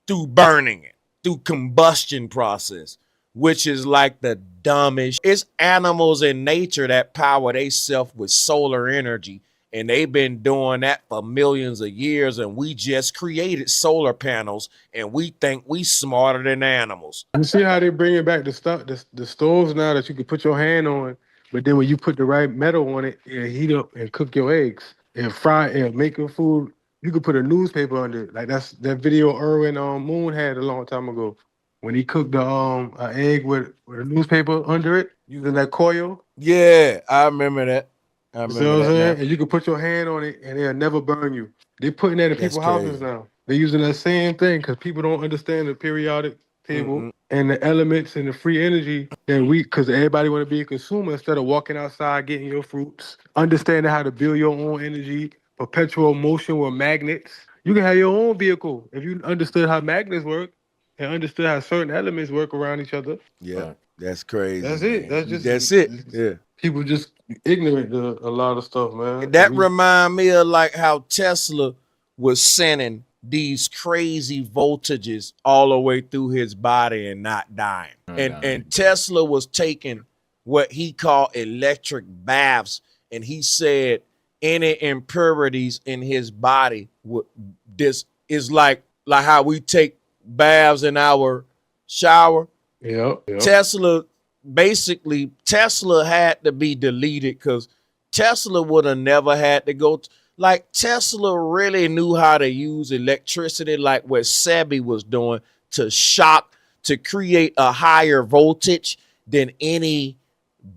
through burning it, through combustion process, which is like the dumbest. It's animals in nature that power themselves with solar energy, and they've been doing that for millions of years, and we just created solar panels, and we think we smarter than animals. You see how they bringing back the stuff, the stoves now that you can put your hand on, but then when you put the right metal on it, it'll heat up and cook your eggs and fry and make your food. You could put a newspaper under it. Like that's that video Irwin Moon had a long time ago when he cooked the an egg with a newspaper under it using that coil. Yeah, I remember that. I You see what I'm saying? And you can put your hand on it and it'll never burn you. They're putting that in people's houses now. They're using that same thing because people don't understand the periodic table and the elements and the free energy that because everybody want to be a consumer instead of walking outside, getting your fruits, understanding how to build your own energy, perpetual motion with magnets. You can have your own vehicle if you understood how magnets work and understood how certain elements work around each other. Yeah, that's crazy. That's it. That's it. Yeah. People just ignorant to a lot of stuff, man. That remind me of like how Tesla was sending these crazy voltages all the way through his body and not dying. And Tesla was taking what he called electric baths, and he said any impurities in his body this is like how we take baths in our shower. Yep. Tesla had to be deleted because Tesla would have never had to go. Like Tesla really knew how to use electricity, like what Sebi was doing, to shock, to create a higher voltage than any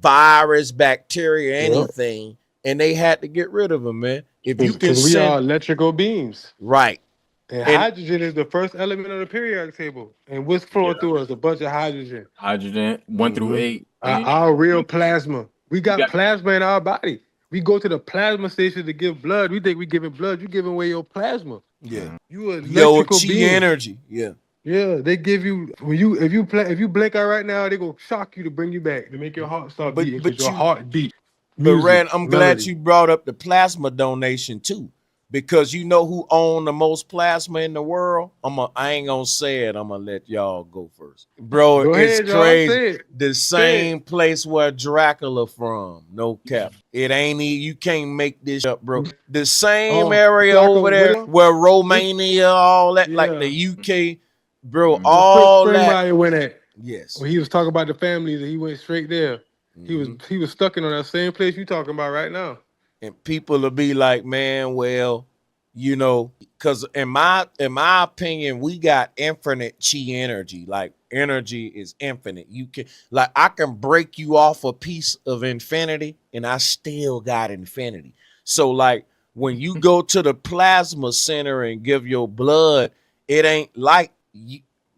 virus, bacteria, anything. And they had to get rid of them, man. If you can, we are electrical beings, right? And hydrogen is the first element on the periodic table. And what's flowing through us? A bunch of hydrogen. Hydrogen, 1 through 8. Our real plasma. We got plasma in our body. We go to the plasma station to give blood. We think we giving blood. You giving away your plasma. Yeah. You an electrical being. Energy. Yeah. Yeah. They give you if you blink out right now, they gonna shock you to bring you back to make your heart start beating. But your heart beat. But Red, I'm glad you brought up the plasma donation too, because you know who owned the most plasma in the world? I ain't gonna say it. I'm gonna let y'all go first, bro. It's crazy. The same place where Dracula from. No cap. It ain't. You can't make this up, bro. The same area over there where Romania, all that, like the UK, bro. All that. Went at. Yes. When he was talking about the families, and he went straight there. He was stuck in on that same place you talking about right now. And people will be like, man, well, you know, because in my opinion, we got infinite chi energy. Like energy is infinite. You can, like, I can break you off a piece of infinity and I still got infinity. So like when you go to the plasma center and give your blood, it ain't like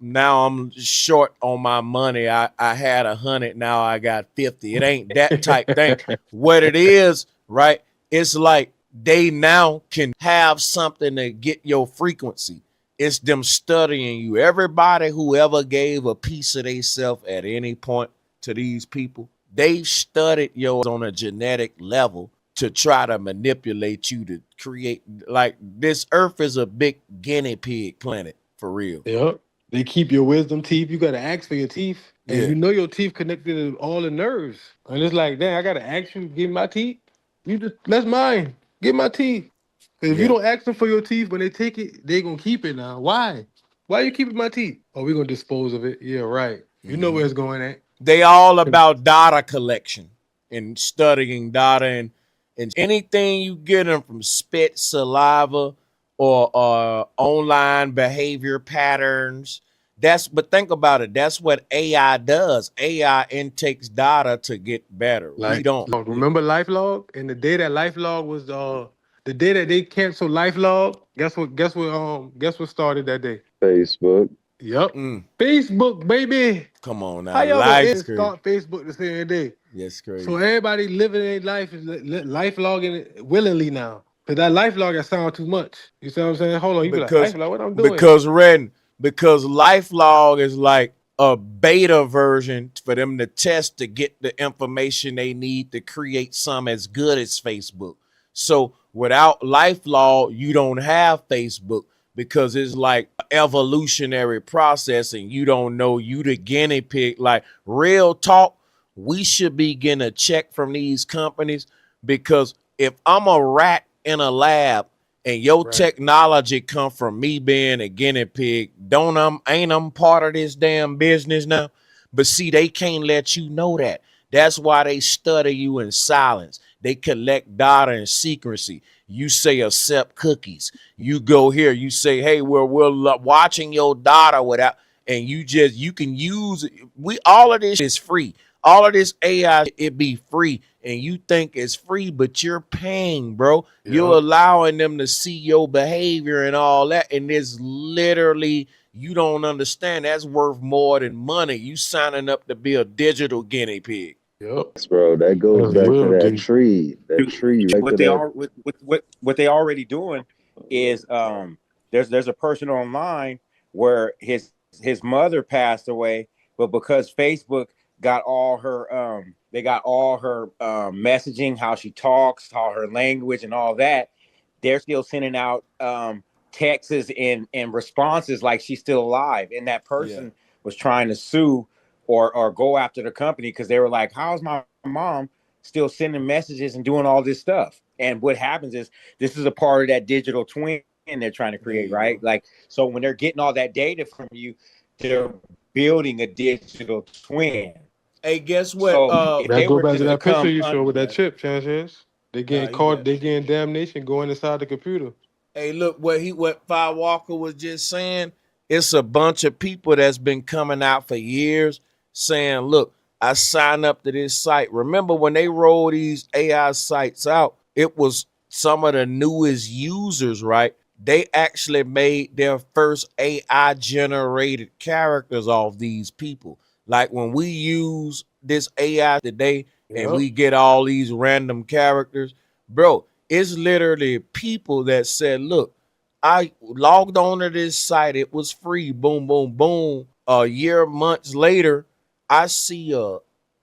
now I'm short on my money. I had 100, now I got 50. It ain't that type thing. What it is, right? It's like they now can have something to get your frequency. It's them studying you. Everybody who ever gave a piece of themselves at any point to these people, they studied yours on a genetic level to try to manipulate you to create. Like this earth is a big guinea pig planet for real. Yep. They keep your wisdom teeth. You got to ask for your teeth. And you know your teeth connected to all the nerves. And it's like, dang, I got to ask you to give my teeth. That's mine. Get my teeth. Because if you don't ask them for your teeth, when they take it, they going to keep it now. Why? Why you keeping my teeth? Oh, we're going to dispose of it. Yeah, right. You know where it's going at. They all about data collection and studying data and anything you get them from spit, saliva, or online behavior patterns. But think about it. That's what AI does. AI intakes data to get better. We don't remember LifeLog, and the day that LifeLog was the day that they canceled LifeLog. Guess what started that day? Facebook. Yep. Facebook, baby. Come on now. How y'all start Facebook the same day? Yes, crazy. So everybody living their life is LifeLogging it willingly now. Because that LifeLog that sound too much. You see what I'm saying? Hold on. You be like, LifeLog, what I'm doing? Because LifeLog is like a beta version for them to test to get the information they need to create some as good as Facebook. So Without life law, you don't have Facebook because it's like evolutionary process and you don't know, you the guinea pig. Like real talk, we should be getting a check from these companies because if I'm a rat in a lab and your technology come from me being a guinea pig, ain't I'm part of this damn business now? But see, they can't let you know that. That's why they study you in silence. They collect data in secrecy. You say accept cookies. You go here. You say, hey, we're watching your data without, and you can use it. All of this is free. All of this AI, it be free, and you think it's free, but you're paying, bro. Yep. You're allowing them to see your behavior and all that, and it's literally, you don't understand. That's worth more than money. You signing up to be a digital guinea pig. Yep, bro. That goes back to that tree. That tree. What they already doing is there's a person online where his mother passed away, but because Facebook got all her messaging, how she talks, how her language and all that, they're still sending out texts and responses like she's still alive, and that person was trying to sue or go after the company because they were like, how's my mom still sending messages and doing all this stuff? And what happens is this is a part of that digital twin they're trying to create, right? Like, so when they're getting all that data from you, they're building a digital twin. Hey, guess what? So that go back to that picture you showed with that chip, Sanchez. They getting caught, they getting damnation going inside the computer. Hey, look, what Firewalker was just saying, it's a bunch of people that's been coming out for years saying, look, I signed up to this site. Remember when they rolled these AI sites out, it was some of the newest users, right? They actually made their first AI generated characters off these people. Like when we use this AI today and we get all these random characters, bro, it's literally people that said, look, I logged on to this site. It was free. Boom, boom, boom. A year, months later, I see a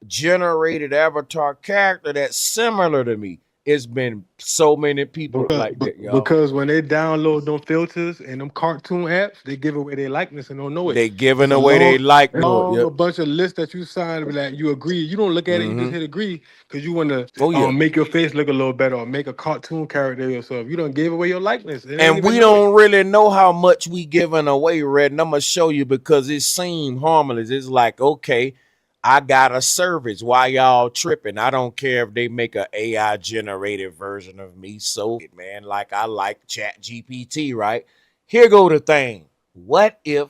generated avatar character that's similar to me. It's been so many people like that, y'all. Because when they download them filters and them cartoon apps, they give away their likeness and don't know it. They giving away their likeness. A bunch of lists that you sign that you agree. You don't look at it, you just hit agree because you want to make your face look a little better or make a cartoon character yourself. You don't give away your likeness. And we don't really know how much we giving away, Red. And I'm going to show you because it seems harmless. It's like, okay, I got a service. Why y'all tripping? I don't care if they make an AI generated version of me. So, man, like I like Chat GPT, right? Here go the thing. What if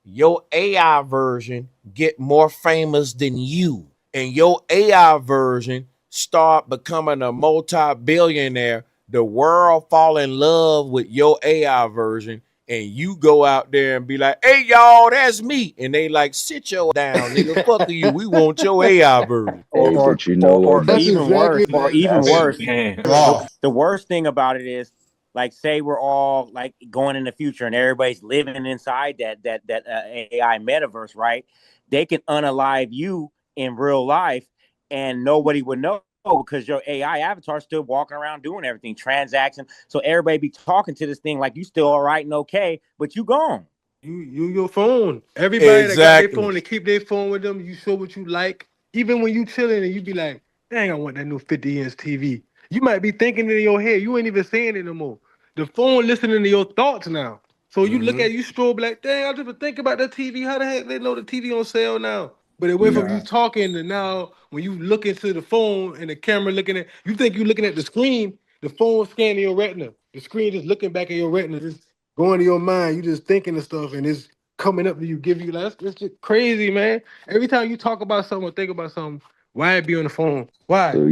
your AI version get more famous than you and your AI version start becoming a multi-billionaire? The world fall in love with your AI version. And you go out there and be like, hey, y'all, that's me. And they like, sit your down, nigga. Fuck you. We want your AI version. Or even worse. The worst thing about it is, like, say we're all like going in the future and everybody's living inside that AI metaverse, right? They can unalive you in real life and nobody would know, because your AI avatar is still walking around doing everything, transaction. So everybody be talking to this thing like you still all right and okay, but you gone. You your phone. Everybody that got their phone, they keep their phone with them. You show what you like. Even when you chilling and you be like, dang, I want that new 50-inch TV. You might be thinking in your head. You ain't even saying it no more. The phone listening to your thoughts now. So you look at it, you strobe like, dang, I just think about that TV. How the heck they know the TV on sale now? But it went from you talking to now when you look into the phone and the camera looking at, you think you're looking at the screen, the phone scanning your retina. The screen just looking back at your retina, just going to your mind. You just thinking of stuff and it's coming up to you, give you, that's just crazy, man. Every time you talk about something or think about something, why it be on the phone? Why? So,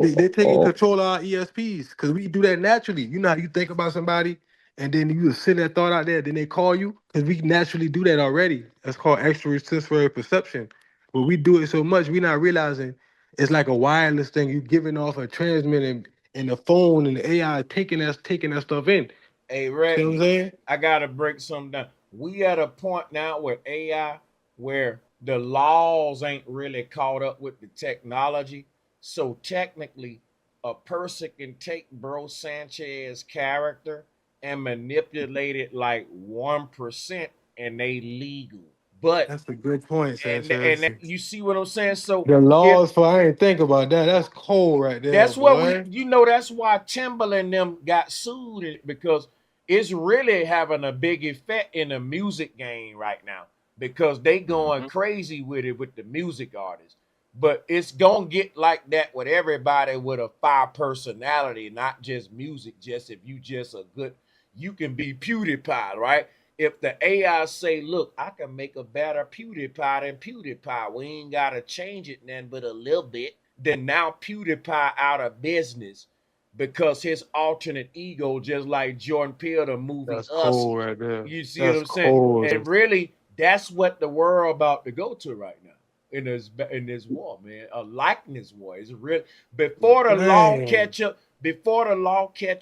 They're taking control of our ESPs because we do that naturally. You know how you think about somebody and then you just send that thought out there, then they call you because we naturally do that already. That's called extrasensory perception. But we do it so much, we're not realizing it's like a wireless thing. You giving off a transmitting and the phone and the AI taking that stuff in. Hey, Red, you know what I'm saying? I gotta break something down. We at a point now with AI where the laws ain't really caught up with the technology. So technically, a person can take Bro Sanchez's character and manipulate it like 1% and they legal. But That's a good point, Sanchez. and you see what I'm saying? So the laws for I ain't think about that. That's cold right there. That's boy. what that's why Timberland them got sued, because it's really having a big effect in the music game right now, because they going crazy with it with the music artists. But it's gonna get like that with everybody with a fire personality, not just music. Just if you just a good, you can be PewDiePie, right? If the AI say, look, I can make a better PewDiePie than PewDiePie, we ain't gotta change it then but a little bit, then now PewDiePie out of business because his alternate ego, just like Jordan Peele, the movie That's Us. cold right there. You see That's what I'm saying? cold. And really, that's what the world about to go to right now in this war, man. A likeness war. It's real. Before the law catch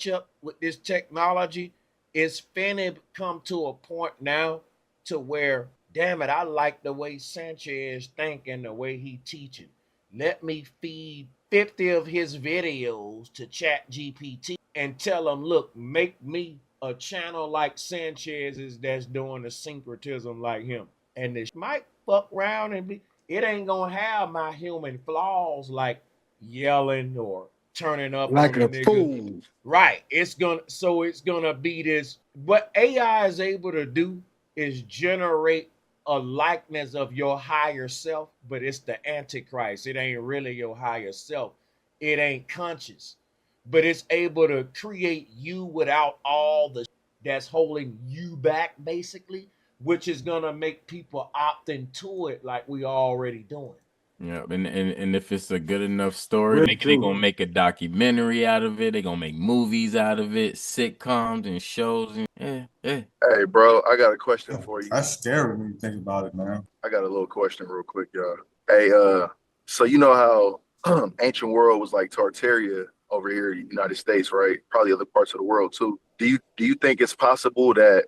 up with this technology, it's finna come to a point now to where, damn it, I like the way Sanchez think and the way he teaching. Let me feed 50 of his videos to Chat GPT and tell him, look, make me a channel like Sanchez's that's doing the syncretism like him. And this might fuck around and be, it ain't gonna have my human flaws like yelling or turning up like on a nigga. fool. Right. It's gonna be this. What AI is able to do is generate a likeness of your higher self, but it's the Antichrist. It ain't really your higher self. It ain't conscious, but it's able to create you without all the that's holding you back, basically, which is gonna make people opt into it like we already doing. Yeah, and if it's a good enough story, they're gonna make a documentary out of it. They're gonna make movies out of it, sitcoms and shows. And Hey, bro, I got a question for you. That's scary when you think about it, man. I got a little question real quick, y'all. Hey, so you know how ancient world was like Tartaria over here in the United States, right? Probably other parts of the world too. Do you think it's possible that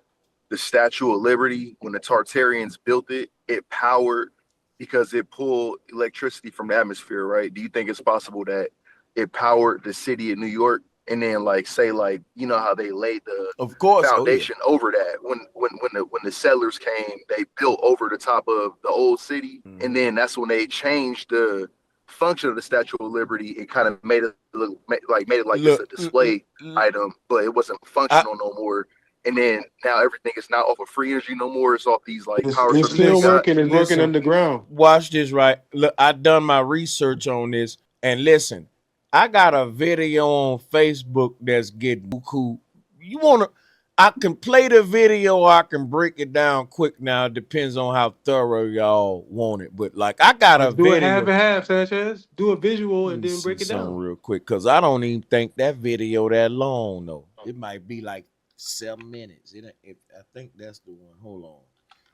the Statue of Liberty, when the Tartarians built it, it powered because it pulled electricity from the atmosphere, right? Do you think it's possible that it powered the city of New York? And then, like, say, like, you know how they laid the foundation over that. When the settlers came, they built over the top of the old city, and then that's when they changed the function of the Statue of Liberty. It kind of made it look like it's a display item, but it wasn't functional no more. And then now everything is not off of free energy no more. It's off these like power. It's still working. It's working underground. Watch this, right? Look, I done my research on this, and listen. I got a video on Facebook that's getting cool. You wanna? I can play the video, or I can break it down quick. Now it depends on how thorough y'all want it. But like, I got a video. Do it half and half, Sanchez. Do a visual and then break it down real quick, cause I don't even think that video that long though. It might be like 7 minutes. I think that's the one. Hold on,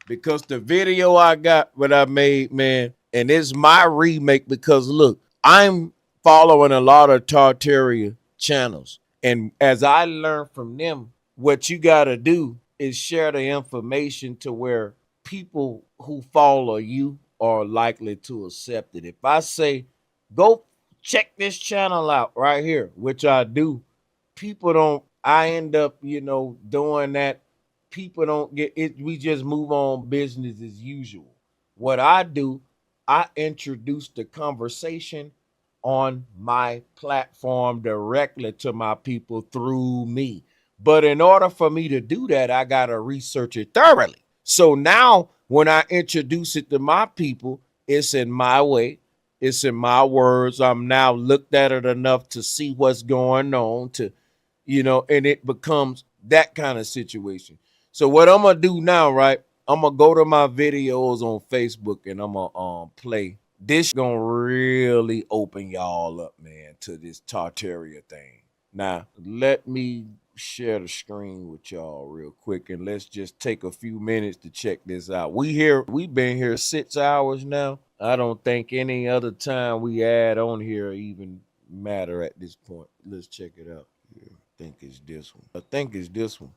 because the video I got, what I made, man, and it's my remake. Because look, I'm following a lot of Tartaria channels, and as I learned from them, what you got to do is share the information to where people who follow you are likely to accept it. If I say, go check this channel out right here, which I do, people don't, I end up, doing that. People don't get it. We just move on business as usual. What I do, I introduce the conversation on my platform directly to my people through me. But in order for me to do that, I got to research it thoroughly. So now when I introduce it to my people, it's in my way. It's in my words. I'm now looked at it enough to see what's going on and it becomes that kind of situation. So what I'm going to do now, right? I'm going to go to my videos on Facebook and I'm going to play. This gonna really open y'all up, man, to this Tartaria thing. Now, let me share the screen with y'all real quick, and let's just take a few minutes to check this out. We've been here 6 hours now. I don't think any other time we add on here even matter at this point. Let's check it out. I think it's this one.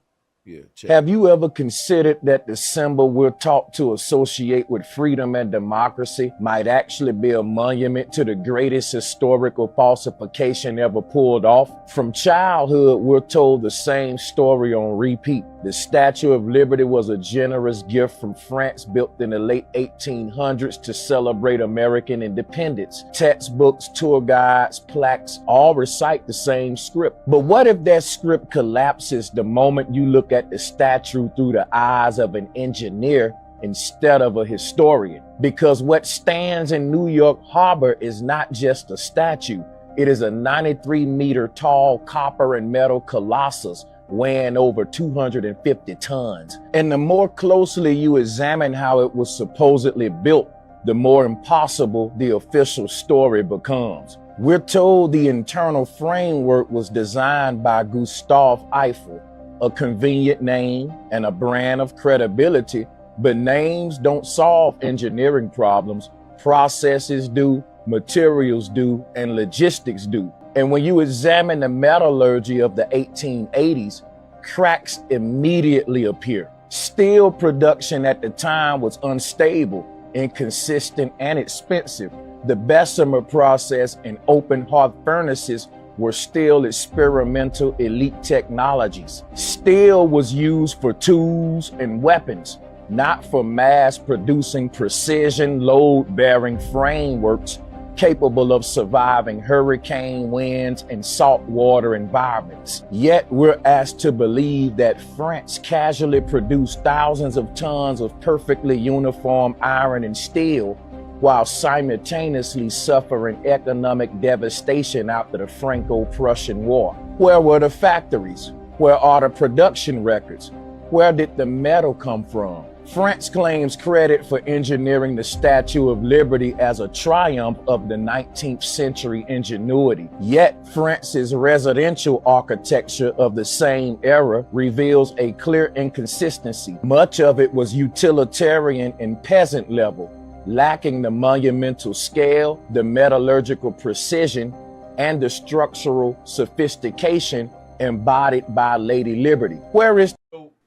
Have you ever considered that the symbol we're taught to associate with freedom and democracy might actually be a monument to the greatest historical falsification ever pulled off? From childhood, we're told the same story on repeat. The Statue of Liberty was a generous gift from France built in the late 1800s to celebrate American independence. Textbooks, tour guides, plaques all recite the same script. But what if that script collapses the moment you look at the statue through the eyes of an engineer instead of a historian? Because what stands in New York Harbor is not just a statue. It is a 93-meter tall copper and metal colossus weighing over 250 tons. And the more closely you examine how it was supposedly built, the more impossible the official story becomes. We're told the internal framework was designed by Gustav Eiffel, a convenient name and a brand of credibility, but names don't solve engineering problems. Processes do, materials do, and logistics do. And when you examine the metallurgy of the 1880s, cracks immediately appear. Steel production at the time was unstable, inconsistent, and expensive. The Bessemer process and open hearth furnaces were still experimental elite technologies. Steel was used for tools and weapons, not for mass producing precision load-bearing frameworks capable of surviving hurricane winds and saltwater environments. Yet we're asked to believe that France casually produced thousands of tons of perfectly uniform iron and steel while simultaneously suffering economic devastation after the Franco-Prussian War. Where were the factories? Where are the production records? Where did the metal come from? France claims credit for engineering the Statue of Liberty as a triumph of the 19th century ingenuity. Yet France's residential architecture of the same era reveals a clear inconsistency. Much of it was utilitarian and peasant level, lacking the monumental scale, the metallurgical precision, and the structural sophistication embodied by Lady Liberty. Where is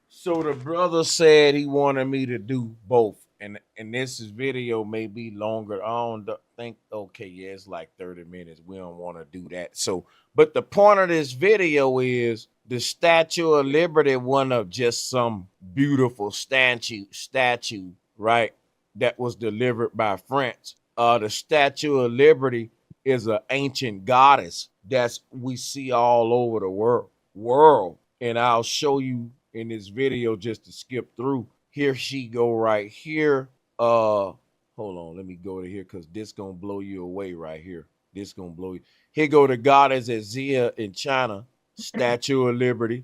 So the brother said he wanted me to do both, and this video may be longer. I don't think, okay, yeah, it's like 30 minutes. We don't want to do that. So, but the point of this video is the Statue of Liberty wasn't just some beautiful statue, right, that was delivered by France. The Statue of Liberty is an ancient goddess that we see all over the world, and I'll show you in this video just to skip through. Here she go right here. Hold on, let me go to here because this gonna blow you away right here. This gonna blow you. Here go the goddess Azia in China, Statue of Liberty.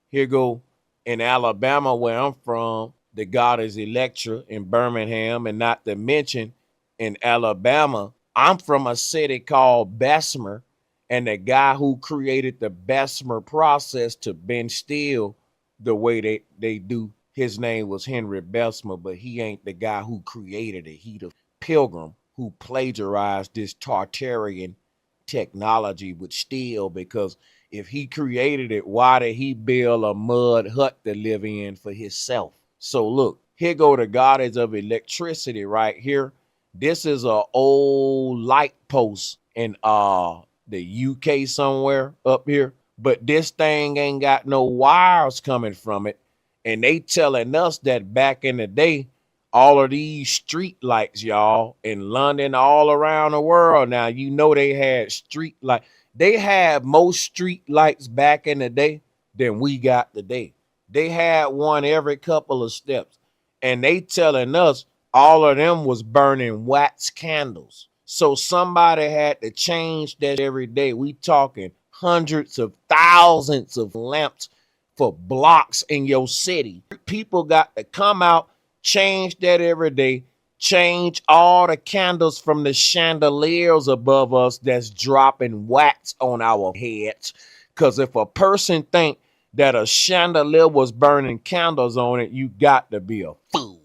Here go in Alabama where I'm from, the goddess Electra in Birmingham, and not to mention in Alabama, I'm from a city called Bessemer, and the guy who created the Bessemer process to bend steel the way they do, his name was Henry Bessemer, but he ain't the guy who created it. He the pilgrim who plagiarized this Tartarian technology with steel, because if he created it, why did he build a mud hut to live in for himself? So look, here go the goddess of electricity right here. This is an old light post in the UK somewhere up here. But this thing ain't got no wires coming from it. And they telling us that back in the day, all of these street lights, y'all, in London, all around the world. Now, you know they had street lights. They had more street lights back in the day than we got today. They had one every couple of steps. And they telling us all of them was burning wax candles. So somebody had to change that every day. We talking hundreds of thousands of lamps for blocks in your city. People got to come out, change that every day, change all the candles from the chandeliers above us that's dropping wax on our heads. Because if a person think that a chandelier was burning candles on it, you got to be a fool.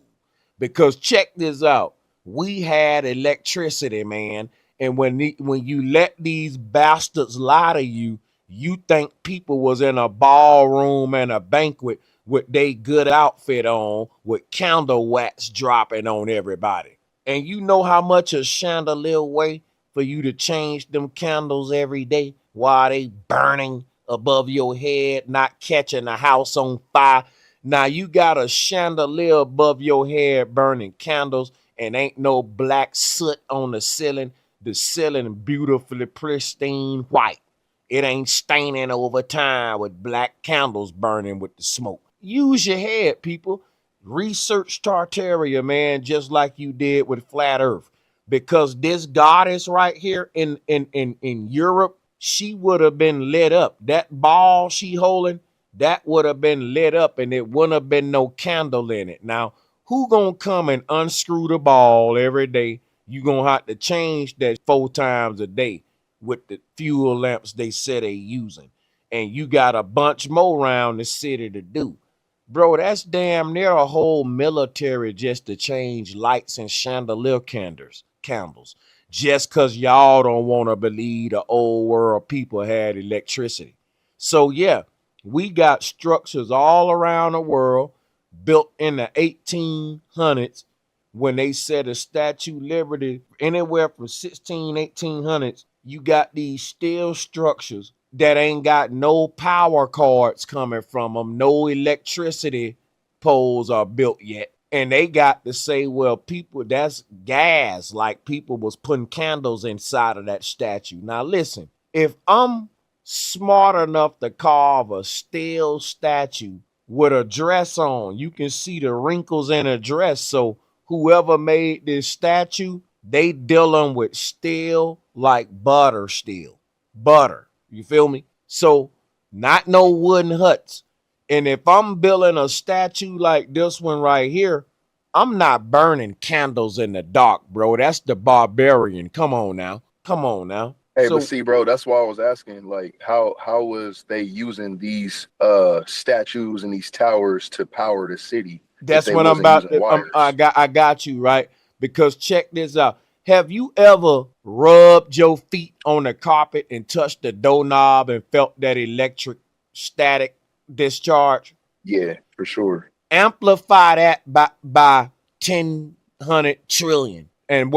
Because check this out. We had electricity, man. And when you let these bastards lie to you, you think people was in a ballroom and a banquet with they good outfit on with candle wax dropping on everybody. And you know how much a chandelier weigh for you to change them candles every day while they burning above your head, not catching the house on fire. Now you got a chandelier above your head burning candles and ain't no black soot on the ceiling. The ceiling beautifully pristine white. It ain't staining over time with black candles burning with the smoke. Use your head, people. Research Tartaria, man, just like you did with Flat Earth. Because this goddess right here in Europe, she would have been lit up. That ball she holding, that would have been lit up and it wouldn't have been no candle in it. Now, who gonna come and unscrew the ball every day? You gonna have to change that 4 times a day with the fuel lamps they said they using. And you got a bunch more around the city to do. Bro, that's damn near a whole military just to change lights and chandelier candles. Just because y'all don't want to believe the old world people had electricity. So yeah, we got structures all around the world built in the 1800s when they said a Statue of Liberty, anywhere from 1800s, you got these steel structures that ain't got no power cords coming from them, no electricity poles are built yet. And they got to say, well, people, that's gas, like people was putting candles inside of that statue. Now listen, if I'm smart enough to carve a steel statue with a dress on, you can see the wrinkles in a dress. So whoever made this statue, they dealing with steel like butter steel. Butter. You feel me? So not no wooden huts. And if I'm building a statue like this one right here, I'm not burning candles in the dark, bro. That's the barbarian. Come on now. Come on now. Hey, but see, bro, that's why I was asking, like, how was they using these statues and these towers to power the city? That's what I'm about to, I got you, right? Because check this out. Have you ever rubbed your feet on the carpet and touched the doorknob and felt that electric static discharge? Yeah, for sure. Amplify that by 1,000 trillion. And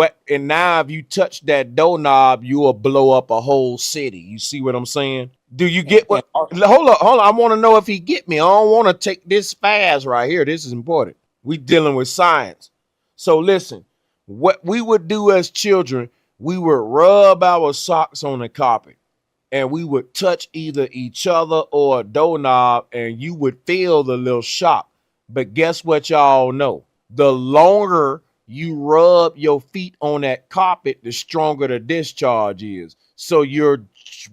now if you touch that doorknob, you will blow up a whole city. You see what I'm saying? Do you get what? Hold on. I want to know if he get me. I don't want to take this fast right here. This is important. We dealing with science. So listen, what we would do as children, we would rub our socks on the carpet and we would touch either each other or a doorknob and you would feel the little shock. But guess what y'all know? The longer you rub your feet on that carpet, the stronger the discharge is. So you're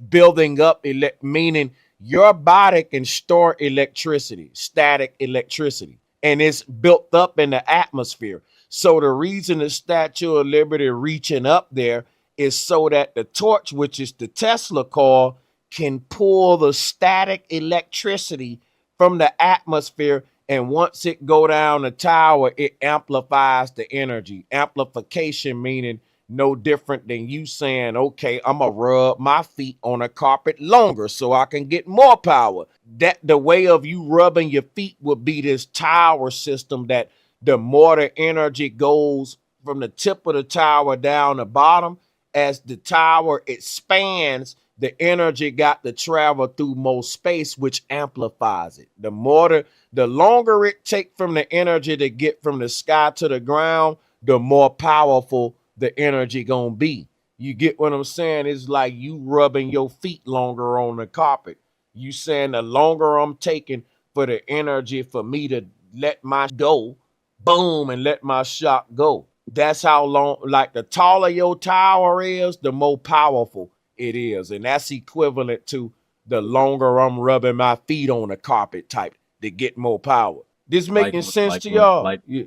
building up, meaning your body can store electricity, static electricity, and it's built up in the atmosphere. So the reason the Statue of Liberty reaching up there is so that the torch, which is the Tesla coil, can pull the static electricity from the atmosphere. And once it go down the tower, it amplifies the energy. Amplification meaning no different than you saying, okay, I'm going to rub my feet on a carpet longer so I can get more power. That the way of you rubbing your feet would be this tower system that the more the energy goes from the tip of the tower down the bottom, as the tower expands, the energy got to travel through more space, which amplifies it. The longer it takes from the energy to get from the sky to the ground, the more powerful the energy gonna be. You get what I'm saying? It's like you rubbing your feet longer on the carpet. You saying the longer I'm taking for the energy for me to let my go, boom, and let my shock go. That's how long, like the taller your tower is, the more powerful it is. And that's equivalent to the longer I'm rubbing my feet on the carpet type to get more power. This making sense to y'all? The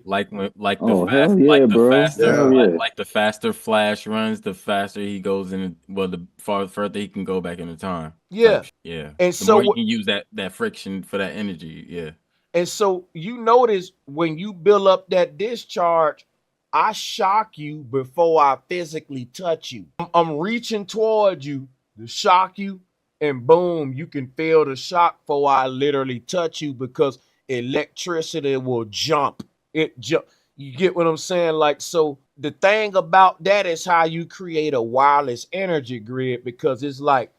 faster Flash runs, the faster he goes in. Well, the further he can go back into time. Yeah, yeah. And the more you can use that friction for that energy. Yeah. And so you notice when you build up that discharge, I shock you before I physically touch you. I'm reaching towards you to shock you, and boom, you can feel the shock before I literally touch you, because electricity will jump. You get what I'm saying? Like, so the thing about that is how you create a wireless energy grid, because it's like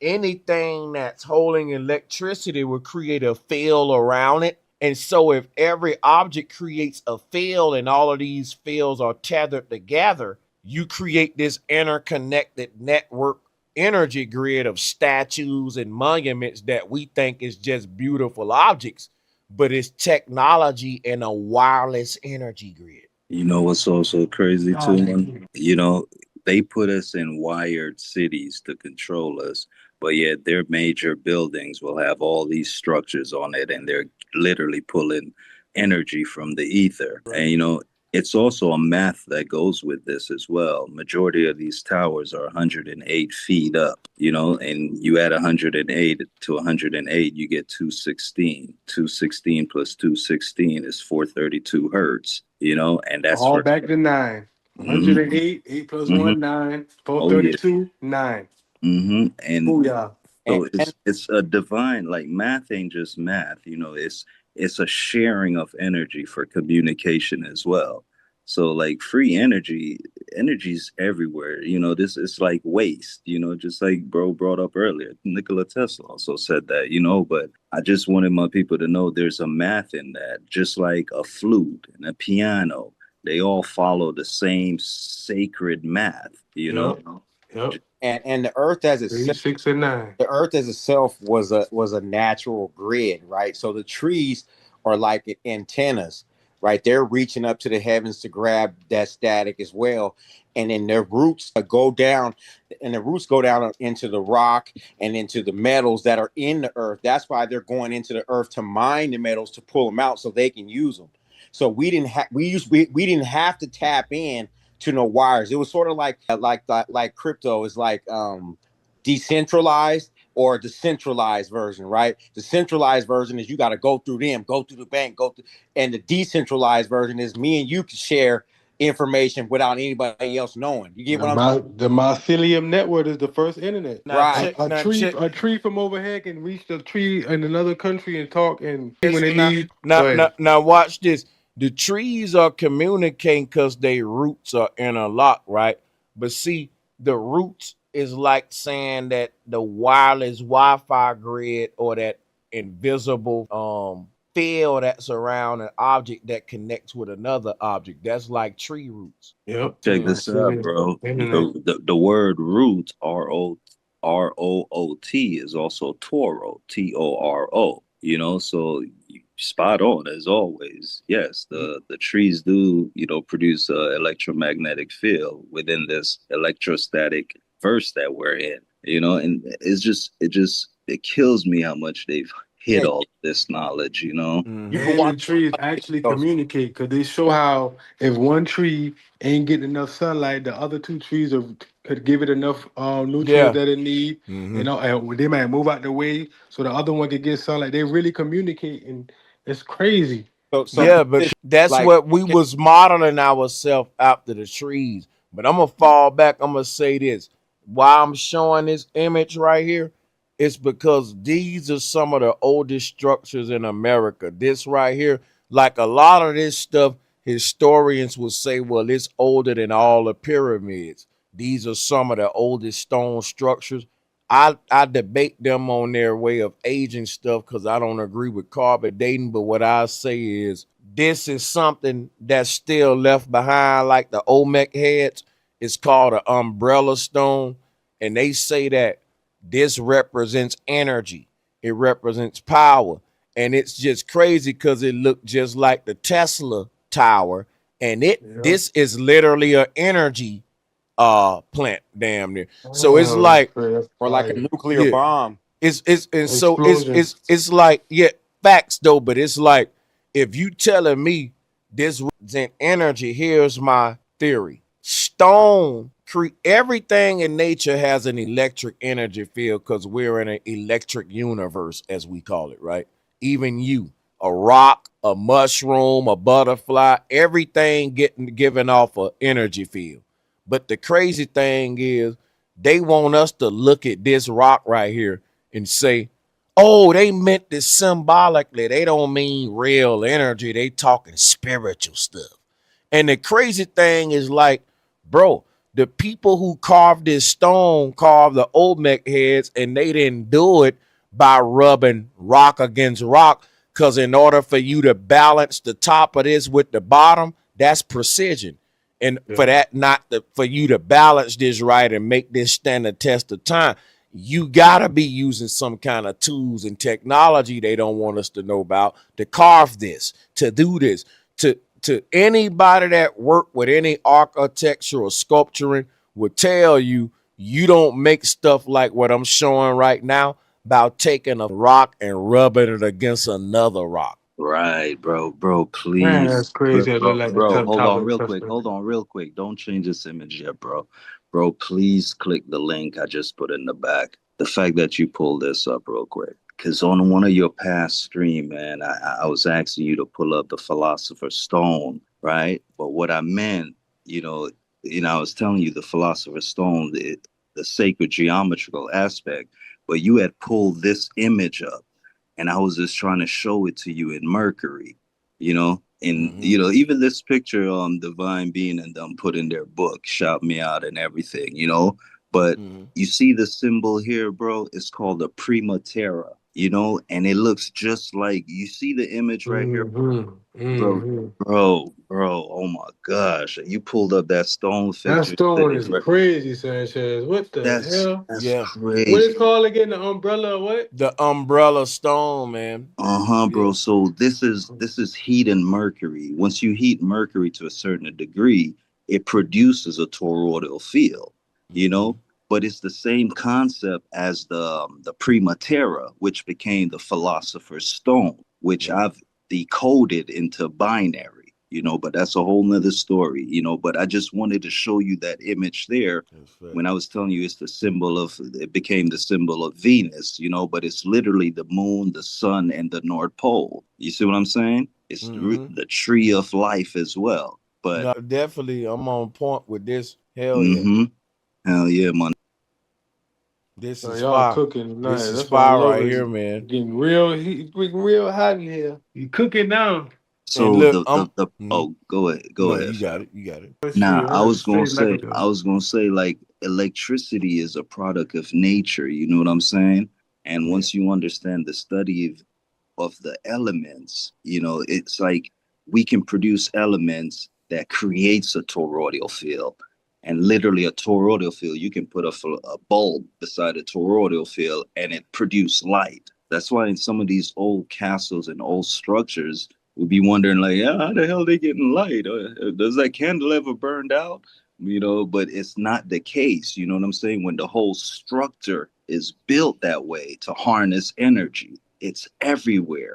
anything that's holding electricity will create a field around it. And so if every object creates a field and all of these fields are tethered together, you create this interconnected network energy grid of statues and monuments that we think is just beautiful objects, but it's technology and a wireless energy grid. You know what's also crazy too, man? You know, they put us in wired cities to control us, but yet their major buildings will have all these structures on it, and they're literally pulling energy from the ether. Right. And, you know, it's also a math that goes with this as well. Majority of these towers are 108 feet up, you know, and you add 108 to 108, you get 216. 216 plus 216 is 432 hertz, you know, and that's all back to 9. 108, 8 plus 1, 9, 432, 9. Mm-hmm. And booyah. So it's a divine, like math ain't just math, you know, it's a sharing of energy for communication as well. So like free energy's everywhere. You know, this is like waste, you know, just like bro brought up earlier. Nikola Tesla also said that, you know, but I just wanted my people to know there's a math in that, just like a flute and a piano. They all follow the same sacred math, you know? Yep. And the earth as itself, 6 and 9. The earth as itself was a natural grid, right? So the trees are like antennas, right? They're reaching up to the heavens to grab that static as well. And then their roots go down, into the rock and into the metals that are in the earth. That's why they're going into the earth to mine the metals to pull them out so they can use them. So we didn't have to tap in to no wires. It was sort of like crypto is like decentralized or the centralized version, right? The centralized version is you got to go through them, go through the bank, and the decentralized version is me and you can share information without anybody else knowing. You get what I'm saying? The mycelium network is the first internet. Right. A tree from overhead can reach the tree in another country and talk and when they need. Now watch this. The trees are communicating because their roots are interlocked, right? But see, the roots is like saying that the wireless Wi-Fi grid or that invisible field that's around an object that connects with another object. That's like tree roots. Yep. Check this out, bro. The word root, R-O-O-T, is also Toro, T-O-R-O. You know, so spot on as always. Yes, the trees do, you know, produce an electromagnetic field within this electrostatic verse that we're in, you know, and it kills me how much they've hid all this knowledge, you know. You can watch trees actually communicate because they show how if one tree ain't getting enough sunlight, the other two trees could give it enough nutrients that it need. You know, and they might move out the way so the other one can get sunlight. They really communicate, and it's crazy. So yeah, but that's like, what we was modeling ourselves after the trees. But I'm gonna fall back. I'm gonna say this: why I'm showing this image right here, it's because these are some of the oldest structures in America. This right here, like a lot of this stuff, historians will say, well, it's older than all the pyramids. These are some of the oldest stone structures. I debate them on their way of aging stuff because I don't agree with carbon dating. But what I say is this is something that's still left behind, like the Olmec heads. It's called an umbrella stone. And they say that this represents energy. It represents power. And it's just crazy because it looked just like the Tesla tower. And this is literally an energy plant damn near. So it's like or like a nuclear bomb. It's like facts though, but it's like if you telling me this represents energy, here's my theory. Stone everything in nature has an electric energy field because we're in an electric universe, as we call it, right? Even you, a rock, a mushroom, a butterfly, everything given off an energy field. But the crazy thing is they want us to look at this rock right here and say, oh, they meant this symbolically. They don't mean real energy. They talking spiritual stuff. And the crazy thing is like, bro, the people who carved this stone carved the Olmec heads, and they didn't do it by rubbing rock against rock. Because in order for you to balance the top of this with the bottom, that's precision. And for that, for you to balance this right and make this stand the test of time, you gotta be using some kind of tools and technology they don't want us to know about to carve this, to do this. To anybody that work with any architecture or sculpturing would tell you, you don't make stuff like what I'm showing right now about taking a rock and rubbing it against another rock. Right, bro, please. Man, that's crazy. Bro, Like hold on real quick. Don't change this image yet, bro. Bro, please click the link I just put in the back. The fact that you pulled this up real quick. Because on one of your past stream, man, I was asking you to pull up the Philosopher's Stone, right? But what I meant, I was telling you the Philosopher's Stone, the sacred geometrical aspect, but you had pulled this image up, and I was just trying to show it to you in Mercury, and even this picture Divine Being and them put in their book, Shout Me Out and everything, But you see the symbol here, bro? It's called a Prima Terra, and it looks just like, you see the image right here, bro, oh my gosh, you pulled up that stone picture. That stone is crazy, Sanchez. What the hell? That's crazy. What is it called again? The umbrella, what? The umbrella stone, man. Bro. So this is heat and mercury. Once you heat mercury to a certain degree, it produces a toroidal field, but it's the same concept as the Prima Terra, which became the Philosopher's Stone, which I've decoded into binary, but that's a whole nother story, but I just wanted to show you that image there when I was telling you it became the symbol of Venus, but it's literally the moon, the sun, and the North Pole. You see what I'm saying? It's the tree of life as well. But no, definitely, I'm on point with this. Hell yeah. Hell yeah, man. This so is y'all fire. cooking. This is fire right here, man. Getting real hot in here. You cooking now. So look, go ahead. You got it. Nah, I was gonna say like electricity is a product of nature. You know what I'm saying? And once you understand the study of the elements, it's like we can produce elements that creates a toroidal field. And literally a toroidal field, you can put a bulb beside a toroidal field and it produce light. That's why in some of these old castles and old structures, we'll be wondering like, how the hell they getting light? Does that candle ever burned out? But it's not the case. You know what I'm saying? When the whole structure is built that way to harness energy, it's everywhere.